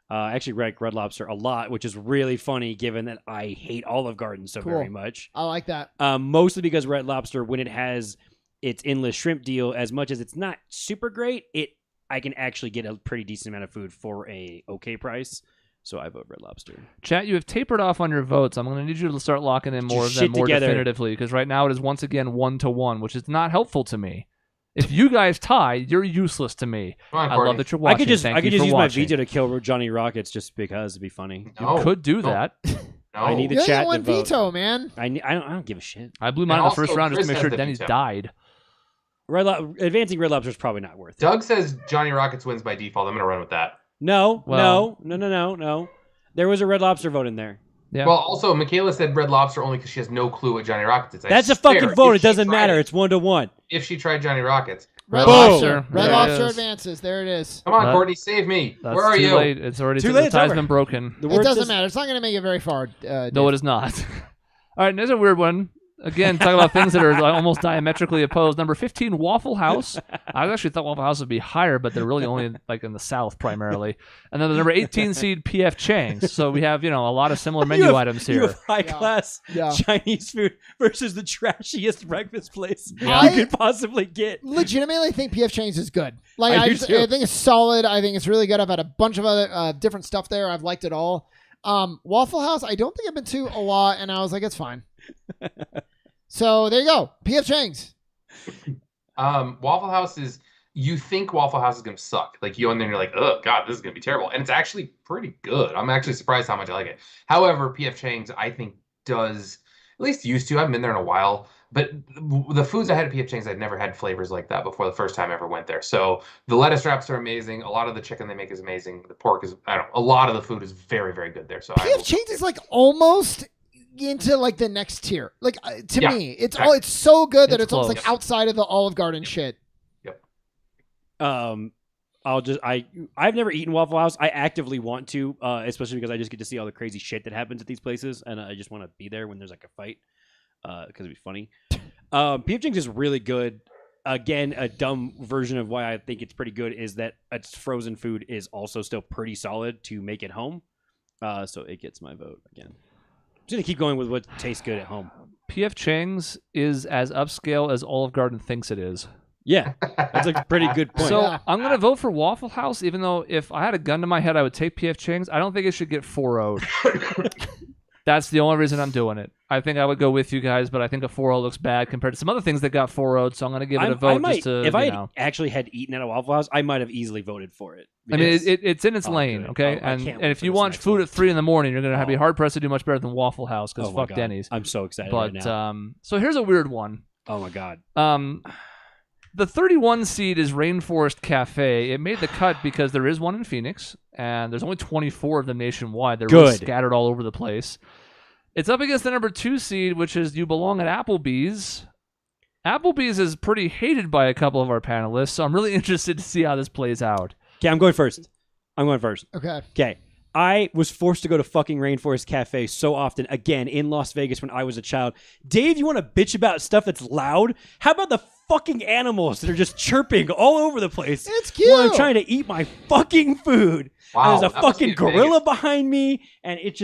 I actually like Red Lobster a lot, which is really funny given that I hate Olive Garden so Cool. very much. I like that. Mostly because Red Lobster, when it has its endless shrimp deal, as much as it's not super great, I can actually get a pretty decent amount of food for a okay price. So I vote Red Lobster. Chat, you have tapered off on your votes. I'm going to need you to start locking in more of Just them shit more together. definitively, because right now it is once again 1-1, which is not helpful to me. If you guys tie, you're useless to me. Come on, I Courtney. love that you're watching. I could just use my watching. veto to kill Johnny Rockets just because it'd be funny. No, You could do no, that. No. I need You the only chat got to one vote. veto, man. I don't give a shit. I blew mine And in the first also, round just Chris to make has sure the Denny's veto. died. Advancing Red Lobster is probably not worth it. Doug says Johnny Rockets wins by default. I'm going to run with that. No. Well- No. There was a Red Lobster vote in there. Yeah. Well, also, Michaela said Red Lobster only because she has no clue what Johnny Rockets is. I That's a swear, fucking vote. if It she doesn't tried matter. it- It's 1-1. If she tried Johnny Rockets. Red Boom. Lobster. Red There it Lobster is. advances. There it is. Come on, That- Courtney, save me. That's Where are too you? late. It's already Too the late, it's tie's over. been broken. The It word doesn't just- matter. It's not going to make it very far. No, it is not. All right, there's a weird one. Again, talking about things that are like almost diametrically opposed. Number 15, Waffle House. I actually thought Waffle House would be higher, but they're really only like in the South primarily. And then the number 18 seed, PF Chang's. So we have, a lot of similar menu items You here. have high class Yeah. Chinese food versus the trashiest breakfast place Yeah. you could possibly get. Legitimately think PF Chang's is good. Like I do too. I think it's solid. I think it's really good. I've had a bunch of other different stuff there. I've liked it all. Waffle House, I don't think I've been to a lot, and I was like, it's fine. So there you go. PF Chang's. Waffle House is. You think Waffle House is going to suck. Like, you go in there and you're like, oh, God, this is going to be terrible. And it's actually pretty good. I'm actually surprised how much I like it. However, PF Chang's, I think, does, at least used to. I haven't been there in a while. But the foods I had at PF Chang's, I'd never had flavors like that before the first time I ever went there. So the lettuce wraps are amazing. A lot of the chicken they make is amazing. The pork is, I don't know, a lot of the food is very, very good there. So PF Chang's is like almost into like the next tier. Like to Yeah, me, it's exactly. it's so good that It's it's almost like close. outside of the Olive Garden shit. I've never eaten Waffle House. I actively want to, especially because I just get to see all the crazy shit that happens at these places, and I just want to be there when there's like a fight, because it'd be funny. PF Chang's is really good. Again, a dumb version of why I think it's pretty good is that its frozen food is also still pretty solid to make it home. So it gets my vote again. I'm just gonna keep going with what tastes good at home. PF Chang's is as upscale as Olive Garden thinks it is. Yeah, that's a pretty good point. So Yeah. I'm going to vote for Waffle House, even though if I had a gun to my head, I would take PF Chang's. I don't think it should get 4-0'd. That's the only reason I'm doing it. I think I would go with you guys, but I think a 4-0 looks bad compared to some other things that got 4-0'd, so I'm going to give it a vote might, just to, if I you had know. actually had eaten at a Waffle House, I might have easily voted for it. I mean, Because- it's in its Oh, lane, good. okay? Oh, I and can't and wait if for you this want next food one. at 3 in the morning, you're going to be Oh. hard pressed to do much better than Waffle House because oh my fuck God. Denny's. I'm so excited But right now. so here's a weird one. Oh my God. The 31 seed is Rainforest Cafe. It made the cut because there is one in Phoenix, and there's only 24 of them nationwide. They're really Good. scattered all over the place. It's up against the number 2 seed, which is You Belong at Applebee's. Applebee's is pretty hated by a couple of our panelists, so I'm really interested to see how this plays out. Okay, I'm going first. Okay. Okay. I was forced to go to fucking Rainforest Cafe so often, again, in Las Vegas when I was a child. Dave, you want to bitch about stuff that's loud? How about the fucking animals that are just chirping all over the place? It's cute. When I'm trying to eat my fucking food. Wow, And there's a that must be fucking in gorilla Vegas. behind me, and it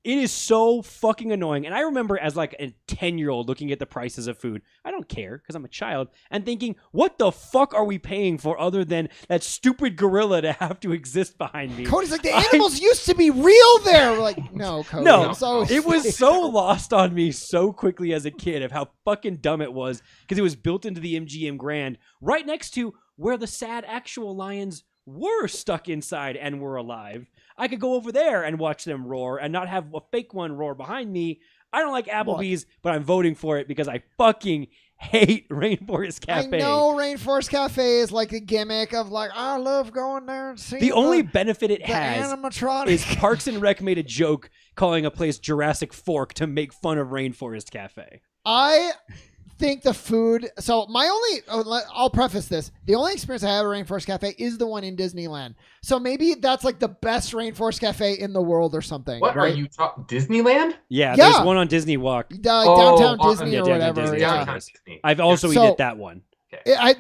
is so fucking annoying. And I remember as like a 10-year-old looking at the prices of food. I don't care because I'm a child and thinking, what the fuck are we paying for other than that stupid gorilla to have to exist behind me? Cody's like, the animals used to be real there. We're like, no, Cody. No, I'm so it was so lost on me so quickly as a kid of how fucking dumb it was because it was built into the MGM Grand right next to where the sad actual lions were stuck inside and were alive. I could go over there and watch them roar and not have a fake one roar behind me. I don't like Applebee's, but I'm voting for it because I fucking hate Rainforest Cafe. I know Rainforest Cafe is like a gimmick of like, I love going there and seeing The only benefit it the has animatronic. is Parks and Rec made a joke calling a place Jurassic Fork to make fun of Rainforest Cafe. I think the food. So I'll preface this. The only experience I have at Rainforest Cafe is the one in Disneyland. So maybe that's like the best Rainforest Cafe in the world or something. What right? are you talking? Disneyland? Yeah, Yeah. there's one on Disney Walk. Downtown Oh, Disney yeah, or downtown whatever. Disney, Yeah. yeah. Disney. I've also So- eaten at that one.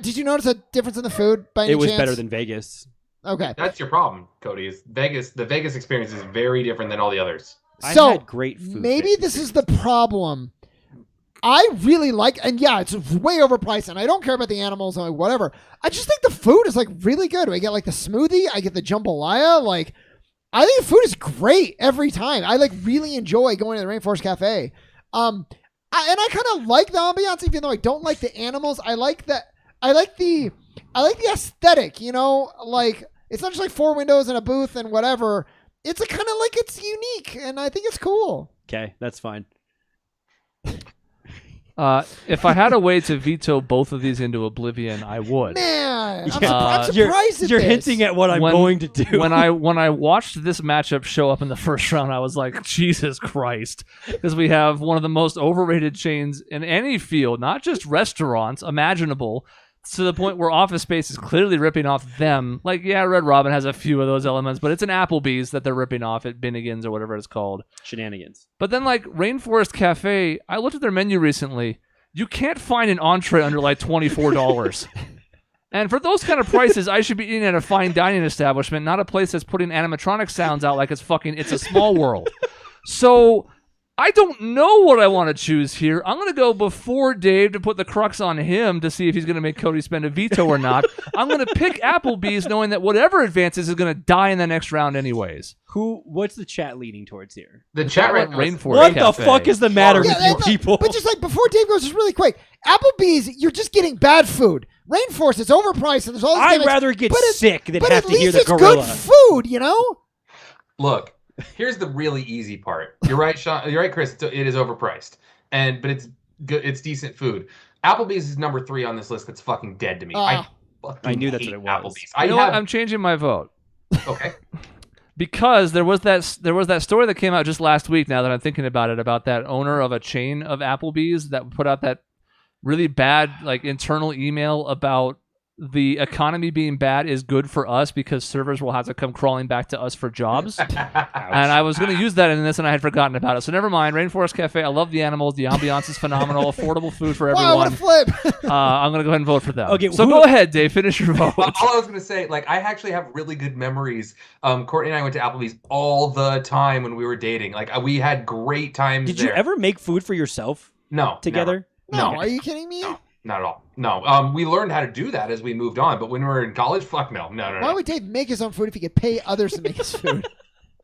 Did you notice a difference in the food by any It was chance? better than Vegas. Okay. That's your problem, Cody. Is Vegas? The Vegas experience is very different than all the others. So I had great food. maybe this is the problem. I really like, and yeah, it's way overpriced, and I don't care about the animals and like, whatever. I just think the food is like really good. I get like the smoothie, I get the jambalaya. Like, I think the food is great every time. I like really enjoy going to the Rainforest Cafe. And I kind of like the ambiance, even though I don't like the animals. I like that. I like the aesthetic. You know, like it's not just like 4 windows and a booth and whatever. It's a kind of like it's unique, and I think it's cool. Okay, that's fine. If I had a way to veto both of these into oblivion, I would. Man, I'm Yeah. surprised You're at this. hinting at what I'm going to do. When I watched this matchup show up in the first round, I was like, Jesus Christ. Because we have one of the most overrated chains in any field, not just restaurants, imaginable, to the point where Office Space is clearly ripping off them. Like, yeah, Red Robin has a few of those elements, but it's an Applebee's that they're ripping off at Binnigan's or whatever it's called. Shenanigans. But then, like, Rainforest Cafe, I looked at their menu recently. You can't find an entree under like $24. And for those kind of prices, I should be eating at a fine dining establishment, not a place that's putting animatronic sounds out like It's a Small World. So I don't know what I want to choose here. I'm going to go before Dave to put the crux on him to see if he's going to make Cody spend a veto or not. I'm going to pick Applebee's knowing that whatever advances is going to die in the next round anyways. What's the chat leaning towards here? The chat right now. Rainforest What the Cafe. fuck is the matter with you no, people? But just like before Dave goes, just really quick, Applebee's, you're just getting bad food. Rainforest is overpriced, and there's all this I'd gimmicks, rather get sick than but have at to hear least the it's gorilla. good food, you know? Look, here's the really easy part. You're right, Sean. You're right, Chris. It is overpriced, but it's good. It's decent food. Applebee's is number 3 on this list. That's fucking dead to me. I knew that's hate what it was. Applebee's. You know what? I'm changing my vote. Okay. Because there was that story that came out just last week. Now that I'm thinking about it, about that owner of a chain of Applebee's that put out that really bad like internal email about the economy being bad is good for us because servers will have to come crawling back to us for jobs. And I was going to use that in this, and I had forgotten about it. So never mind. Rainforest Cafe. I love the animals. The ambiance is phenomenal. Affordable food for everyone. Wow, what a flip. I'm going to go ahead and vote for them. Okay, so go ahead, Dave. Finish your vote. All I was going to say, like, I actually have really good memories. Courtney and I went to Applebee's all the time when we were dating. Like, we had great times Did there. you ever make food for yourself No. together? No, No. are you kidding me? No, not at all. No. We learned how to do that as we moved on, but when we were in college, fuck no. Why would Dave make his own food if he could pay others to make his food?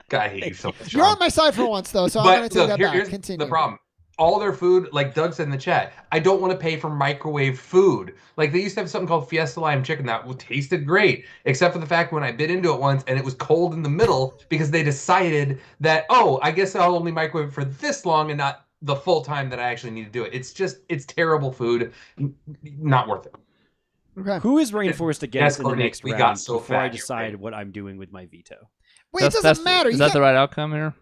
God, I hate you so much. You're Sean. on my side for once, though, so I'm But going to take look, that back. here's Continue. the problem. All their food, like Doug said in the chat, I don't want to pay for microwave food. Like, they used to have something called Fiesta Lime Chicken that tasted great, except for the fact when I bit into it once and it was cold in the middle because they decided that, oh, I guess I'll only microwave it for this long and not the full time that I actually need to do it. It's terrible food. Not worth it. Okay. Who is Rainforest against in the Courtney, next we round got so before I fat, you're decide right. what I'm doing with my veto? Wait, it doesn't matter. Is You that got- the right outcome here?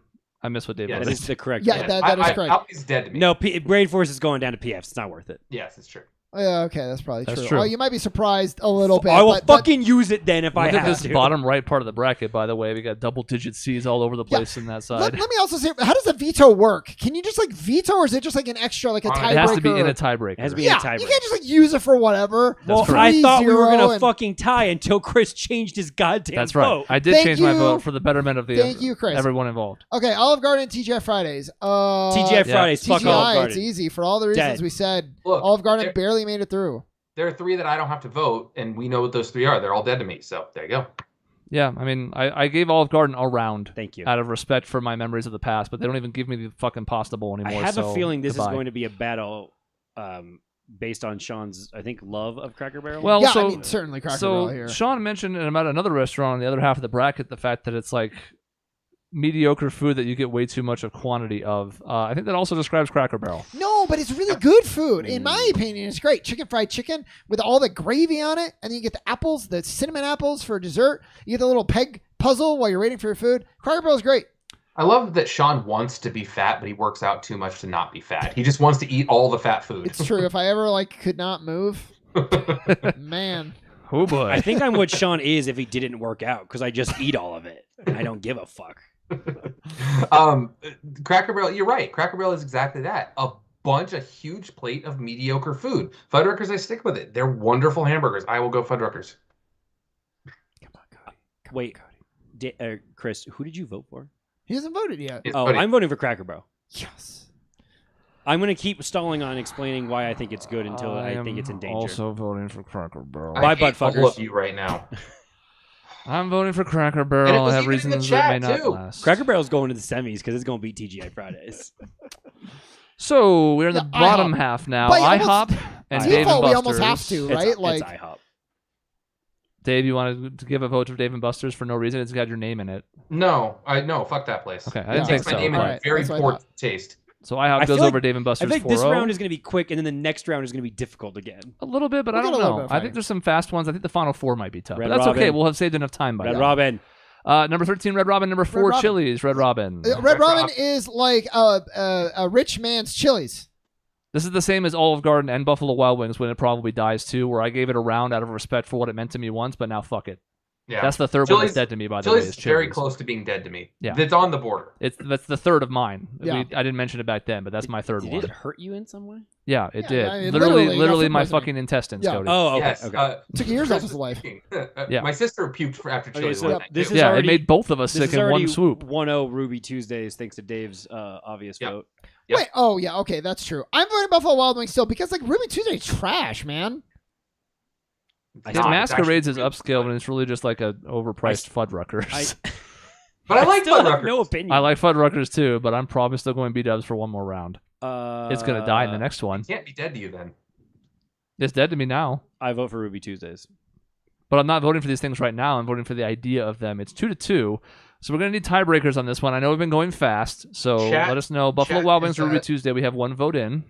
I missed what Dave Yeah, That voted. is the correct Yeah, vote. that is correct. Applebee's dead to me. No, Rainforest is going down to PFs. It's not worth it. Yes, it's true. Yeah, okay, that's probably That's true. true. Oh, you might be surprised a little bit. I will but fucking use it then if I Look at have this to. bottom right part of the bracket, by the way. We got double-digit C's all over the place in that side. let me also say, how does the veto work? Can you just like veto, or is it just like an extra, like a tiebreaker? It has to be in a tiebreaker. It has to be Yeah, a tiebreaker. you can't just like use it for whatever. That's Well, I thought we were 3-0 gonna and- fucking tie until Chris changed his goddamn That's right. vote. I did Thank change my you. vote for the betterment of the Thank you, Chris. everyone involved. Okay, Olive Garden, TGI Fridays. TGI Fridays, fuck Olive TGI, Garden. it's easy for all the reasons Dead. we said. Look, Olive Garden there- barely made it through. There are 3 that I don't have to vote, and we know what those 3 are. They're all dead to me. So there you go. Yeah, I mean, I gave Olive Garden a round Thank you. out of respect for my memories of the past, but they don't even give me the fucking pasta bowl I anymore. have so a feeling this goodbye. is going to be a battle based on Sean's, I think, love of Cracker Barrel. Well, Yeah, so I mean, certainly Cracker Barrel here. Sean mentioned about another restaurant on the other half of the bracket the fact that it's like mediocre food that you get way too much of quantity of. I think that also describes Cracker Barrel. No, but it's really good food. In my opinion, it's great. Fried chicken with all the gravy on it, and then you get the apples, the cinnamon apples for dessert. You get the little peg puzzle while you're waiting for your food. Cracker Barrel is great. I love that Sean wants to be fat, but he works out too much to not be fat. He just wants to eat all the fat food. It's true. If I ever could not move, man. Oh boy. I think I'm what Sean is if he didn't work out because I just eat all of it and I don't give a fuck. Cracker Barrel, you're right. Cracker Barrel is exactly that. A huge plate of mediocre food. Fuddruckers, I stick with it. They're wonderful hamburgers. I will go Fuddruckers. Wait, Chris, who did you vote for? He hasn't voted yet. It's Oh, funny. I'm voting for Cracker Barrel. Yes. I'm going to keep stalling on explaining why I think it's good until I think it's in danger. Also voting for Cracker Barrel. Bye, I hate all buttfuckers. of you right now. I'm voting for Cracker And it Barrel. was I have even in the reasons that may chat, not too. last. Cracker Barrel's going to the semis because it's going to beat TGI Fridays. So we're in the Yeah, bottom IHOP. half now. But you IHOP And IHOP. Dave and Default, we almost have Buster's. to, It's- right? It's Like, IHOP. Dave, you wanted to give a vote for Dave and Buster's for no reason? It's got your name in it. No, fuck that place. Okay, I Yeah. didn't think Takes my so. name in Alright, very that's what I poor thought. taste. So IHOP I goes feel over like- Dave and I Buster's. think this 4-0. round is going to be quick, and then the next round is going to be difficult again. A little bit, but We'll I get don't a little know. bit I of think fight. there's some fast ones. I think the final 4 might be tough. Red But that's okay. Robin. We'll have saved enough time by Red now. Robin. Number 13, Red Robin. Number 4, Robin. Chili's. Red Robin. Red Robin is like a rich man's Chili's. This is the same as Olive Garden and Buffalo Wild Wings when it probably dies too, where I gave it a round out of respect for what it meant to me once, but now fuck it. Yeah, That's the third one Chili's- that's dead to me, by the way. Chili's Is is very Chili's. close to being dead to me. Yeah. It's on the border. That's the third of mine. Yeah. I didn't mention it back then, but that's my third Did one. it hurt you in some way? Yeah, it Yeah, did. I mean, literally literally, my food poisoning. fucking intestines, Yeah. Cody. Oh, okay. Yes. Okay. Took years off his life. Yeah. My sister puked after Okay, Chili's. so one night, this too. is yeah, already- it made both of us This sick is in already one swoop. 1-0 Ruby Tuesdays thanks to Dave's obvious Yep. vote. Yep. Wait, oh yeah, okay, that's true. I'm voting Buffalo Wild Wings still because like Ruby Tuesday is trash, man. It not. masquerades as It's actually upscale, and it's really just like a overpriced Fuddruckers. But I like still have Fuddruckers. no opinion. I like Fuddruckers too, but I'm probably still going B-dubs for one more round. It's gonna die in the Uh, next one. It can't be dead to you then. It's dead to me now. I vote for Ruby Tuesdays. But I'm not voting for these things right now. I'm voting for the idea of them. It's 2-2. So we're going to need tiebreakers on this one. I know we've been going fast. So Chat- let us know. Buffalo chat Wild Wings is, or Ruby Tuesday. We have one vote in.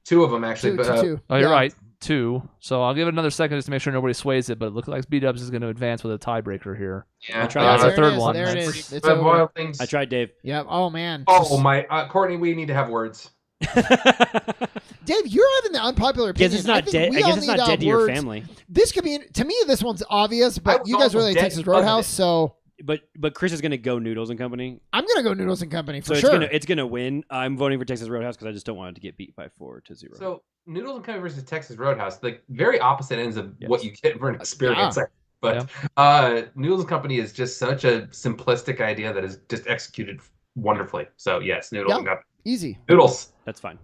2 of them actually. Two, but, two, two. Oh, you're Yeah. right. 2. So I'll give it another second just to make sure nobody sways it. But it looks like B-Dubs is going to advance with a tiebreaker here. Yeah, I tried. Yeah, That's the there it third is, one. There it That's- is. It's But over. Wild Things. I tried, Dave. Yep. Oh man. Oh my, Courtney, we need to have words. Dave, you're having the unpopular opinion. Guess it's not dead. I guess it's not dead to your family. This could be to me. This one's obvious, I but was you guys almost really like dead Texas because of Roadhouse, it. so But Chris is gonna go Noodles and Company. I'm gonna go Noodles and Company for So sure. it's gonna win. I'm voting for Texas Roadhouse because I just don't want it to get beat by 4-0. So Noodles and Company versus Texas Roadhouse, like very opposite ends of Yes. what you get for an experience. Yeah. But Noodles and Company is just such a simplistic idea that is just executed wonderfully. So yes, Noodles Yeah. and Company. Easy. Noodles. That's fine.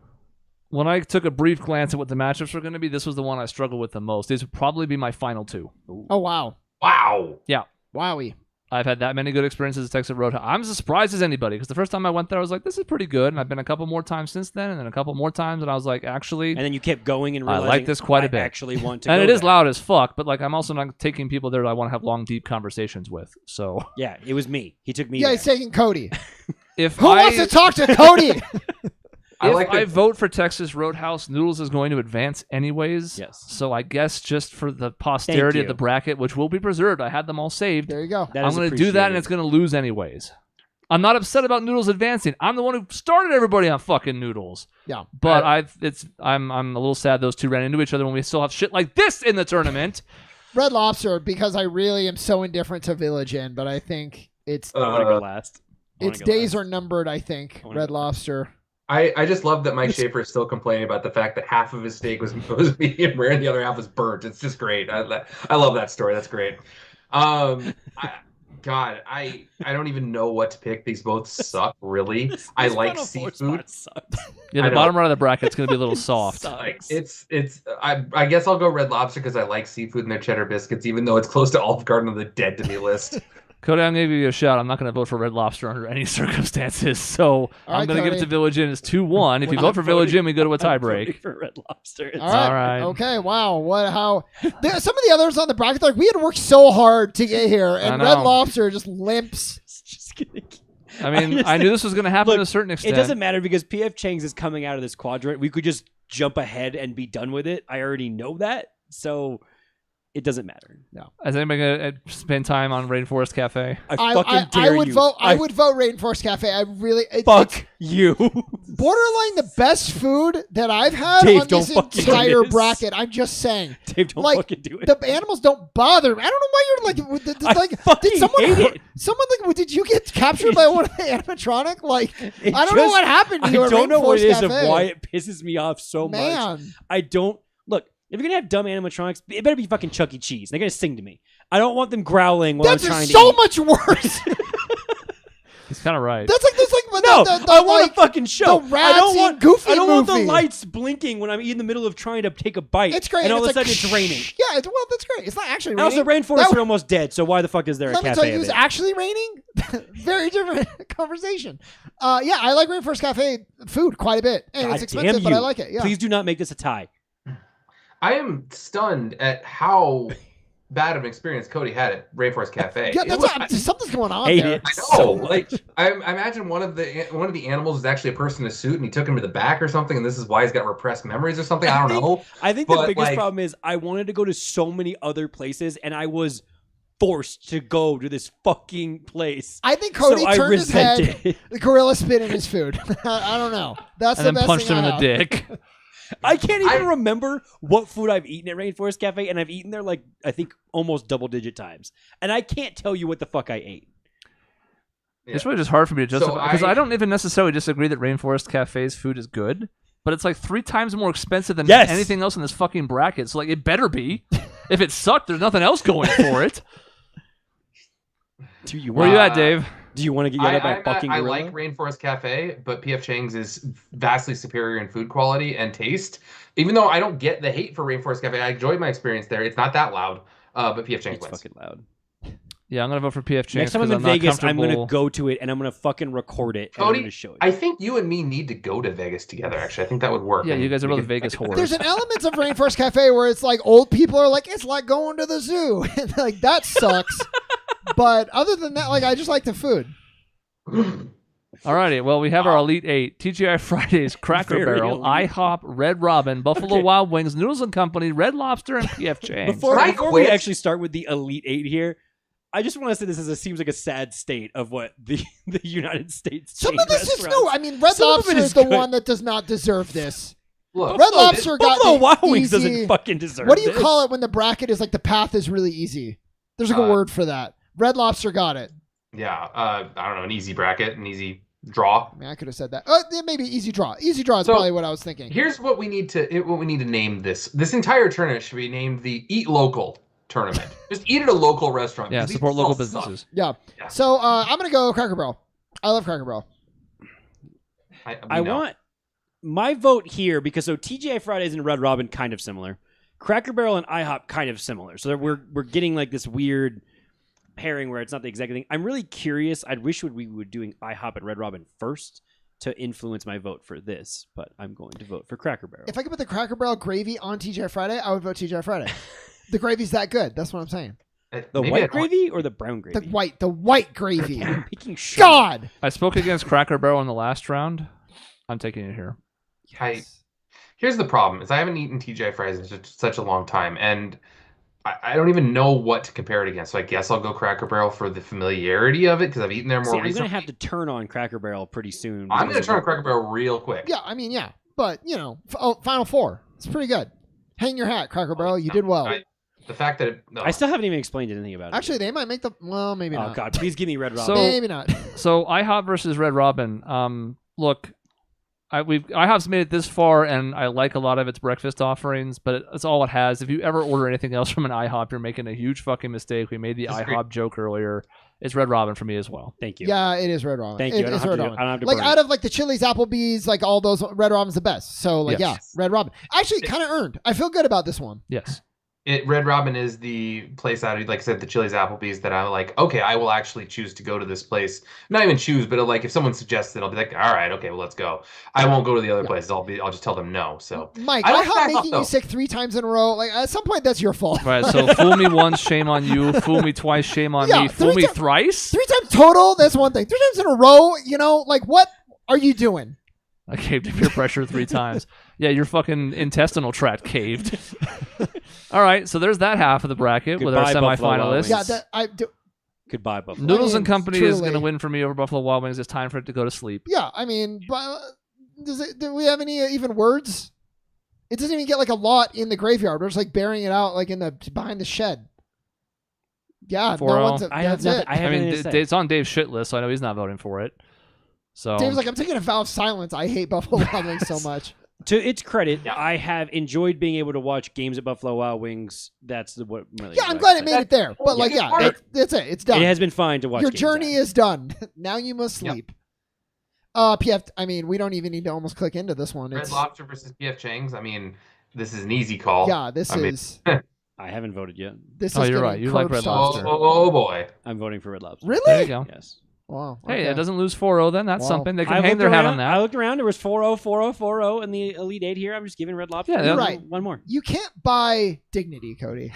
When I took a brief glance at what the matchups were going to be, this was the one I struggled with the most. These would probably be my final 2. Oh wow. Wow. Wowie. I've had that many good experiences at Texas Roadhouse. I'm as surprised as anybody because the first time I went there, I was like, this is pretty good. And I've been a couple more times since then, and then a couple more times, and I was like, actually, And then you kept going and I realizing like this quite a I bit. actually want to. and go it is there. loud as fuck, but like I'm also not taking people there that I want to have long, deep conversations with. So Yeah, it was me. He took me. Yeah, there. he's taking Cody. if Who I, wants to talk to Cody? if like I that- vote for Texas Roadhouse, Noodles is going to advance anyways. Yes. So I guess just for the posterity you. of the bracket, which will be preserved, I had them all saved. There you go. That I'm is going to do that, and appreciated. it's going to lose anyways. I'm not upset about Noodles advancing. I'm the one who started everybody on fucking Noodles. Yeah. But I'm a little sad those two ran into each other when we still have shit like this in the tournament. Red Lobster, because I really am so indifferent to Village Inn, but I think it's I want to go last. I wanna its go days last. are numbered. I think I wanna Red go Lobster. I just love that Mike Schaefer is still complaining about the fact that half of his steak was medium rare and the other half was burnt. It's just great. I love that story. That's great. I don't even know what to pick. These both suck, really. I This like Final Four seafood. spot sucked. Yeah, I the know. bottom right of the bracket's going to be a little soft. Like I guess I'll go Red Lobster because I like seafood and their cheddar biscuits, even though it's close to Olive Garden on the dead to me list. Cody, I'm going to give you a shout. I'm not going to vote for Red Lobster under any circumstances. So I'm right, going to give it Cody. to Village Inn as 2-1. If you I'm vote for Village voting- Inn, we go to a I'm voting tiebreak. for Red Lobster. It's- All right. All right. Okay. Wow. What? How? Some of the others on the bracket, like we had to work so hard to get here, and I Red know. Lobster just limps. It's just kidding. I mean, just I knew this was going to happen Look, to a certain extent. It doesn't matter because PF Chang's is coming out of this quadrant. We could just jump ahead and be done with it. I already know that, so it doesn't matter. Is anybody going to spend time on Rainforest Cafe? I fucking dare I would you. vote. I would vote Rainforest Cafe. I really Fuck you. borderline the best food that I've had Dave, on don't this fucking do entire this. bracket. I'm just saying. Dave, don't Like, fucking do it. The animals don't bother me. I don't know why you're like. I Like, fucking did someone hate hurt- it. Someone like? Did you get captured by one of the animatronic? Like, It I don't know just- what happened to I you. at don't know what Rainforest it is of Cafe. why it pisses me off so much. Man, I don't look. If you're gonna have dumb animatronics, it better be fucking Chuck E. Cheese. They're gonna sing to me. I don't want them growling while that's I'm trying so to eat. much worse. He's kind of right. That's like No, the I want like, a fucking show. the I don't Ratsy want Goofy I don't want the movie. lights blinking when I'm in the middle of trying to take a bite. It's great. and all of a it's sudden like, it's raining. Yeah, well, that's great. It's not actually And also, raining. rainforests That- are almost dead. So why the fuck is there a Let me cafe? tell you, of it's it? actually raining. Very different conversation. Yeah, I like Rainforest Cafe food quite a bit, and God it's expensive, damn but I you. like it. Yeah. Please do not make this a tie. I am stunned at how bad of an experience Cody had at Rainforest Cafe. Yeah, something's going on hate there. it. I know. So Like, I imagine one of the animals is actually a person in a suit, and he took him to the back or something, and this is why he's got repressed memories or something. I don't know. I think the But, biggest like- problem is I wanted to go to so many other places, and I was forced to go to this fucking place. I think Cody So I turned his head. resent it. The gorilla spit in his food. I don't know. That's And the then best punched thing him in I the have. dick. I can't even remember what food I've eaten at Rainforest Cafe, and I've eaten there like I think almost double-digit times, and I can't tell you what the fuck I ate. It's really just hard for me to So justify because I- I don't even necessarily disagree that Rainforest Cafe's food is good, but it's like 3 times more expensive than Yes. anything else in this fucking bracket. So like, it better be. If it sucked, there's nothing else going for it. Do you Where want? you at, Dave? Do you want to get yelled at by a fucking I gorilla? like Rainforest Cafe, but PF Chang's is vastly superior in food quality and taste. Even though I don't get the hate for Rainforest Cafe, I enjoyed my experience there. It's not that loud, but PF Chang's It's wins. fucking loud. Yeah, I'm gonna vote for PF Chang's. Next time I'm in 'cause not Vegas, I'm gonna comfortable- go to it and I'm gonna fucking record it and I'm Cody, gonna show it. I think you and me need to go to Vegas together. Actually, I think that would work. Yeah, And you guys are we both could- Vegas whores. There's an element of Rainforest Cafe where it's like old people are like, it's like going to the zoo. And like, that sucks. But other than that, like, I just like the food. Alrighty, well, we have our Elite 8. TGI Fridays, Cracker Very Barrel, elite. IHOP, Red Robin, Buffalo Okay. Wild Wings, Noodles & Company, Red Lobster, and PF Chang's. Before Can I we quit? actually start with the Elite Eight here, I just want to say this seems like a sad state of what the United States Some chain of this is restaurants- new. I mean, Red Some of it Lobster is is the good. one that does not deserve this. Look, Red Lobster got Buffalo the Wild Wings easy- doesn't fucking deserve What do you this. call it when the bracket is like the path is really easy? There's like a word for that. Red Lobster got it. yeah, I don't know, an easy bracket, an easy draw. I mean, I could have said that. Yeah, maybe easy draw. Easy draw is So, probably what I was thinking. Here's what we need to name this. This entire tournament should be named the Eat Local tournament. Just eat at a local restaurant. Yeah, 'cause these support local all suck. businesses. Yeah. Yeah. So I'm gonna go Cracker Barrel. I love Cracker Barrel. I want my vote here because so TGI Fridays and Red Robin kind of similar, Cracker Barrel and IHOP kind of similar. So we're getting like this weird pairing where it's not the exact thing. I'm really curious. I wish we were doing IHOP and Red Robin first to influence my vote for this, but I'm going to vote for Cracker Barrel. If I could put the Cracker Barrel gravy on TGI Friday, I would vote TGI Friday. The gravy's that good. That's what I'm saying. The white gravy or the brown The gravy? white gravy. I'm picking sure. God. I spoke against Cracker Barrel in the last round. I'm taking it here. Here's the problem: is I haven't eaten TGI Fridays in such a long time, and I don't even know what to compare it against. So I guess I'll go Cracker Barrel for the familiarity of it because I've eaten there more See, I'm recently. gonna have to turn on Cracker Barrel pretty soon. I'm because gonna of turn the- on Cracker Barrel real quick. Yeah, I mean, yeah. But, you know, Final Four. It's pretty good. Hang your hat, Cracker Barrel. You did well. The fact that I still haven't even explained anything about it. Actually, they might make the... Well, maybe oh not. god, please give me Red Robin. So- Maybe not. So IHOP versus Red Robin. Look, IHOP's made it this far, and I like a lot of its breakfast offerings, but it's all it has. If you ever order anything else from an IHOP, you're making a huge fucking mistake. We made the Disagree. IHOP joke earlier. It's Red Robin for me as well. Thank you. Yeah, it is Red Robin. Thank you. I don't It's have Red to do- Robin. I don't have to Like, burn out it. of, like, the Chili's, Applebee's, like, all those, Red Robin's the best. So, like, Yes. yeah, Red Robin. Actually, kind of earned. I feel good about this one. Yes. Red Robin is the place out of, like I said, the Chili's, Applebee's that I'm like, okay, I will actually choose to go to this place. Not even choose, but like if someone suggests it, I'll be like, all right, okay, well, let's go. I won't go to the other places. I'll just tell them no. So Mike, I don't IHOP back making off, you though. sick 3 times in a row. Like, at some point, that's your fault. All right, so fool me once, shame on you. Fool me twice, shame on Yeah, me. Fool three me ti- thrice? 3 times total, that's one thing. 3 times in a row, you know, like, what are you doing? I caved to peer pressure 3 times. Yeah, your fucking intestinal tract caved. All right, so there's that half of the bracket with our Goodbye, Buffalo Wild semifinalists. Wings. Yeah, that I do. Goodbye, Buffalo. Noodles I mean, and Company is going to truly. win for me over Buffalo Wild Wings. It's time for it to go to sleep. Yeah, I mean, but do we have any even words? It doesn't even get like a lot in the graveyard. We're just like burying it out like in the behind the shed. Yeah, no 4-0. one's. I have That's nothing. it. I have mean, anything to say. it's on Dave's shit list, so I know he's not voting for it. So Dave's like, I'm taking a vow of silence. I hate Buffalo Wild Wings so much. To its credit, Yeah. I have enjoyed being able to watch games at Buffalo Wild Wings. That's what really. Yeah, I'm glad it made it there. But like, Yeah, yeah, that's it. It's done. It has been fine to watch. Your games journey at. is done. Now you must sleep. PF. I mean, we don't even need to almost click into this one. Red It's Lobster versus PF Chang's. I mean, this is an easy call. yeah. This I mean- is I haven't voted yet. this Oh, is you're getting right. You like curb Red stomped. Lobster. Oh boy. I'm voting for Red Lobster. Really? there you go. Yes. Wow. Hey, okay. it doesn't lose 4-0 then. That's Wow. something. They can I hang looked their hat around- on that. I looked around. There was 4-0, 4-0, 4-0 in the Elite 8 here. I'm just giving Red Lobster Yeah, You're right. one more. You can't buy dignity, Cody.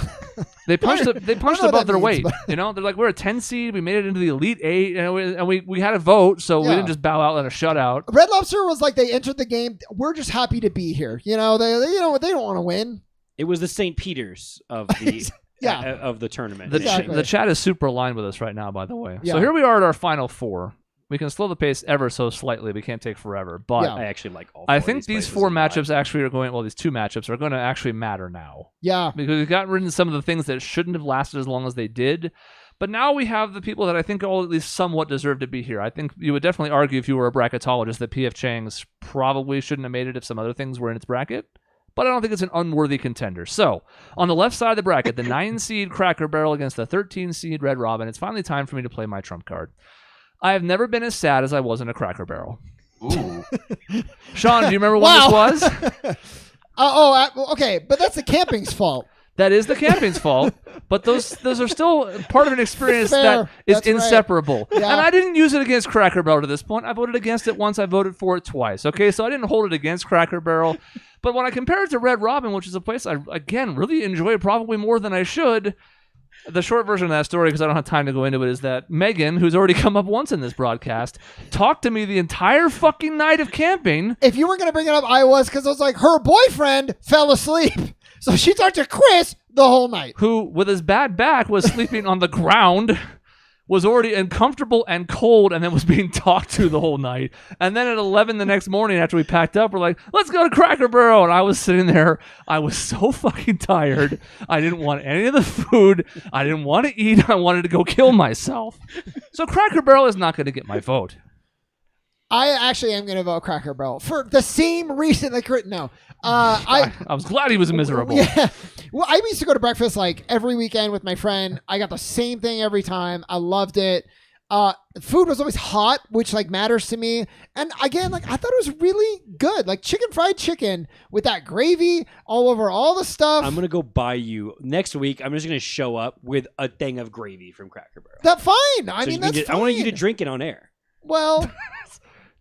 They punched I don't know above what that their means, weight. You know, they're like, we're a 10 seed. We made it into the Elite 8, and we had a vote, so we Yeah. didn't just bow out in a shutout. Red Lobster was like they entered the game. We're just happy to be here. You know, they don't want to win. It was the St. Peter's of the Yeah. of the tournament. The, Exactly. the chat is super aligned with us right now, by the way. Yeah. So here we are at our final 4. We can slow the pace ever so slightly. We can't take forever, but Yeah. I actually like all. I four think of these places 4 a lot. matchups actually are going. Well, these 2 matchups are going to actually matter now. Yeah. Because we've gotten rid of some of the things that shouldn't have lasted as long as they did. But now we have the people that I think all at least somewhat deserve to be here. I think you would definitely argue if you were a bracketologist that PF Chang's probably shouldn't have made it if some other things were in its bracket. But I don't think it's an unworthy contender. So, on the left side of the bracket, the 9-seed Cracker Barrel against the 13-seed Red Robin. It's finally time for me to play my trump card. I have never been as sad as I was in a Cracker Barrel. Ooh. Sean, do you remember Wow. what this was? Okay, but that's the camping's fault. That is the camping's fault, but those are still part of an experience Fair. that is That's right. inseparable. Yeah. And I didn't use it against Cracker Barrel to this point. I voted against it once. I voted for it twice. Okay, so I didn't hold it against Cracker Barrel. But when I compare it to Red Robin, which is a place I, again, really enjoy probably more than I should, the short version of that story, because I don't have time to go into it, is that Megan, who's already come up once in this broadcast, talked to me the entire fucking night of camping. If you were going to bring it up, I was, because I was like, her boyfriend fell asleep. So she talked to Chris the whole night. Who, with his bad back, was sleeping on the ground, was already uncomfortable and cold, and then was being talked to the whole night. And then at 11 the next morning, after we packed up, we're like, let's go to Cracker Barrel. And I was sitting there. I was so fucking tired. I didn't want any of the food. I didn't want to eat. I wanted to go kill myself. So Cracker Barrel is not going to get my vote. I actually am going to vote Cracker Barrel for the same reason that Chris. No. I was glad he was miserable. Yeah. Well, I used to go to breakfast like every weekend with my friend. I got the same thing every time. I loved it. Food was always hot, which like matters to me. And again, like I thought it was really good. Like fried chicken with that gravy all over all the stuff. I'm gonna go buy you next week. I'm just gonna show up with a thing of gravy from Cracker Barrel. That's fine. I So mean, you can that's just- fine. I want you to drink it on air. Well,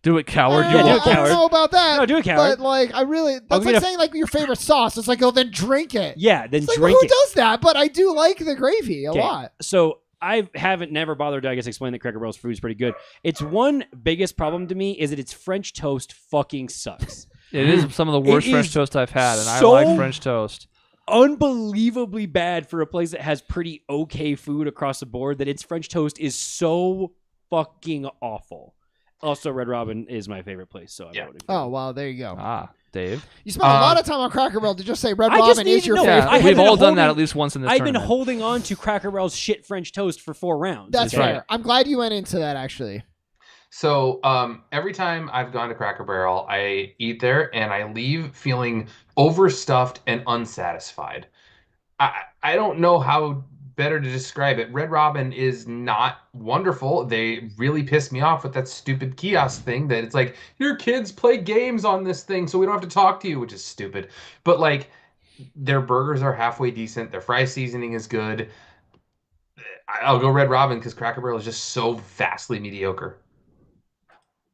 Do it, coward. Yeah, do it, I coward. don't know about that. No, do it, coward. But like, I really, I'll that's get like a- saying like your favorite sauce. It's like, oh, then drink it. Yeah, then It's like, drink who it. does that? But I do like the gravy a Okay, lot. So I haven't never bothered to, I guess, explain that Cracker Barrel's food is pretty good. Its one biggest problem to me is that its French toast fucking sucks. It is some of the worst It French is toast I've had, and so- I like French toast. Unbelievably bad for a place that has pretty okay food across the board that its French toast is so fucking awful. Also, Red Robin is my favorite place, so I'm Yeah. voting. Oh, well, there you go. Dave. You spent a lot of time on Cracker Barrel to just say Red I just Robin is need- your no, favorite. Yeah, I have we've been all done that holding- at least once in this I've been tournament. holding on to Cracker Barrel's shit French toast for 4 rounds. That's okay? fair. I'm glad you went into that, actually. So every time I've gone to Cracker Barrel, I eat there and I leave feeling overstuffed and unsatisfied. I don't know how better to describe it. Red Robin is not wonderful. They really piss me off with that stupid kiosk thing that it's like, your kids play games on this thing so we don't have to talk to you, which is stupid. But like, their burgers are halfway decent. Their fry seasoning is good. I'll go Red Robin because Cracker Barrel is just so vastly mediocre.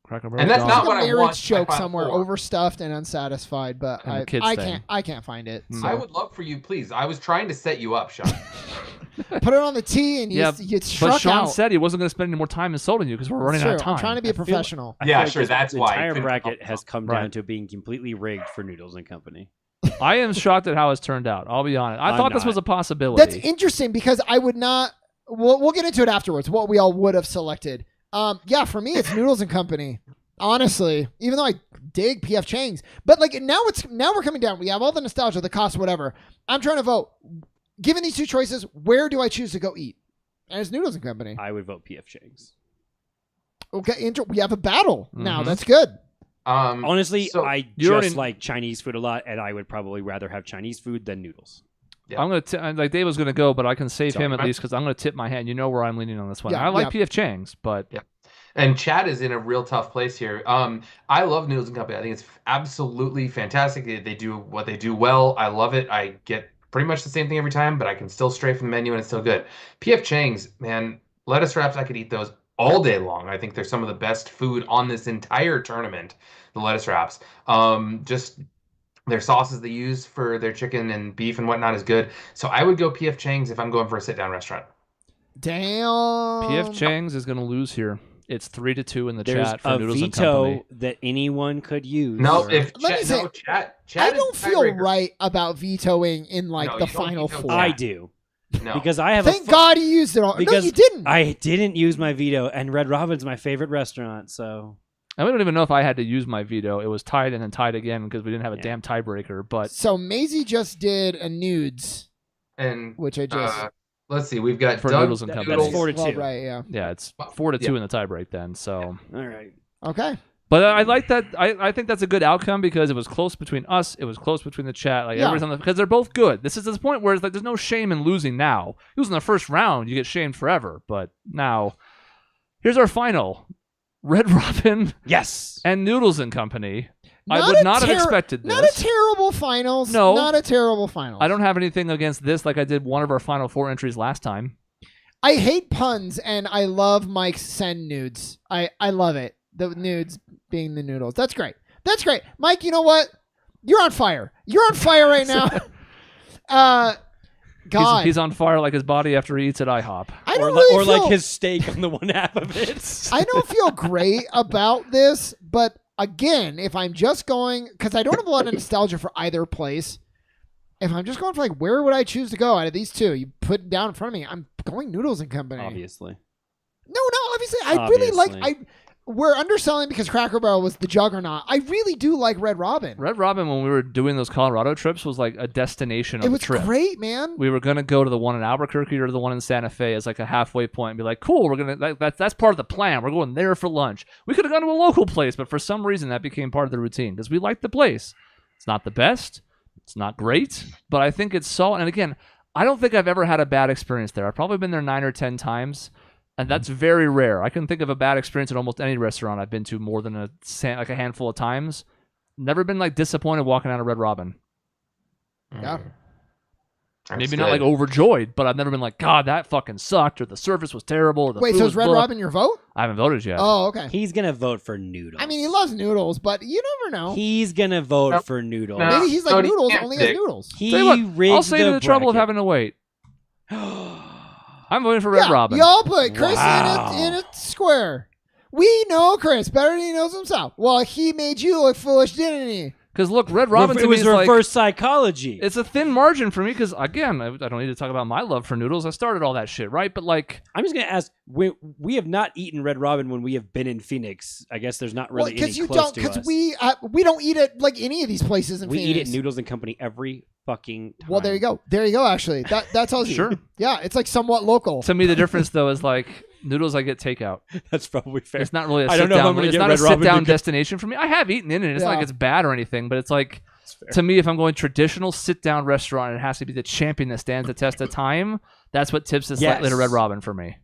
Cracker Barrel's And that's gone. not It's what like I a want. marriage joke my final somewhere, four. overstuffed and unsatisfied, but And the kids I thing. can't find it. Mm. So. I would love for you, please. I was trying to set you up, Sean. Put it on the tee and you, Yeah, you struck But Sean out. said he wasn't going to spend any more time insulting you because we're running It's out of true. time. I'm trying to be a feel- professional. I Yeah, feel like sure, this that's why I entire couldn't bracket come has up. come Right. down to being completely rigged for Noodles and Company. I am shocked at how it's turned out. I'll be honest. I I'm thought this not. was a possibility. That's interesting because I would not. We'll get into it afterwards. What we all would have selected. Yeah, for me it's Noodles and Company. Honestly, even though I dig PF Chang's, but like now we're coming down. We have all the nostalgia, the cost, whatever. I'm trying to vote. Given these two choices, where do I choose to go eat? And it's Noodles and Company. I would vote PF Chang's. Okay, we have a battle now. Mhm. That's good. Honestly, so I you already- just like Chinese food a lot, and I would probably rather have Chinese food than noodles. Yeah. I'm going to like Dave was going to go, but I can save Sorry, him at man. least because I'm going to tip my hand. You know where I'm leaning on this one. Yeah, I like yeah. PF Chang's, but And Chad is in a real tough place here. I love Noodles and Company. I think it's absolutely fantastic. They do what they do well. I love it. I get pretty much the same thing every time, but I can still stray from the menu and it's still good. PF Chang's, man, lettuce wraps, I could eat those all day long. I think they're some of the best food on this entire tournament, the lettuce wraps. Just their sauces they use for their chicken and beef and whatnot is good. So I would go P.F. Chang's if I'm going for a sit-down restaurant. Damn. P.F. Chang's is going to lose here. It's 3-2 in the There's chat for a Noodles and veto Company. that anyone could use. No, if Let me say, chat I don't is feel tiebreaker. right about vetoing in like No, the you don't final veto four. I do. No. Because I have Thank God he used it all. No, because you didn't. I didn't use my veto, and Red Robin's my favorite restaurant, so... I don't even know if I had to use my veto. It was tied and then tied again because we didn't have a Yeah. damn tiebreaker. But So Maisie just did a nudes, And which I just let's see, we've got For Doug Noodles and Company. That's 4-2. well, right, yeah. yeah, it's 4-2 in the tiebreak then. So, All right. Okay. but I like that. I think that's a good outcome because it was close between us. It was close between the chat. Like Yeah. everything because they're both good. This is this point where it's like there's no shame in losing now. Losing the first round, you get shamed forever. But now, here's our final: Red Robin Yes. and Noodles and Company. I Not would a not have ter- expected this. Not a terrible finals. No. Not a terrible finals. I don't have anything against this like I did one of our final four entries last time. I hate puns and I love Mike's send nudes. I love it. The nudes being the noodles. That's great. That's great. Mike, you know what? You're on fire. You're on fire right now. God. He's on fire like his body after he eats at IHOP. I don't Or really like feel- his steak on the one half of it. I don't feel great about this, but again, if I'm just going, because I don't have a lot of nostalgia for either place, if I'm just going for like, where would I choose to go out of these two? You put it down in front of me. I'm going Noodles and Company. Obviously. No, obviously. I really like, we're underselling because Cracker Barrel was the juggernaut. I really do like Red Robin. Red Robin, when we were doing those Colorado trips, was like a destination of It was the trip. great, man. We were gonna go to the one in Albuquerque or the one in Santa Fe as like a halfway point and be like, cool, we're gonna that's part of the plan. We're going there for lunch. We could have gone to a local place, but for some reason that became part of the routine because we liked the place. It's not the best, it's not great, but I think it's solid. And again, I don't think I've ever had a bad experience there. I've probably been there 9 or 10 times. And that's very rare. I can think of a bad experience at almost any restaurant I've been to more than a handful of times. Never been like disappointed walking out of Red Robin. Yeah. Maybe not like overjoyed, but I've never been like, God, that fucking sucked, or the service was terrible. Or the Wait, food so was is Red blah. Robin your vote? I haven't voted yet. Oh, okay. He's going to vote for Noodles. I mean, he loves noodles, but you never know. He's going to vote Nope. for Noodles. No. Maybe he's like Cody noodles, can't only has pick. noodles. He Tell you what, rigged I'll save you the trouble of bracket. having to wait. I'm voting for Red Yeah, Robin. y'all put Chris Wow. in a square. We know Chris better than he knows himself. Well, he made you look foolish, didn't he? Because look, Red Robin to It me was is like, reverse psychology. it's a thin margin for me because, again, I don't need to talk about my love for noodles. I started all that shit, right? But like, I'm just going to ask, we have not eaten Red Robin when we have been in Phoenix. I guess there's not really any you close don't, to because us. we don't eat at like any of these places in We eat Phoenix. at Noodles and Company every fucking time. Well, there you go. There you go. Actually, that tells you. Sure. Yeah, it's like somewhat local. to me, the difference though is like noodles I get takeout. That's probably fair. It's not really a I don't know if I'm sit-down. gonna It's get not a Red Robin sit-down to get- destination for me. I have eaten in it. It's not Yeah. like it's bad or anything, but it's like to me, if I'm going traditional sit-down restaurant, it has to be the champion that stands the test of time. That's what tips it slightly Yes. to Red Robin for me.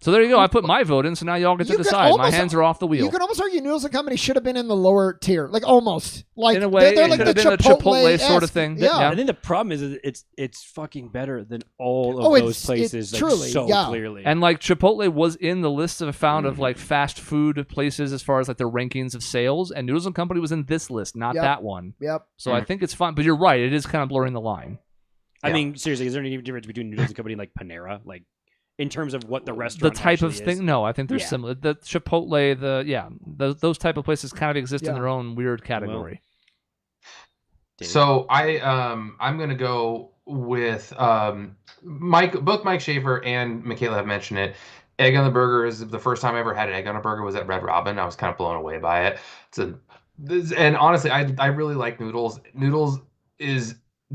So there you go. I put my vote in, so now y'all get to You could decide. My almost- hands are off the wheel. You can almost argue Noodles and Company should have been in the lower tier, like almost. Like In a way, they're it like could the have been a Chipotle sort of Chipotle-esque. thing. Yeah. Yeah. I think the problem is that it's fucking better than all of Oh, those it's- places. it's like, truly, so yeah. clearly. And like Chipotle was in the list of found of like fast food places as far as like the rankings of sales, and Noodles and Company was in this list, not Yep. that one. Yep. So I think it's fine. But you're right; it is kind of blurring the line. I Yeah. mean, seriously, is there any difference between Noodles and Company and like Panera? Like, in terms of what the The restaurant type of actually thing, is? no, I think they're Yeah. similar. The Chipotle, those type of places kind of exist in Yeah. their own weird category. Dude. So I'm gonna go with Mike. Both Mike Schaefer and Michaela have mentioned it. Egg on the burger is the first time I ever had an egg on a burger was at Red Robin. I was kind of blown away by it. And honestly, I really like Noodles. Noodles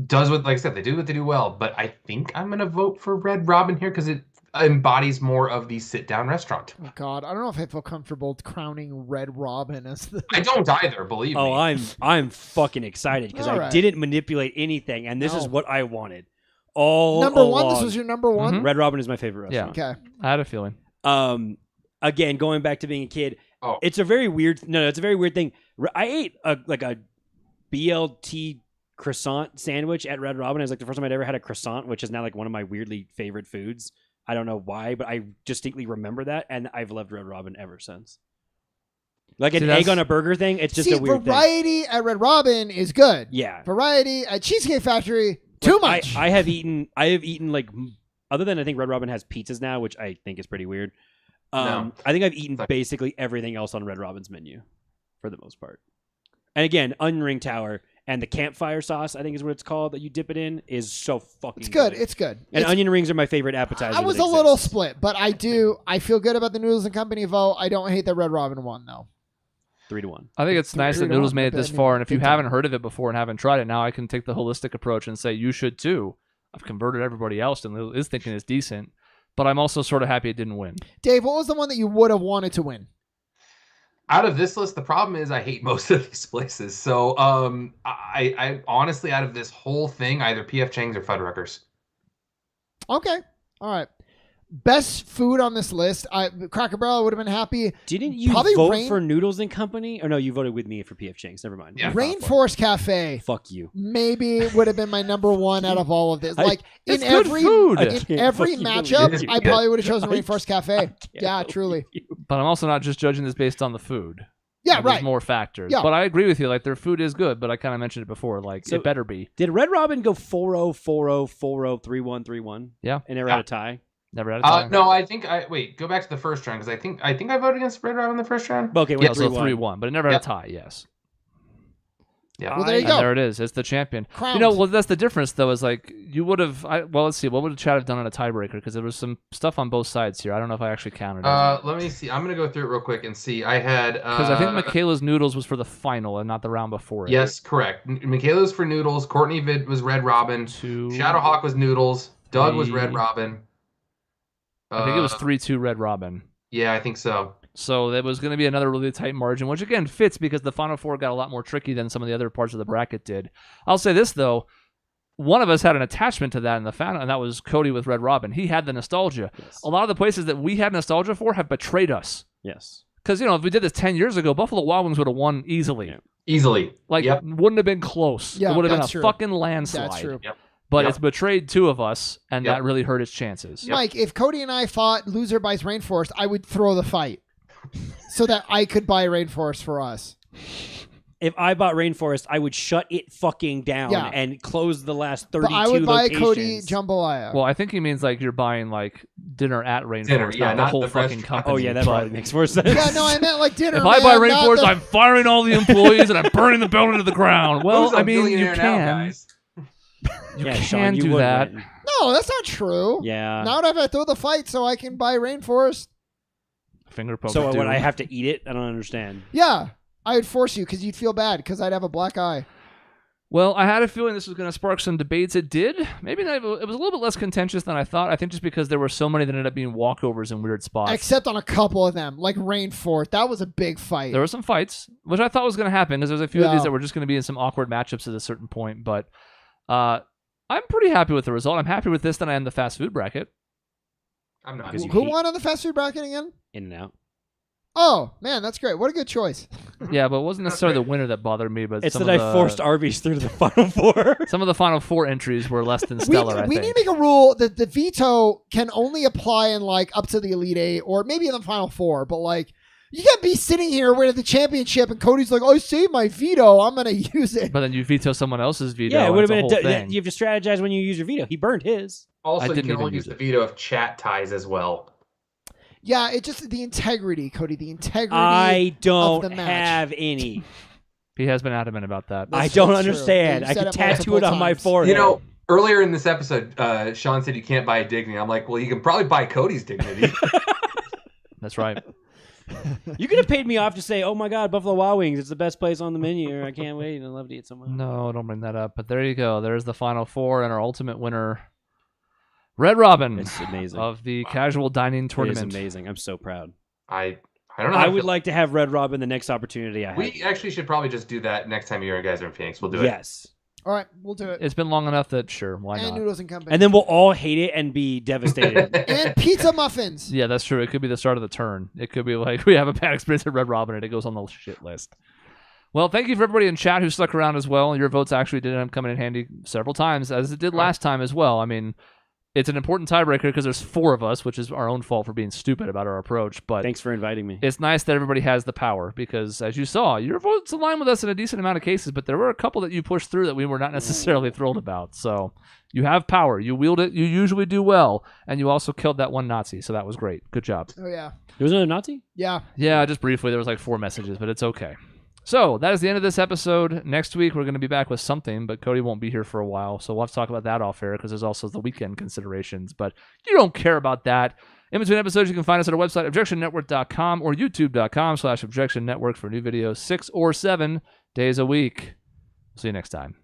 does what, like I said, they do what they do well. But I think I'm gonna vote for Red Robin here because it embodies more of the sit-down restaurant. Oh God, I don't know if I feel comfortable crowning Red Robin as the. I don't either, believe Oh, me. I'm fucking excited because All I right. didn't manipulate anything, and this is No. what I wanted. All Number one. along. This was your number one. Mhm. Red Robin is my favorite Yeah. restaurant. Okay. I had a feeling. Again, going back to being a kid, Oh. it's a very weird. No, it's a very weird thing. I ate a BLT croissant sandwich at Red Robin. It was like the first time I'd ever had a croissant, which is now like one of my weirdly favorite foods. I don't know why, but I distinctly remember that, and I've loved Red Robin ever since. Like an egg on a burger thing, it's just a weird variety thing. at Red Robin is good. Yeah. Variety at Cheesecake Factory, too much. I have eaten like, other than I think Red Robin has pizzas now, which I think is pretty weird. I think I've eaten basically everything else on Red Robin's menu for the most part. And again, onion ring tower and the campfire sauce, I think is what it's called, that you dip it in, is so fucking good. It's good. And onion rings are my favorite appetizer. I was a little split, but I feel good about the Noodles and Company vote. I don't hate the Red Robin one, though. 3-1. I think it's nice that Noodles made it this far, and if you haven't heard of it before and haven't tried it, now I can take the holistic approach and say you should too. I've converted everybody else and is thinking it's decent, but I'm also sort of happy it didn't win. Dave, what was the one that you would have wanted to win? Out of this list, the problem is I hate most of these places. So I honestly, out of this whole thing, either P.F. Chang's or Fuddruckers. Okay. All right. Best food on this list. Cracker Barrel would have been happy. Didn't you vote for Noodles and Company? Or no, you voted with me for P.F. Chang's. Never mind. Yeah. Rainforest Cafe. Fuck you. Maybe would have been my number one out of all of this. In every matchup, I probably would have chosen Rainforest Cafe. Yeah, truly. But I'm also not just judging this based on the food. Yeah, There's more factors. Yeah. But I agree with you. Like, their food is good, but I kind of mentioned it before. Like, it better be. Did Red Robin go 4-0, 4-0, 4-0, 3-1, 3-1? Yeah. And never had a tie? Never had a tie. No, I think go back to the first round, because I think I voted against Red Robin the first round. Okay, yeah, so 3-1, but it never had a tie. Yes. Yeah. Well, there you go. There it is. It's the champion. Crowned. Well, that's the difference, though, is like, you would have, let's see, what would Chad have done on a tiebreaker? Because there was some stuff on both sides here. I don't know if I actually counted it. Let me see. I'm going to go through it real quick and see. I had... Because I think Michaela's Noodles was for the final and not the round before it. Yes, correct. Michaela's for Noodles. Courtney was Red Robin. Shadowhawk was Noodles. Doug was Red Robin. I think it was 3-2 Red Robin. Yeah, I think so. So that was going to be another really tight margin, which again fits because the Final Four got a lot more tricky than some of the other parts of the bracket did. I'll say this, though. One of us had an attachment to that in the final, and that was Cody with Red Robin. He had the nostalgia. Yes. A lot of the places that we had nostalgia for have betrayed us. Yes. Because, if we did this 10 years ago, Buffalo Wild Wings would have won easily. Yeah. Easily. Wouldn't have been close. Yeah, it would have been a true. fucking landslide. That's true. Yep. But it's betrayed two of us, and that really hurt his chances. Mike, if Cody and I fought Loser Buys Rainforest, I would throw the fight so that I could buy Rainforest for us. If I bought Rainforest, I would shut it fucking down and close the last 32 But I would buy locations. Cody Jambalaya. Well, I think he means like you're buying like dinner at Rainforest, not the whole fucking company. Oh yeah, that probably makes more sense. Yeah, no, I meant like dinner. If I buy Rainforest, I'm firing all the employees and I'm burning the building to the ground. Well, I mean, you can. You can Sean, you do would that. win. No, that's not true. Yeah. Now if I throw the fight so I can buy Rainforest. Finger poke. So would I have to eat it? I don't understand. Yeah, I would force you because you'd feel bad because I'd have a black eye. Well, I had a feeling this was going to spark some debates. It did. Maybe it was a little bit less contentious than I thought. I think just because there were so many that ended up being walkovers in weird spots. Except on a couple of them, like Rainforest. That was a big fight. There were some fights, which I thought was going to happen because there's a few of these that were just going to be in some awkward matchups at a certain point. But I'm pretty happy with the result. I'm happy with this than I am the fast food bracket. I'm not. Who won on the fast food bracket again? In-N-Out. Oh, man, that's great. What a good choice. Yeah, but it wasn't necessarily the winner that bothered me. But it's that I forced Arby's through to the Final Four. Some of the Final Four entries were less than stellar, we need to make a rule that the veto can only apply in, like, up to the Elite Eight or maybe in the Final Four. But, like, you can't be sitting here winning the championship and Cody's like, I saved my veto. I'm going to use it. But then you veto someone else's veto. Yeah, it would have been thing. You have to strategize when you use your veto. He burned his. Also, you can only use the veto of chat ties as well. Yeah, it just the integrity, Cody. The integrity. I don't of the match. have any. He has been adamant about that. I don't understand. I can tattoo it on my forehead. Earlier in this episode, Sean said you can't buy a dignity. I'm like, well, you can probably buy Cody's dignity. That's right. You could have paid me off to say, "Oh my God, Buffalo Wild Wings! It's the best place on the menu. I can't wait. I'd love to eat somewhere." No, don't bring that up. But there you go. There's the Final Four and our ultimate winner, Red Robin. It's amazing. Of the casual dining tournament. It is amazing. I'm so proud. I don't know. I would like to have Red Robin the next opportunity I have. We actually should probably just do that next time you guys are in Phoenix. We'll do it. Yes. All right, we'll do it. It's been long enough that sure, why not? And Noodles and Company. And then we'll all hate it and be devastated. And pizza muffins. Yeah, that's true. It could be the start of the turn. It could be like we have a bad experience at Red Robin and it goes on the shit list. Well, thank you for everybody in chat who stuck around as well. Your votes actually did end up coming in handy several times, as it did last time as well. I mean, It's an important tiebreaker because there's 4 of us, which is our own fault for being stupid about our approach. But Thanks for inviting me. it's nice that everybody has the power because, as you saw, your votes align with us in a decent amount of cases, but there were a couple that you pushed through that we were not necessarily thrilled about. So you have power. You wield it. You usually do well. And you also killed that one Nazi, so that was great. Good job. Oh, yeah. There was another Nazi? Yeah. Yeah, just briefly. There was like 4 messages, but it's okay. So that is the end of this episode. Next week, we're going to be back with something, but Cody won't be here for a while. So we'll have to talk about that off air because there's also the weekend considerations, but you don't care about that. In between episodes, you can find us at our website, objectionnetwork.com or youtube.com/objectionnetwork for new videos 6 or 7 days a week. See you next time.